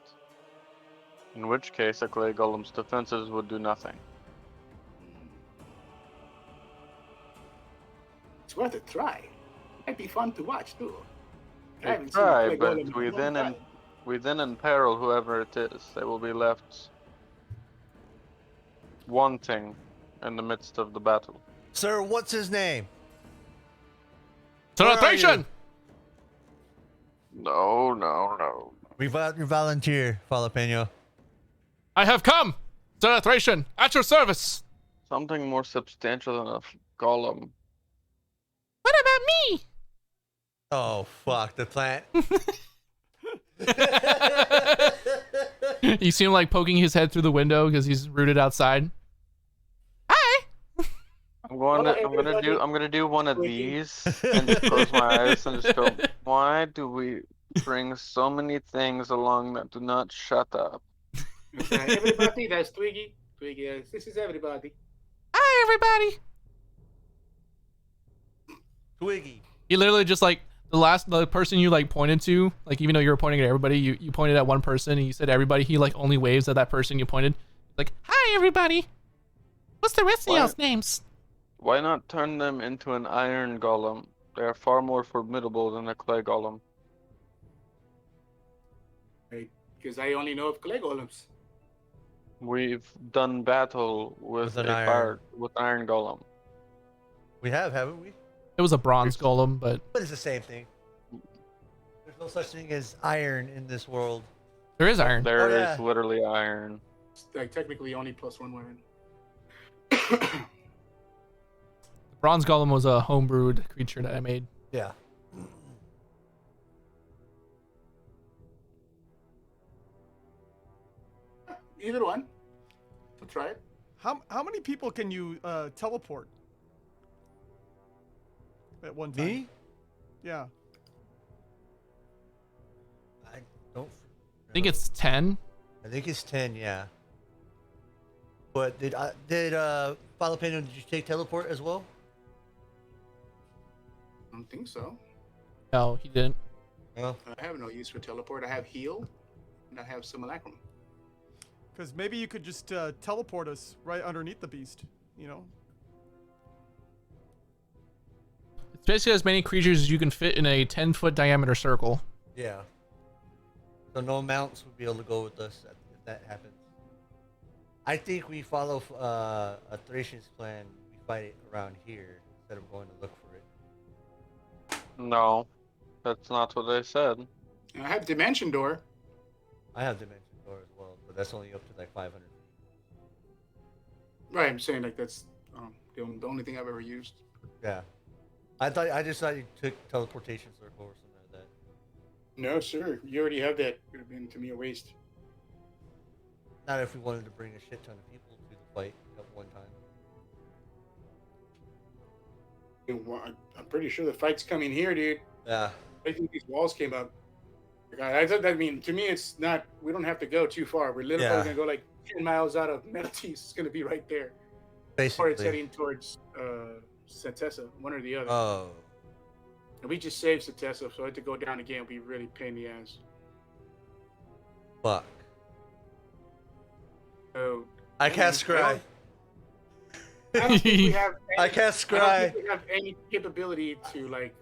In which case, a clay golem's defenses would do nothing. It's worth a try. Might be fun to watch too. I We haven't seen a try, clay but golem in a long time. we then imperil whoever it is. They will be left wanting in the midst of the battle. Sir, what's his name? Celebration! No. We volunteer, Jalapeno. I have come! Celebration! At your service! Something more substantial than a golem. What about me? Oh fuck, the plant. You see him like poking his head through the window because he's rooted outside. Hi! I'm gonna do one of these and just close my eyes and just go, why do we bring so many things along that do not shut up? Everybody, that's Twiggy. Twiggy, this is everybody. Hi, everybody! Twiggy. He literally just like the person you like pointed to, like even though you were pointing at everybody, you pointed at one person and you said everybody. He like only waves at that person you pointed. Like, hi everybody. What's the rest of y'all's names? Why not turn them into an iron golem? They are far more formidable than a clay golem. Because I only know of clay golems. We've done battle with With an iron golem. We have, haven't we? It was a bronze golem, but But it's the same thing. There's no such thing as iron in this world. there is iron. There Oh, yeah. is literally iron. It's like technically only +1 weapon. Bronze golem was a homebrewed creature that I made. Yeah. Either one. We'll try it. How many people can you teleport at one time? Me? Yeah. I don't. I think it's 10. I think it's 10. Yeah. But did Jalapeno, did you take teleport as well? I don't think so. No, he didn't. No. I have no use for teleport. I have heal, and I have simulacrum. Because maybe you could just teleport us right underneath the beast, you know? It's basically as many creatures as you can fit in a 10-foot diameter circle. Yeah. So no mounts would be able to go with us if that happens. I think we follow a Thracian's plan. We fight it around here instead of going to look for it. No, that's not what I said. And I have dimension door. I have Dimension Door as well, but that's only up to like 500 feet. Right, I'm saying like that's the only thing I've ever used. Yeah. I just thought you took teleportation circle or something like that. No, sir. You already have that. Would have been to me a waste. Not if we wanted to bring a shit ton of people to the fight at one time. I'm pretty sure the fight's coming here, dude. Yeah. I think these walls came up. I thought that mean to me it's not. We don't have to go too far. We're literally gonna go like 10 miles out of Meltis. It's gonna be right there. Basically. Or it's heading towards Satessa, one or the other. Oh. And we just saved Satessa, so I had to go down again. Would be really pain in the ass. Fuck. So I can't scry. I don't think we have. I can't I scry. don't think we have any capability to like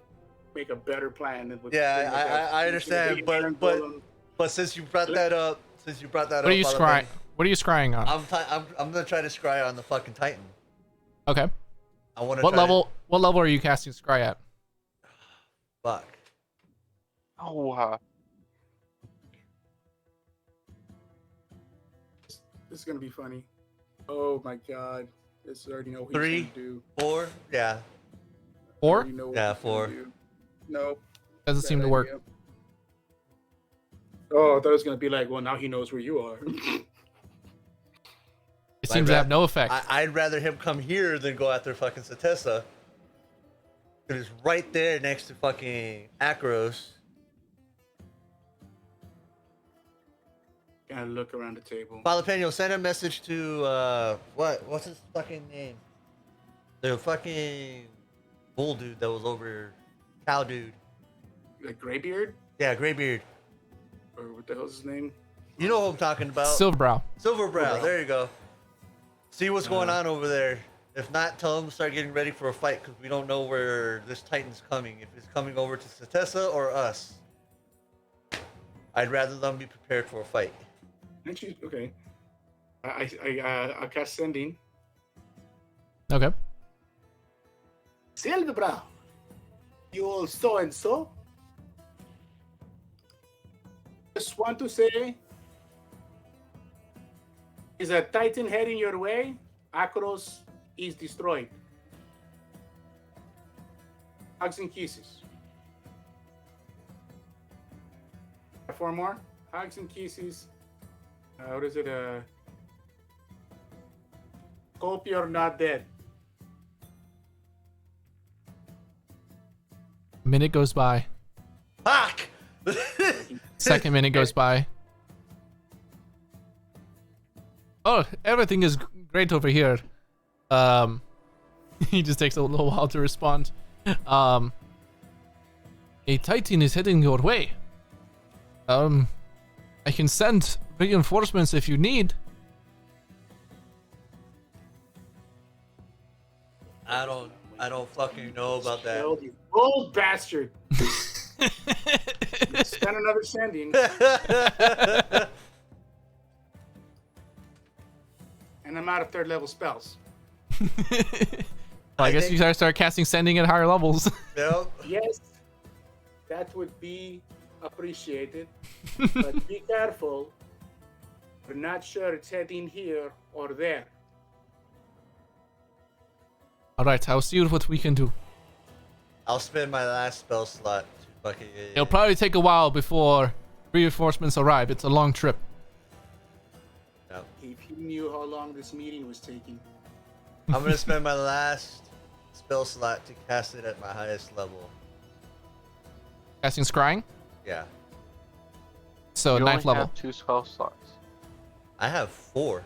make a better plan than what. I understand, but since you brought that up, What are you scrying? What are you scrying on? I'm gonna try to scry on the fucking Titan. Okay. I want to. What level are you casting scry at? Fuck. Oh, This is gonna be funny. Oh my god. This already know what 3, he's gonna do. 4, yeah. 4? Already know what Yeah, he's gonna 4. do. No. Doesn't seem to work. Idea. Oh, I thought it was gonna be like, well, now he knows where you are. It seems to have no effect. I'd rather him come here than go after fucking Satessa. It's right there next to fucking Akros. Gotta look around the table. Jalapeno, send a message to what's his fucking name? The fucking bull dude that was over, cow dude. Like Graybeard? Yeah, Graybeard. Or what the hell's his name? You know what I'm talking about? Silverbrow. Silverbrow. There you go. See what's going on over there. If not, tell him to start getting ready for a fight because we don't know where this Titan's coming. If it's coming over to Satessa or us. I'd rather them be prepared for a fight. Actually, okay. I cast sending. Okay. Silverbrow. You all so and so. Just want to say, is a Titan heading your way? Akros is destroyed. Hugs and kisses. 4 more. Hugs and kisses. What is it? Hope you're not dead. Minute goes by. Fuck! Second minute goes by. Oh, everything is great over here. He just takes a little while to respond. A Titan is heading your way. I can send reinforcements if you need. I don't fucking know about that. Oh, you old bastard. Send another sending. And I'm out of 3rd level spells. I guess you gotta start casting sending at higher levels. Yep. Yes, that would be appreciated. But be careful. We're not sure it's heading here or there. Alright, I'll see what we can do. I'll spend my last spell slot to fucking. It'll probably take a while before reinforcements arrive. It's a long trip. Yep. If he knew how long this meeting was taking. I'm gonna spend my last spell slot to cast it at my highest level. Casting scrying? Yeah. So you 9th only level. have 2 spell slots. I have 4.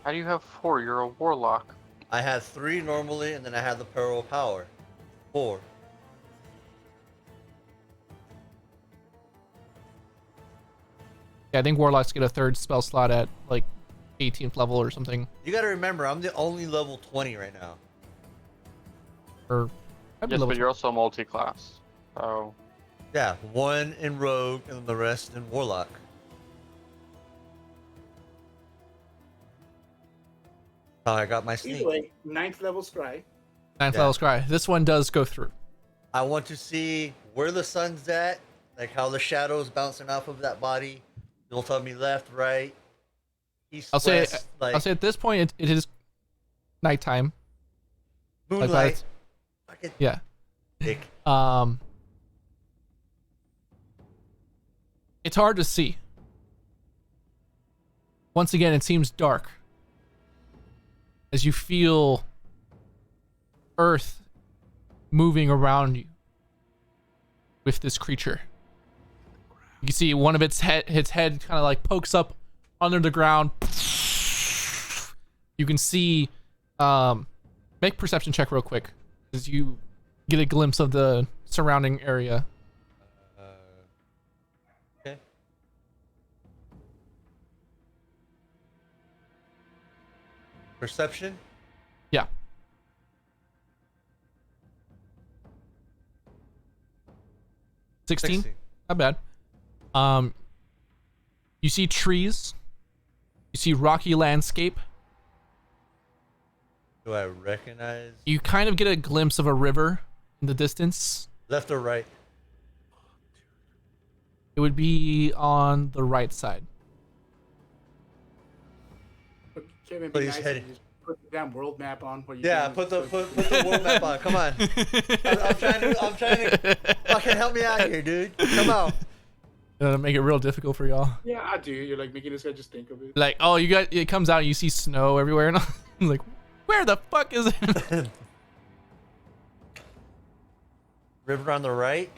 How do you have 4? You're a warlock. I had 3 normally, and then I had the Pearl Power. 4. Yeah, I think warlocks get a 3rd spell slot at like 18th level or something. You gotta remember, I'm the only level 20 right now. Or Yes, but you're also multi-class. So Yeah, 1 in Rogue, and the rest in Warlock. Oh, I got my sneak. Either way, 9th level scry. 9th level scry. This one does go through. I want to see where the sun's at, like how the shadows bouncing off of that body. You'll tell me left, right, east, I'll say west. I'll say at this point it is nighttime. Moonlight. Fucking Yeah. dick. It's hard to see. Once again, it seems dark as you feel Earth moving around you with this creature. You can see one of its head kind of like pokes up under the ground. You can see, make perception check real quick as you get a glimpse of the surrounding area. Okay. Perception? Yeah. Sixteen. Not bad. You see trees. You see rocky landscape. Do I recognize? You kind of get a glimpse of a river in the distance. Left or right? It would be on the right side. Kevin, So be he's nice heading- and just put the damn world map on. Where you Yeah, can- put the world map on. Come on. I'm trying to fucking help me out here, dude. Come on. Make it real difficult for y'all. Yeah, I do. You're like making this guy just think of it. Like, oh, it comes out and you see snow everywhere, and I'm like, where the fuck is it? River on the right.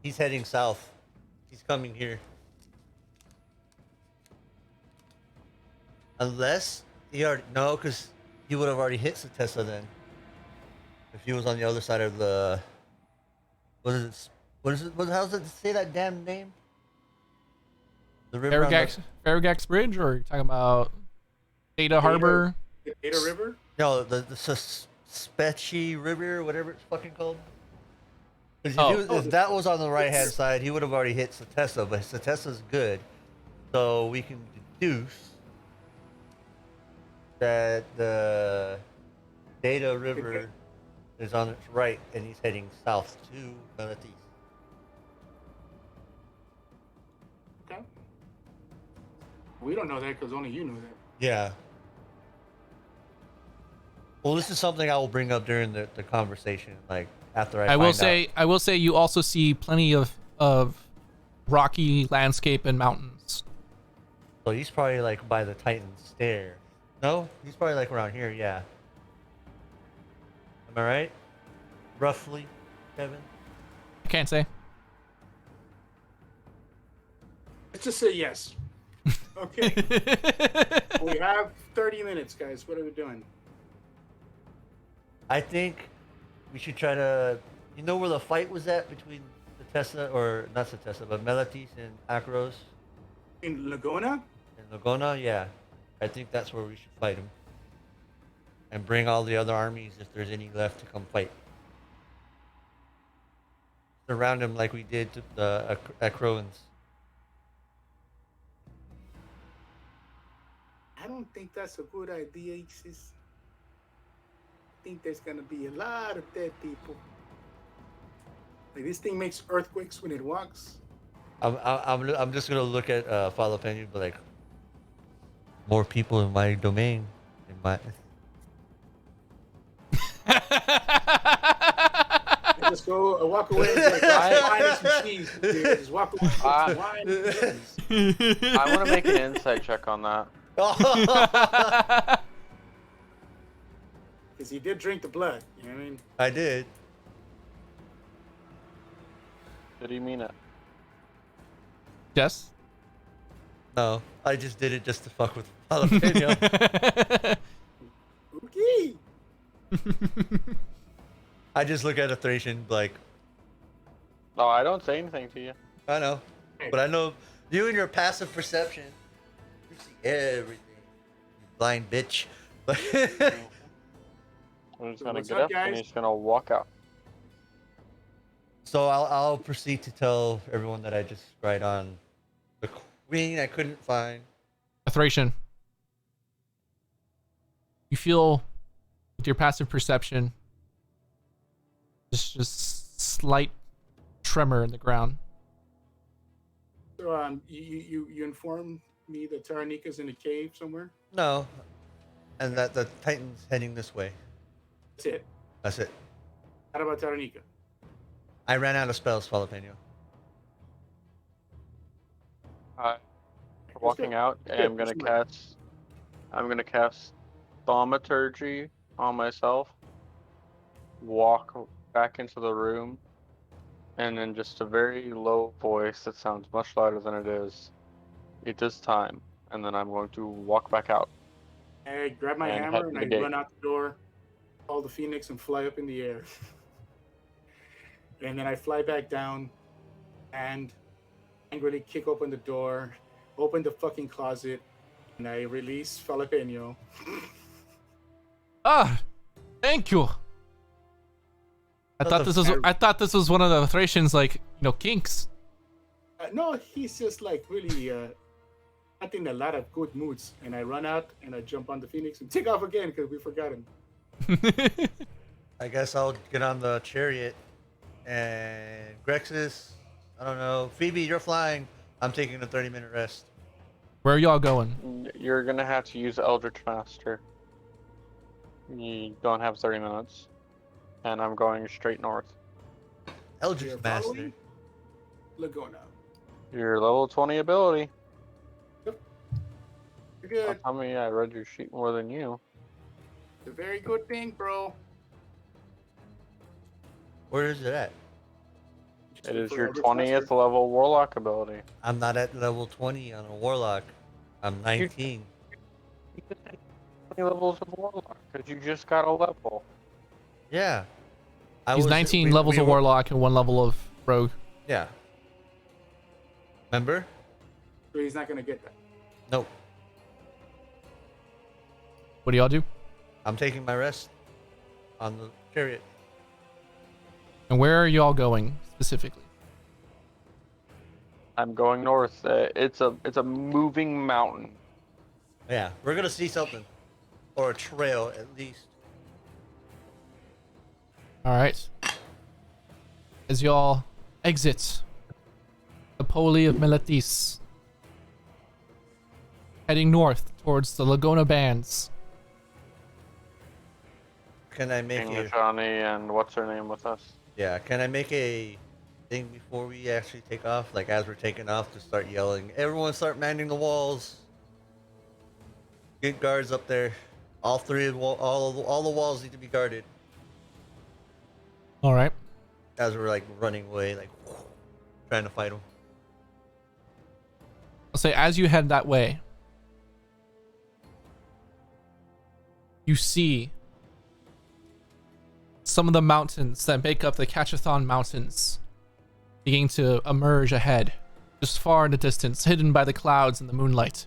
He's heading south. He's coming here. Unless he already because he would have already hit Satessa then. If he was on the other side of the what is it? How does it say that damn name? The river. Farragax Bridge, or are you talking about Data Harbor? The Data River? No, the Spetchy River, or whatever it's fucking called. 'Cause if that was on the right hand side, he would have already hit Satessa, but Satessa's good. So we can deduce that the Data River is on its right and he's heading south to northeast. Okay. We don't know that because only you know that. Yeah. Well, this is something I will bring up during the conversation, like after I will say you also see plenty of rocky landscape and mountains. So he's probably like by the Titan Stair. No? He's probably like around here, yeah. Am I right? Roughly, Kevin? I can't say. Let's just say yes. Okay. We have 30 minutes, guys. What are we doing? I think we should try to... You know where the fight was at between Satessa, or not Satessa, but Meletis and Akros? In Laguna? In Laguna, yeah. I think that's where we should fight him. And bring all the other armies, if there's any left, to come fight. Surround him like we did to the Akroans. I don't think that's a good idea, Isis. I think there's gonna be a lot of dead people. Like, this thing makes earthquakes when it walks. I'm just gonna look at Father Penny and be like, more people in my domain, in my. I just go, walk away and like, wine and some cheese. Dude. Just walk away with some wine and cheese. I want to make an insight check on that. Because he did drink the blood, you know what I mean? I did. Did he mean it? Yes. No, I just did it just to fuck with Jalapeno. Okay. I just look at a Thracian like, No, I don't say anything to you. I know, but I know you and your passive perception, you see everything. You blind bitch. I'm just gonna what's get up, up and guys? he's gonna walk out. So I'll proceed to tell everyone that I just cried on the queen I couldn't find. A Thracian. You feel with your passive perception just slight tremor in the ground. So you informed me that Taranika's in a cave somewhere? No, And that the Titan's heading this way. That's it. That's it. How about Taranika? I ran out of spells, Jalapeno. Walking out, and I'm gonna cast Thaumaturgy on myself. Walk back into the room, and in just a very low voice that sounds much louder than it is. It is time, and then I'm going to walk back out. I grab my And hammer head and to I the gate. run out the door, call the phoenix, and fly up in the air. And then I fly back down and angrily kick open the door, open the fucking closet, and I release Jalapeno. Ah, thank you. I thought this was one of the Thracians, like, kinks. No, he's just like really not in a lot of good moods. And I run out and I jump on the phoenix and take off again because we forgot him. I guess I'll get on the chariot. And Grexus, I don't know. Phoebe, you're flying. I'm taking a 30-minute rest. Where are y'all going? You're gonna have to use Eldritch Master. You don't have 30 minutes. And I'm going straight north. Eldritch You're Master. following? Laguna. Your level 20 ability. You're good. Tell me I read your sheet more than you. It's a very good thing, bro. Where is it at? It is For your Eldritch 20th Master. level Warlock ability. I'm not at level 20 on a Warlock. I'm 19. You just had 20 levels of Warlock because you just got a level. Yeah. He's 19 levels of Warlock and 1 level of Rogue. Yeah. Remember? So he's not gonna get that. Nope. What do y'all do? I'm taking my rest on the chariot. And where are y'all going specifically? I'm going north. It's a moving mountain. Yeah, we're gonna see something. Or a trail, at least. All right. As y'all exit the Poli of Meletis, heading north towards the Laguna Bands. Can I make King a... Johnny and what's her name with us? Yeah, can I make a thing before we actually take off? Like, as we're taking off, to start yelling, everyone start manning the walls. Get guards up there. All three of all the walls need to be guarded. All right. As we're like running away, like trying to fight them. I'll say as you head that way, you see some of the mountains that make up the Catchathon Mountains beginning to emerge ahead, just far in the distance, hidden by the clouds and the moonlight.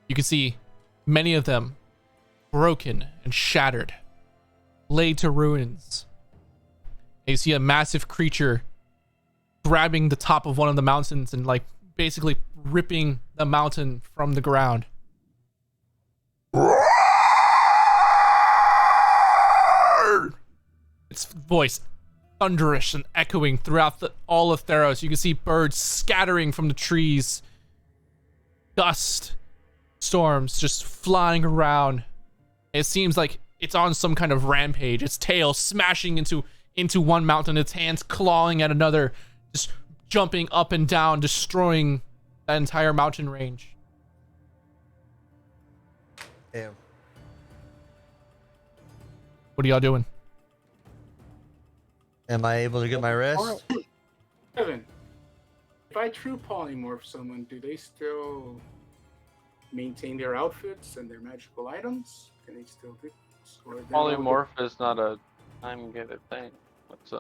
You can see many of them broken and shattered, laid to ruins. And you see a massive creature grabbing the top of one of the mountains and like basically ripping the mountain from the ground. Its voice thunderous and echoing throughout all of Theros. You can see birds scattering from the trees, dust storms just flying around. It seems like it's on some kind of rampage. Its tail smashing into one mountain, its hands clawing at another, just jumping up and down, destroying that entire mountain range. Damn. What are y'all doing? Am I able to get my rest? Kevin, if I true polymorph someone, do they still maintain their outfits and their magical items? Can they still do this? Or they're all Polymorph is not a time-gated thing. It's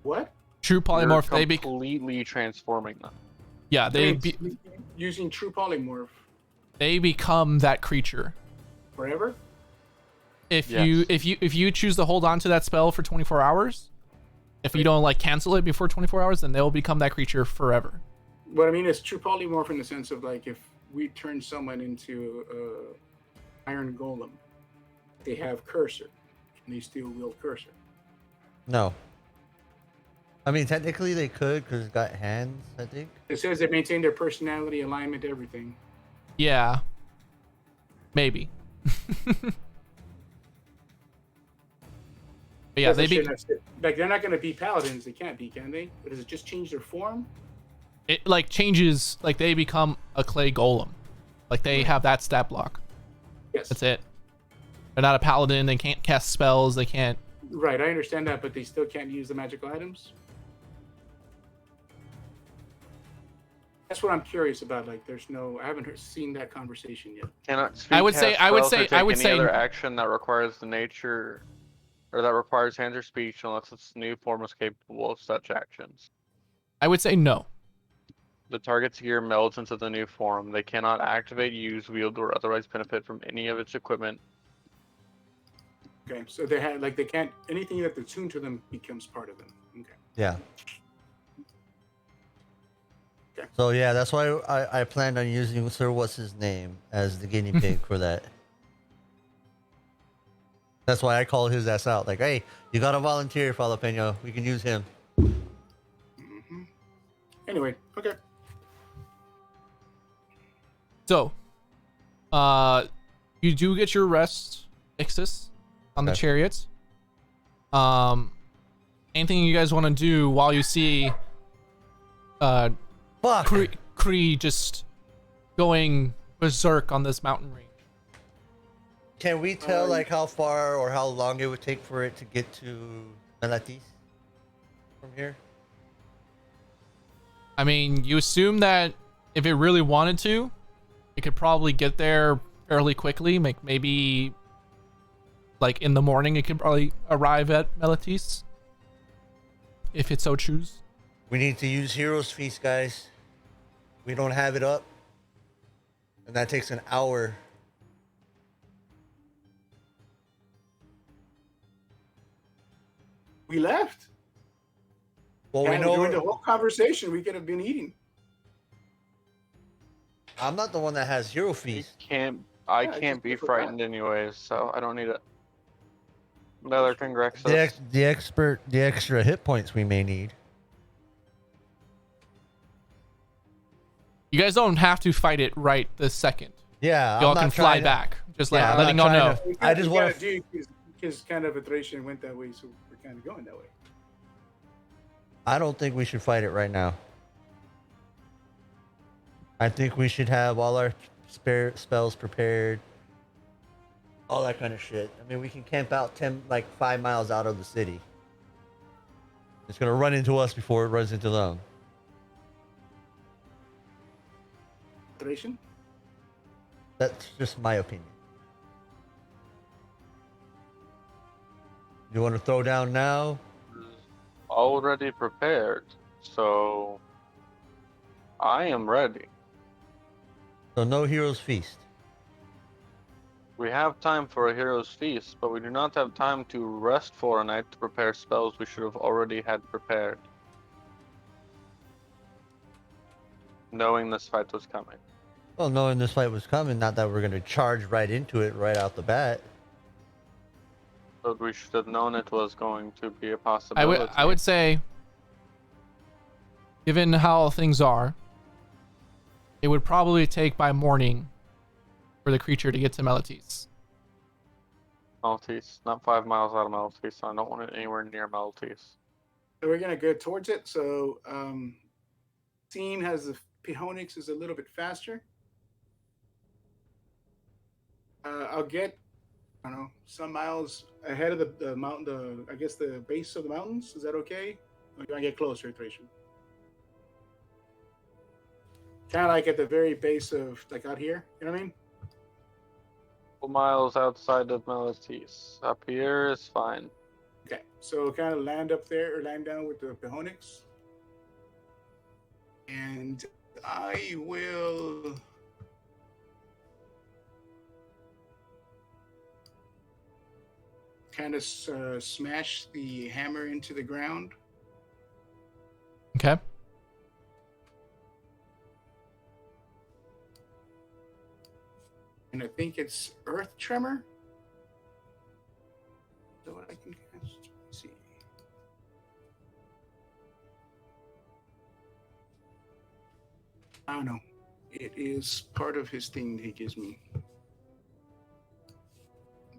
what? True polymorph, you're they be completely transforming them. yeah, Using true polymorph they become that creature. forever? If Yes. you choose to hold on to that spell for 24 hours, if you don't like cancel it before 24 hours, then they'll become that creature forever. What I mean is true polymorph in the sense of like if we turn someone into iron golem, they have cursor, and they still wield cursor. No. I mean, technically they could because it's got hands, I think. It says they maintain their personality, alignment, everything. Yeah. maybe. But yeah, That's they the shit be that's it. Like they're not gonna be paladins. They can't be, can they? Or does it just change their form? it like changes, like they become a clay golem. Like they have that stat block. Yes. That's it. They're not a paladin. They can't cast spells. They can't. Right, I understand that, but they still can't use the magical items. That's what I'm curious about. Like, I haven't seen that conversation yet. Cannot I would cast say spells or take I would any say other action that requires the nature or that requires hands or speech unless its new form is capable of such actions. no. The target's gear melds into the new form. They cannot activate, use, wield, or otherwise benefit from any of its equipment. Okay, so they can't, anything that's attuned to them becomes part of them. Okay. Yeah. Okay. So yeah, that's why I planned on using Sir What's His Name as the guinea pig for that. That's why I called his ass out. Like, hey, you got to volunteer, Jalapeno. We can use him. Mm-hmm. Anyway, okay. So, you do get your rest, Ixis, on the Okay. chariots. Anything you guys want to do while you see Fuck. Kree just going berserk on this mountain range? Can we tell like how far or how long it would take for it to get to Melatis from here? I mean, you assume that if it really wanted to, it could probably get there fairly quickly. Maybe like in the morning, it could probably arrive at Melatis if it so choose. We need to use Hero's Feast, guys. We don't have it up, and that takes an hour. We left. Well, we And know during the whole conversation, we could have been eating. I'm not the one that has Hero Feast. I Yeah, can't just be forgot. frightened anyways, so I don't need it. Neither can Grexus. The extra hit points we may need. You guys don't have to fight it right this second. Yeah, Y'all I'm not can fly trying to- back. Just Yeah, I'm letting not y'all know. trying to- I just want to. do because kind of iteration went that way, so we're kind of going that way. I don't think we should fight it right now. I think we should have all our spare spells prepared. All that kind of shit. I mean, we can camp out 5 miles out of the city. It's gonna run into us before it runs into them. Iteration? That's just my opinion. You want to throw down now? Already prepared, so I am ready. So no Hero's Feast. We have time for a hero's feast, but we do not have time to rest for a night to prepare spells we should have already had prepared. Knowing this fight was coming. Well, knowing this fight was coming, not that we're gonna charge right into it right out the bat. But we should have known it was going to be a possibility. I would say, given how things are, it would probably take by morning for the creature to get to Melatis. Maltese, not 5 miles out of Maltese, so I don't want it anywhere near Maltese. So we're gonna go towards it. So Scene has the Pihonix is a little bit faster. I'll get, I don't know, some miles ahead of the mountain. I guess the base of the mountains. Is that okay? Or do I get closer, Thracian? Kind of like at the very base of, like out here. You know what I mean? 4 miles outside of Maltese. Up here is fine. Okay, so kind of land up there or land down with the Pihonix. And I will kind of smash the hammer into the ground. Okay. And I think it's Earth Tremor. So what I can cast, let's see. I don't know. It is part of his thing he gives me.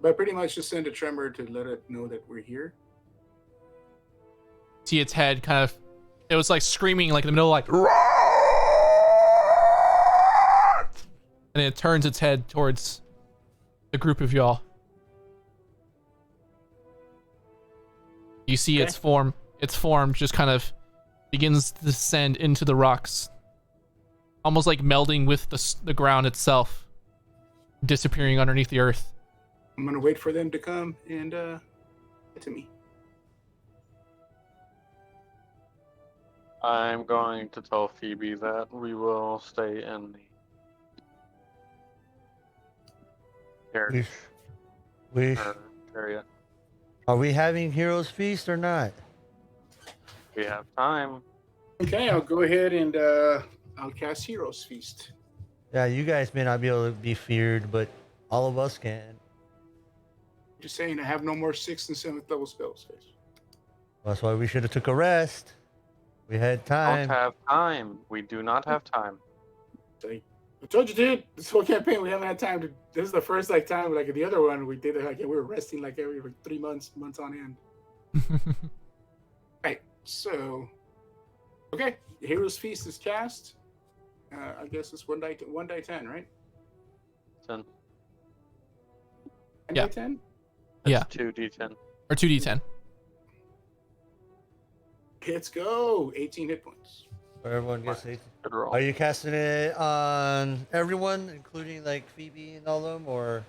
But pretty much just send a tremor to let it know that we're here. See its head kind of, it was like screaming like in the middle, like, and it turns its head towards the group of y'all. You see its form just kind of begins to descend into the rocks, almost like melding with the ground itself, disappearing underneath the earth. I'm gonna wait for them to come and get to me. I'm going to tell Phoebe that we will stay in the carriage We area. are we having Heroes Feast or not? We have time. Okay, I'll go ahead and I'll cast Heroes Feast. Yeah, you guys may not be able to be feared, but all of us can. Just saying, I have no more 6th and 7th level spells, guys. That's why we should have took a rest. We had Don't time. have time. We do not have time. Like, I told you, dude. This whole campaign, we haven't had time to. This is the first time, like the other one, we did it like we were resting like every 3 months on end. Right. So, okay, Heroes Feast is cast. I guess it's 1 die 10, right? 10. 1 Yeah. die 10. Yeah. 2d10. Or 2d10. Let's go. 18 hit points. Where everyone gets 8. Good roll. Are you casting it on everyone, including like Phoebe and all of them, or?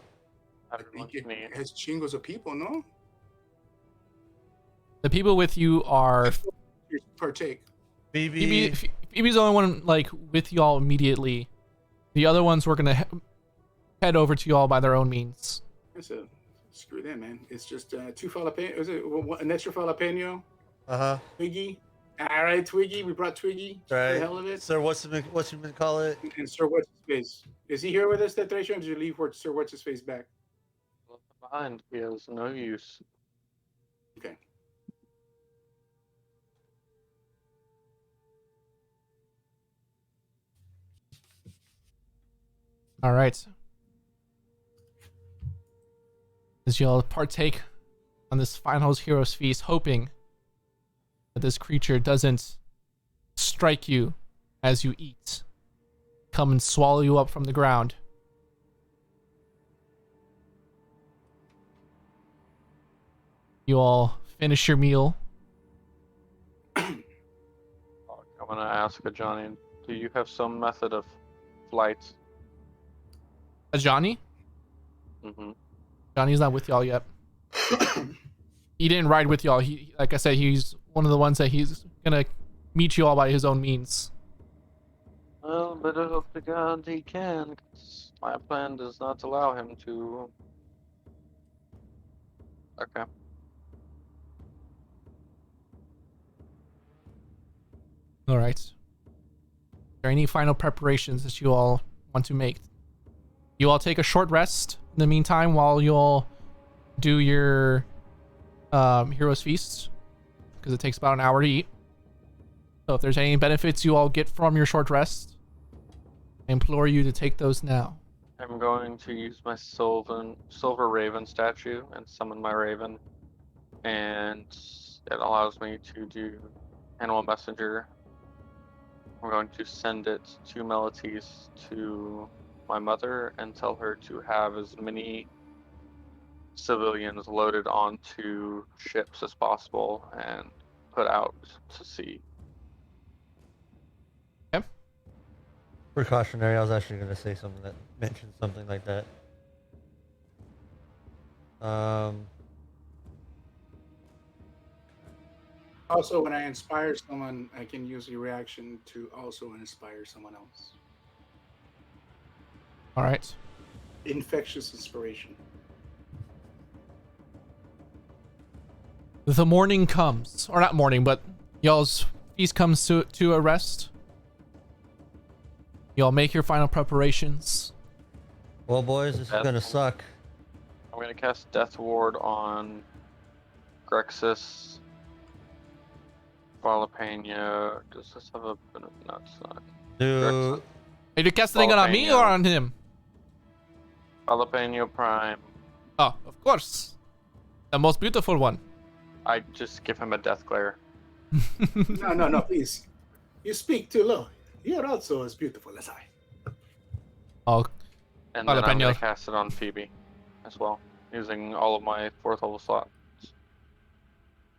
I Everyone's think me. it has chingos of people, no? The people with you are Partake. Phoebe. Phoebe's the only one like with y'all immediately. The other ones were gonna head over to y'all by their own means. So, screw them, man. It's just 2 jalapeno. Is it an extra jalapeno? Twiggy. All right, Twiggy. We brought Twiggy. For Right. the hell of it. Sir, what's you been call it? And Sir What's His Face. Is he here with us, Tetration, or did you leave for Sir What's His Face back? Left behind. He has no use. Okay. All right. As y'all partake on this final hero's feast, hoping that this creature doesn't strike you as you eat, come and swallow you up from the ground. You all finish your meal. I'm gonna ask Johnny, do you have some method of flight? Johnny? Mm-hmm. Johnny's not with y'all yet. He didn't ride with y'all. He, like I said, he's one of the ones that he's gonna meet you all by his own means. Well, better hope to God he can, 'cause my plan does not allow him to. Okay. All right. Are there any final preparations that you all want to make? You all take a short rest in the meantime while you all do your heroes feasts, because it takes about an hour to eat. So if there's any benefits you all get from your short rest, I implore you to take those now. I'm going to use my silver raven statue and summon my raven, and it allows me to do animal messenger. I'm going to send it 2 melodies to my mother and tell her to have as many civilians loaded onto ships as possible and put out to sea. Okay. Precautionary. I was actually going to say something that mentioned something like that. Also, when I inspire someone, I can use a reaction to also inspire someone else. All right. Infectious inspiration. The morning comes, or not morning, but y'all's feast comes to a rest. Y'all make your final preparations. Well, boys, this is going to suck. I'm going to cast Death Ward on Grexis. Valapena. Does this have a benefit? No, it's not. Dude, Are you casting it on me or on him? Jalapeno Prime. Oh, of course. The most beautiful one. I just give him a death glare. No, please. You speak too low. You're also as beautiful as I. Oh, And then I'm Jalapeno. going to cast it on Phoebe as well, using all of my 4th level slots.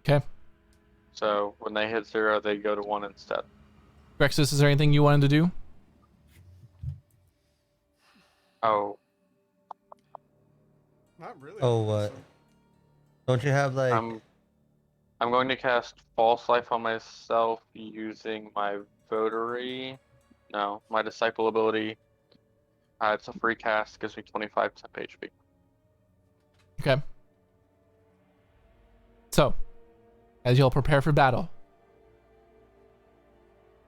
Okay. So when they hit 0, they go to 1 instead. Grexus, is there anything you wanted to do? Oh, Not really. Oh, what? Don't you have like? I'm going to cast False Life on myself using my Votary. No, my Disciple ability. It's a free cast, gives me 25 temp HP. Okay. So, as y'all prepare for battle,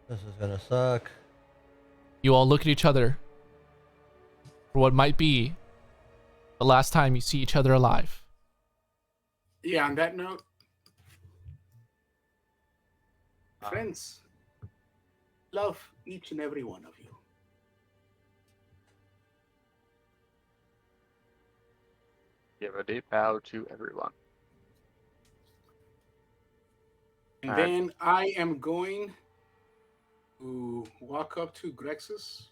This is gonna suck. you all look at each other for what might be the last time you see each other alive. Yeah, on that note, friends, love each and every one of you. Give a deep bow to everyone. And Alright. then I am going to walk up to Grexus.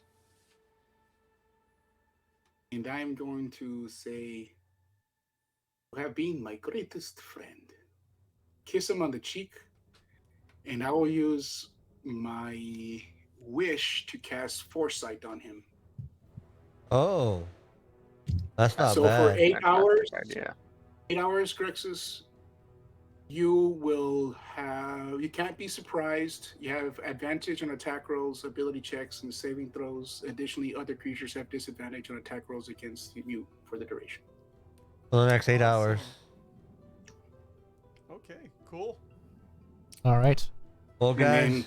And I'm going to say, you have been my greatest friend. Kiss him on the cheek. And I will use my wish to cast Foresight on him. Oh, that's not So bad. for 8 hours, Idea. 8 hours, Grexus, you will have, you can't be surprised. You have advantage on attack rolls, ability checks, and saving throws. Additionally, other creatures have disadvantage on attack rolls against you for the duration. For the next 8 hours. Okay, cool. All right. Well, And guys, then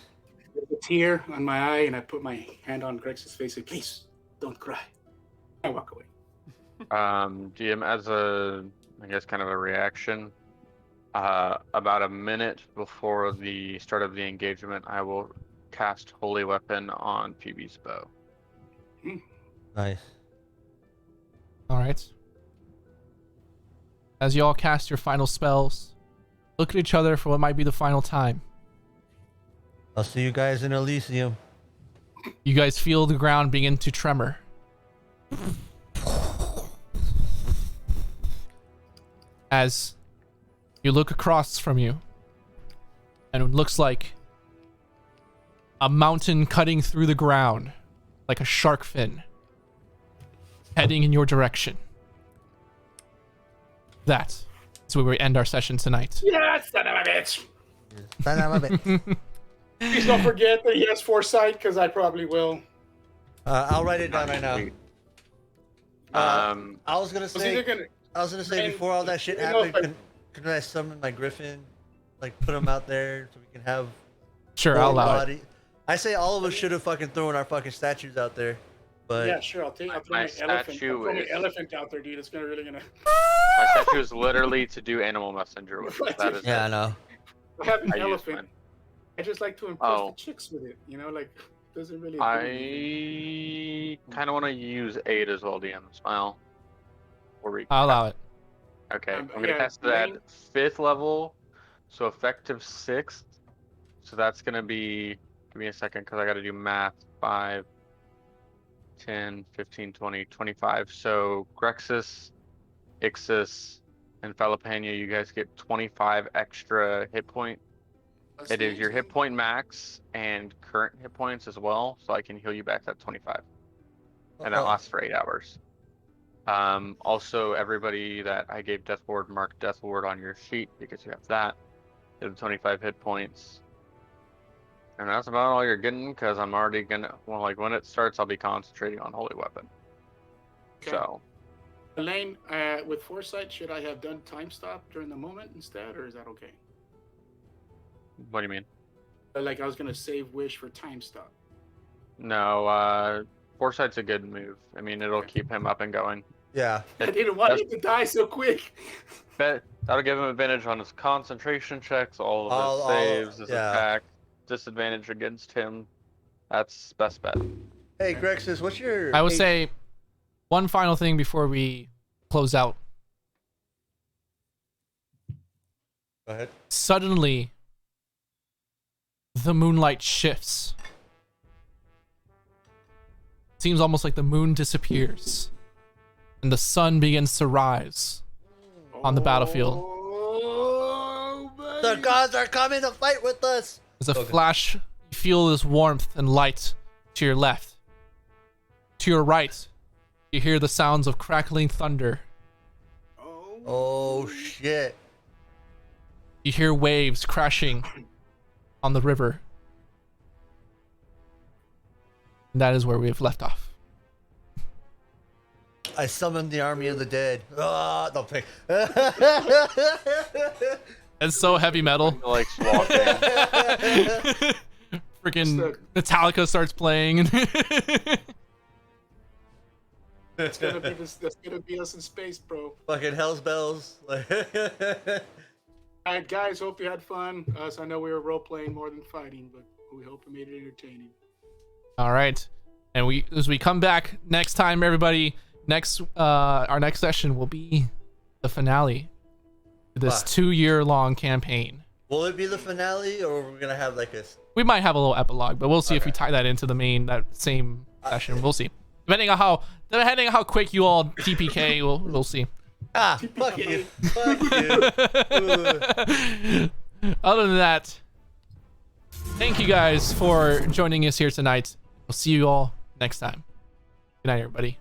there's a tear on my eye, and I put my hand on Grex's face and please don't cry. I walk away. GM, as a, I guess, kind of a reaction, about a minute before the start of the engagement, I will cast Holy Weapon on Phoebe's bow. nice. All right. As you all cast your final spells, look at each other for what might be the final time. I'll see you guys in Elysium. You guys feel the ground begin to tremor. As you look across from you, and it looks like a mountain cutting through the ground, like a shark fin, heading in your direction. That is where we end our session tonight. Yeah, son of a bitch. Son of a bitch. Please don't forget that he has Foresight, because I probably will. I'll write it down right now. I was gonna I was either say, gonna, before all that shit you know, happened, could I summon my griffin, like put him out there so we can have Sure, full I'll allow it. body? I say all of us should have fucking thrown our fucking statues out there, but yeah, sure. I'll throw My my elephant. I'll statue throw my is- elephant out there, dude. It's gonna really gonna. My statue is literally to do Animal Messenger with. That is yeah, I it. know. I have an I use elephant. mine. I just like to impress Oh. the chicks with it. You know, like doesn't really. do anything. I kind of want to use 8 as well, DM. Smile. Or we. I'll allow it. Okay, I'm gonna yeah, cast it at Lane- 5th level, so effective 6th. So that's gonna be. Give me a second, because I got to do math. 5, 10, 15, 20, 25. So Grexus, Ixis, and Falapania, you guys get 25 extra hit point. It is your hit point max and current hit points as well, so I can heal you back to that 25. And that lasts for 8 hours. Also, everybody that I gave Death Ward, mark Death Ward on your sheet because you have that. You have 25 hit points. And that's about all you're getting, because I'm already gonna, well, like when it starts, I'll be concentrating on Holy Weapon. Okay. So, Elaine, with Foresight, should I have done time stop during the moment instead, or is that okay? what do you mean? Like I was gonna save wish for time stop. No, Foresight's a good move. I mean, it'll keep him up and going. Yeah. I didn't want him to die so quick. But that'll give him advantage on his concentration checks, all of All- his saves, his yeah. attack, disadvantage against him. That's best bet. Hey, Grexus, what's your? I would say one final thing before we close out Go ahead. Suddenly, the moonlight shifts. Seems almost like the moon disappears, and the sun begins to rise on the battlefield. The gods are coming to fight with us. As a flash, you feel this warmth and light to your left. To your right, you hear the sounds of crackling thunder. Oh shit. You hear waves crashing on the river. And that is where we have left off. I summoned the army of the dead. Ah, don't pick. It's so heavy metal. Like swap band. Freaking Metallica starts playing. That's gonna be us in space, bro. Fucking hell's bells. Alright, guys, hope you had fun. So I know we were role playing more than fighting, but we hope it made it entertaining. All right, and as we come back next time, everybody. Our next session will be the finale to this 2-year-long campaign. Will it be the finale, or we're gonna have like a? We might have a little epilogue, but we'll see if we tie that into that same session. We'll see. Depending on how quick you all TPK, we'll see. Ah, fuck you. Fuck you. Other than that, thank you guys for joining us here tonight. We'll see you all next time. Good night, everybody.